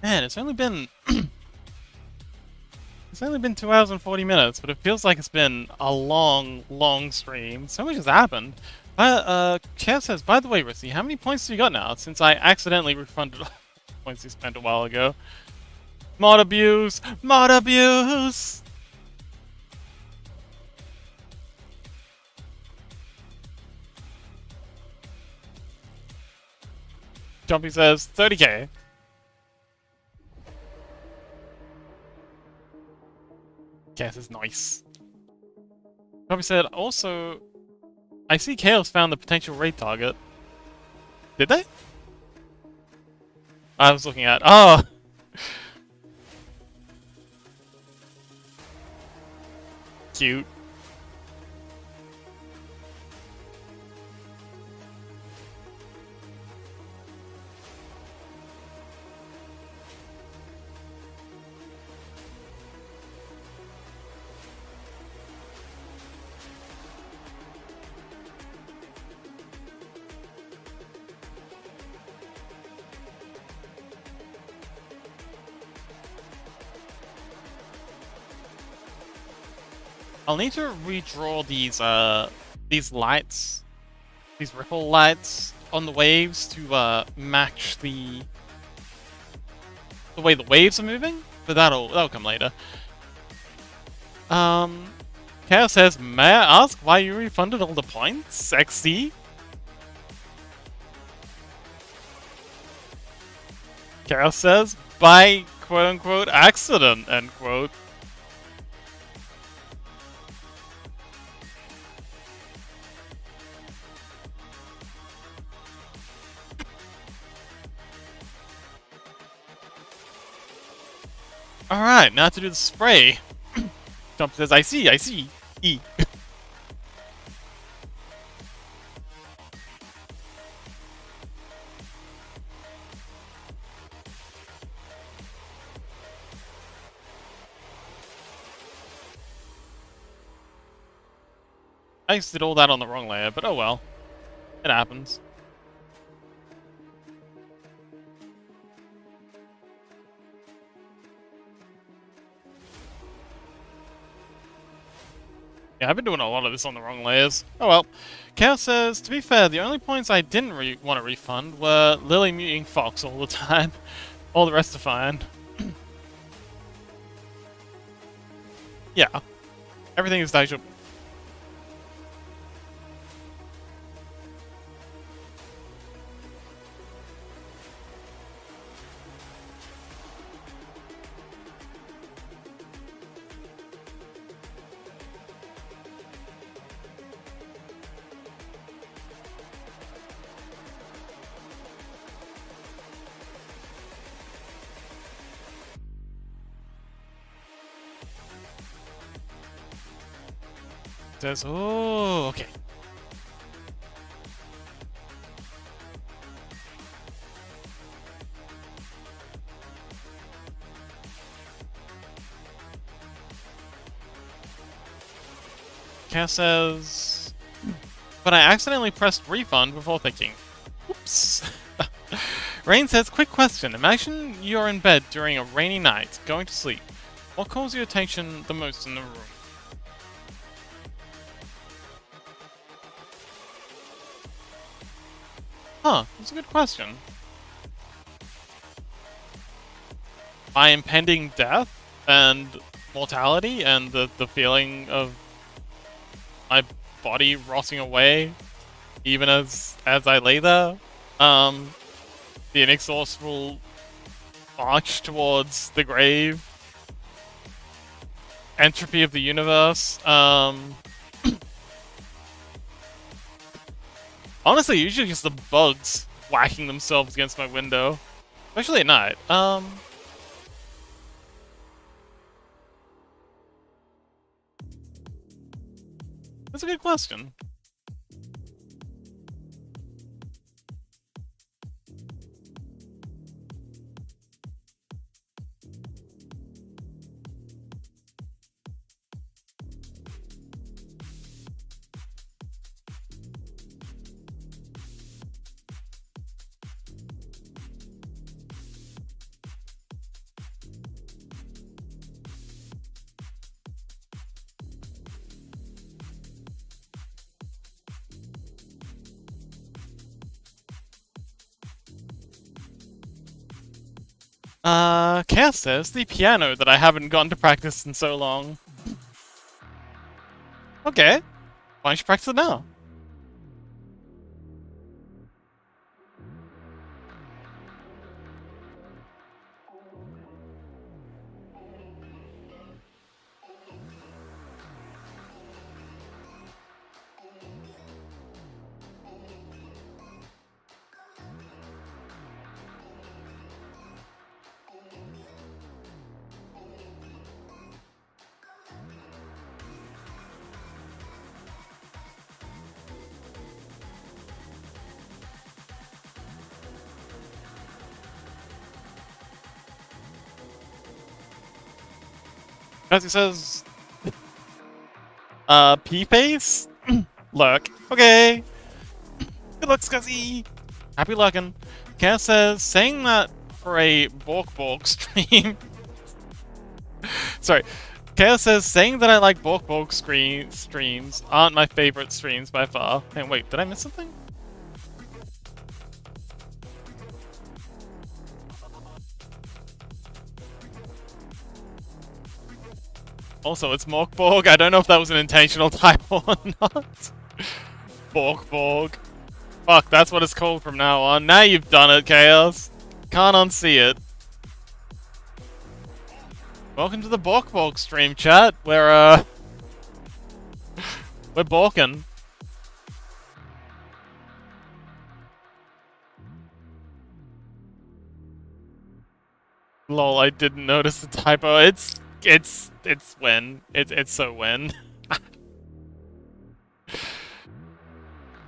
Man, it's only been 2 hours and 40 minutes, but it feels like it's been a long, long stream. So much has happened. Chav says, by the way, Rissy, how many points do you got now? Since I accidentally refunded all the points you spent a while ago. Mod abuse! Mod abuse! Jumpy says, 30k. Chaos is nice. Jumpy said, also, I see Chaos found the potential raid target. Did they? I was looking at, oh! Cute. I'll need to redraw these lights, these ripple lights on the waves to match the way the waves are moving, but that'll come later. Chaos says, may I ask why you refunded all the points, XD? Chaos says, by quote-unquote accident, end quote. Alright, now to do the spray. Jump says, I see, E. I just did all that on the wrong layer, but oh well. It happens. Yeah, I've been doing a lot of this on the wrong layers. Oh well. Chaos says, to be fair, the only points I didn't want to refund were Lily muting Fox all the time. All the rest are fine. Yeah. Everything is daijoubu. Says, oh, okay. Cass says, but I accidentally pressed refund before thinking. Oops. Rain says, quick question. Imagine you're in bed during a rainy night, going to sleep. What calls your attention the most in the room? Huh, that's a good question. My impending death and mortality and the feeling of my body rotting away even as I lay there. The inexhaustible march towards the grave. Entropy of the universe. Honestly, usually just the bugs whacking themselves against my window. Especially at night. That's a good question. Chaos says, the piano that I haven't gone to practice in so long. Okay. Why don't you practice it now? As he says, P-face? Luck. Okay. Good luck, Scuzzy. Happy luckin'. Chaos says, saying that for a Bork stream. Sorry. Chaos says, saying that I like Bork streams aren't my favorite streams by far. Hey, wait, did I miss something? Also, it's Morkborg. I don't know if that was an intentional typo or not. Borkborg. Fuck, that's what it's called from now on. Now you've done it, Chaos. Can't unsee it. Welcome to the Borkborg stream, chat. We're borking. Lol, I didn't notice the typo. It's when. It's so when.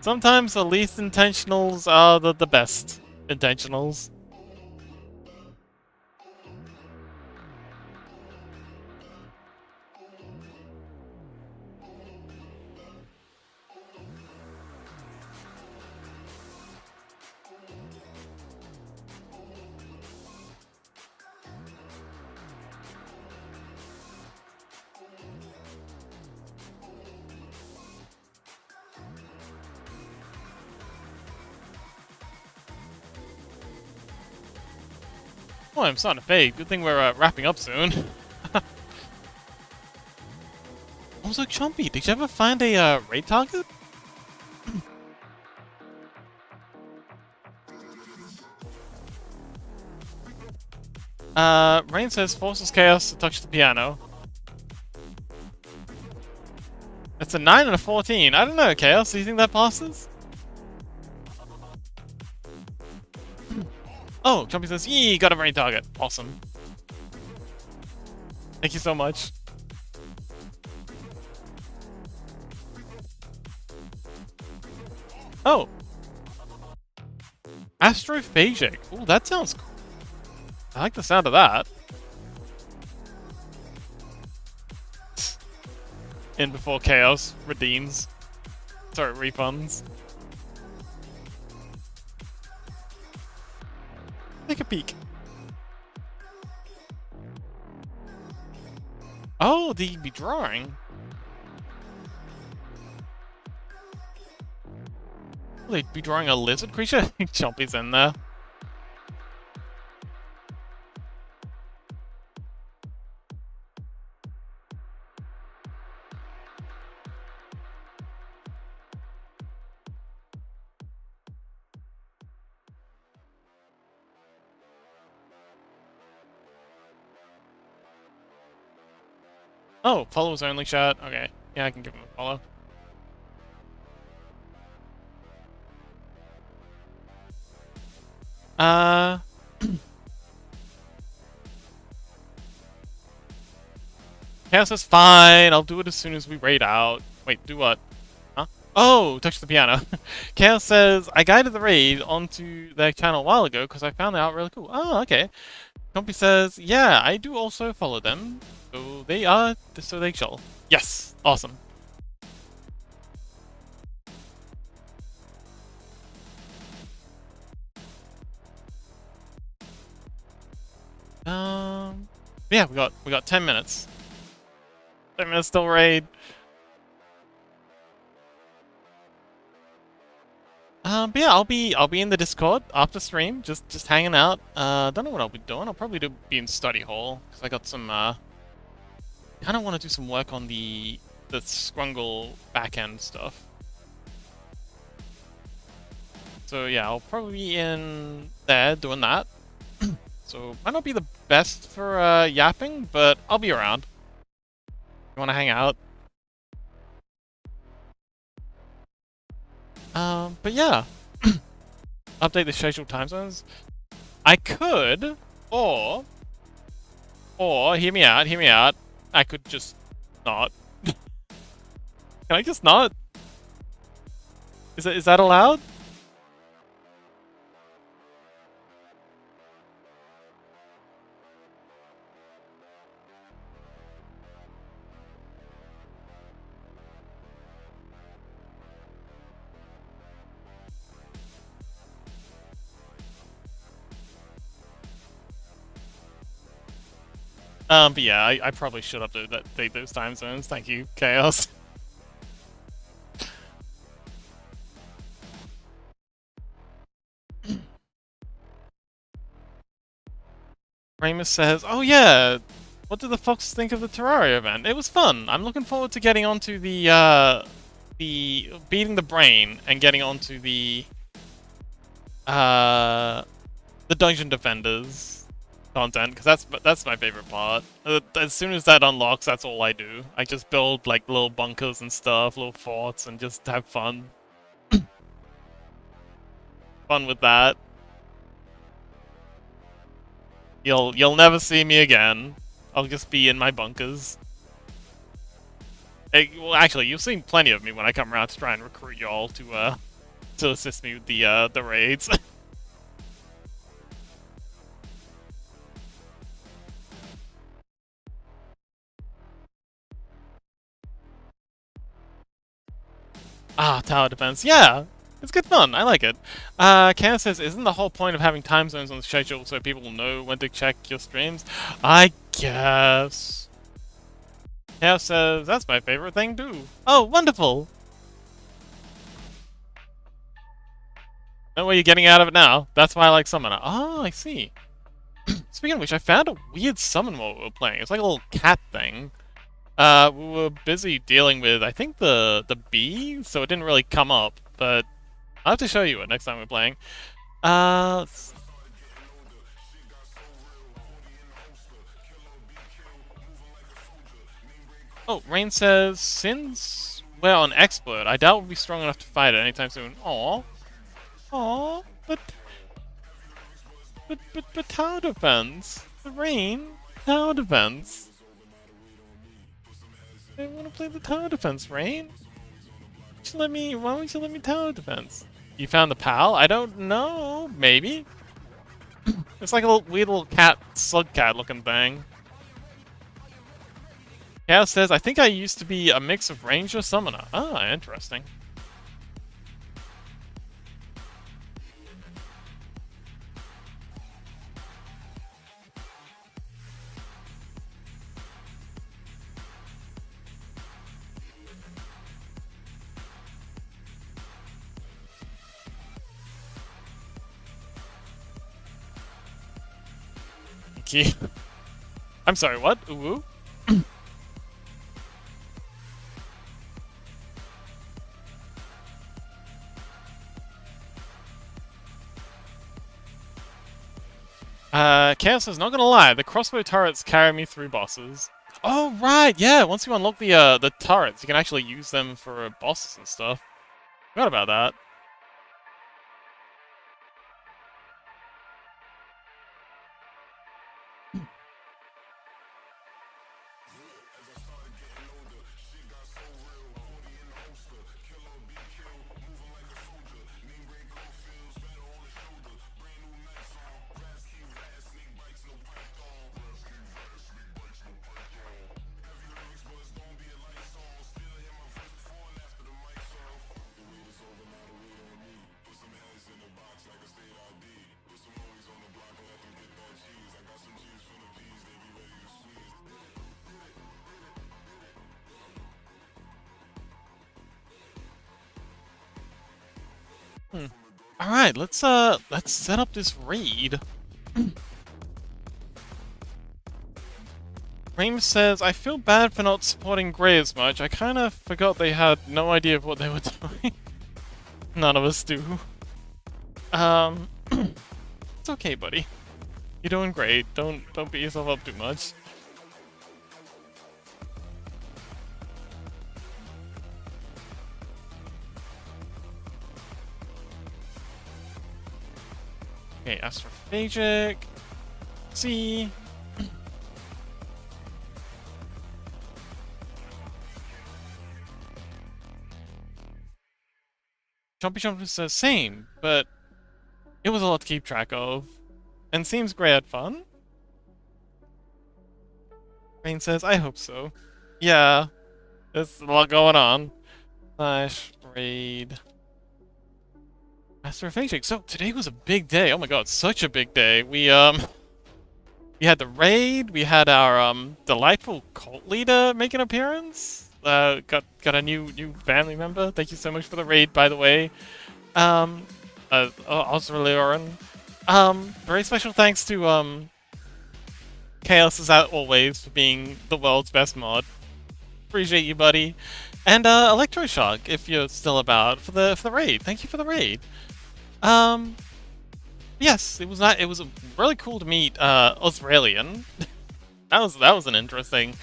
Sometimes the least intentionals are the best intentionals. Oh, I'm starting to fade. Good thing we're wrapping up soon. Also, Chompy, did you ever find a raid target? Rain says forces Chaos to touch the piano. It's a 9 and a 14. I don't know, Chaos. Do you think that passes? Oh, Chompy says, yee, got a rain target. Awesome. Thank you so much. Oh. Astrophagic. Ooh, that sounds cool. I like the sound of that. In before Chaos redeems. Sorry, refunds. Take a peek. Oh, the be drawing. Will they be drawing a lizard creature? I think Chompy's in there. Oh, followers only chat. Okay. Yeah, I can give him a follow. Chaos says fine, I'll do it as soon as we raid out. Wait, do what? Huh? Oh, touch the piano. Chaos says, I guided the raid onto their channel a while ago because I found it out really cool. Oh, okay. Compy says, yeah, I do also follow them. So they shall. Yes, awesome. Yeah, we got 10 minutes. 10 minutes till raid. But yeah, I'll be in the Discord after stream, just hanging out. Don't know what I'll be doing. I'll probably be in study hall because I got some. Kind of want to do some work on the Scrungle backend stuff. So yeah, I'll probably be in there doing that. So might not be the best for yapping, but I'll be around. You want to hang out? But yeah, update the scheduled time zones. I could, or hear me out. I could just not. Can I just not? Is that allowed? But yeah, I probably should update those time zones. Thank you, Chaos. Ramus says, "Oh yeah, what did the Fox think of the Terraria event? It was fun. I'm looking forward to getting onto the beating the brain and getting onto uh the dungeon defenders content because that's my favorite part. As soon as that unlocks, that's all I do. I just build like little bunkers and stuff, little forts, and just have fun. Fun with that. You'll never see me again. I'll just be in my bunkers. Well, actually, you've seen plenty of me when I come around to try and recruit y'all to assist me with the raids. Ah, tower defense. Yeah, it's good fun. I like it. Cam says, isn't the whole point of having time zones on the schedule so people will know when to check your streams? I guess. Cam says, that's my favorite thing too. Oh, wonderful. Know what you're getting out of it now. That's why I like Summoner. Oh, I see. Speaking of which, I found a weird summon while we were playing. It's like a little cat thing. We were busy dealing with, I think, the bee, so it didn't really come up, but I'll have to show you it next time we're playing. Uh, oh, Rain says, since we're on expert, I doubt we'll be strong enough to fight it anytime soon. Aw. Aw, but tower defense. Rain, tower defense. I want to play the tower defense, Rain. Why won't you let me tower defense? You found the pal? I don't know. Maybe. It's like a weird little cat, slug cat looking thing. Chaos says, I think I used to be a mix of ranger summoner. Ah, interesting. Thank you. I'm sorry, what? Ooh. Chaos says, not gonna lie, the crossbow turrets carry me through bosses. Oh, right, yeah, once you unlock the turrets, you can actually use them for bosses and stuff. Forgot about that. Alright, let's set up this raid. Reem says, I feel bad for not supporting Grey as much. I kinda forgot they had no idea of what they were doing. None of us do. It's okay, buddy. You're doing great. Don't beat yourself up too much. Okay, Astrophagic. See. Jumpy Jump says same, but it was a lot to keep track of. And seems Grey had fun. Rain says, I hope so. Yeah, there's a lot going on. Slash raid. Astrophagic. So today was a big day. Oh my god, such a big day. We We had the raid. We had our delightful cult leader make an appearance. Got a new family member. Thank you so much for the raid, by the way. Osraleoran. Very special thanks to Chaos as always for being the world's best mod. Appreciate you, buddy. And Electroshock, if you're still about for the raid. Thank you for the raid. Yes, it was not. It was really cool to meet Australian. that was an interesting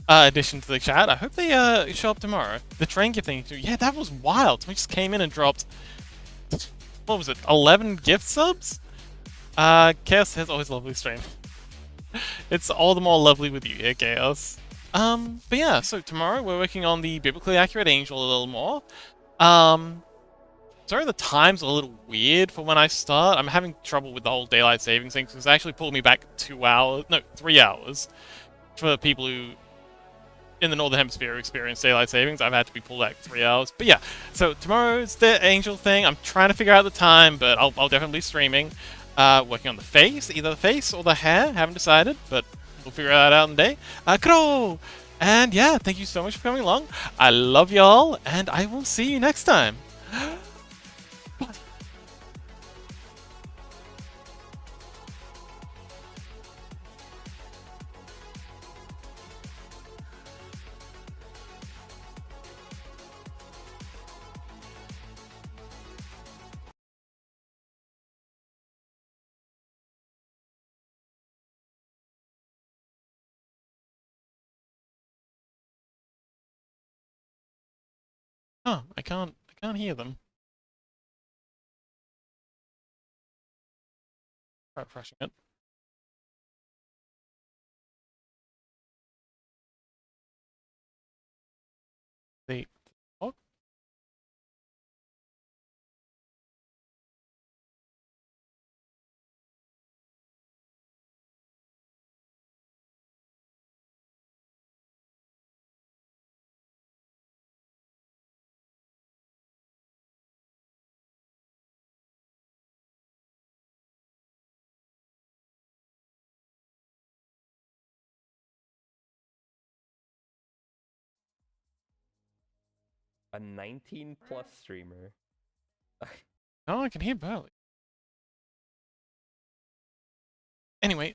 addition to the chat. I hope they show up tomorrow. The train gift thing too. Yeah, that was wild. We just came in and dropped, what was it, 11 gift subs? Chaos has always lovely stream. It's all the more lovely with you here, Chaos. But yeah, so tomorrow we're working on the biblically accurate angel a little more. Sorry, the time's a little weird for when I start. I'm having trouble with the whole daylight savings thing, because it's actually pulled me back 2 hours, no, 3 hours. For people who in the Northern Hemisphere experience daylight savings, I've had to be pulled back 3 hours. But yeah, so tomorrow's the angel thing. I'm trying to figure out the time, but I'll definitely be streaming. Working on the face, either the face or the hair, haven't decided, but we'll figure that out in a day. Crow! And yeah, thank you so much for coming along. I love y'all, and I will see you next time. Oh, I can't hear them. Try refreshing it. The oh, A 19 plus streamer. oh, I can hear barely. Anyway,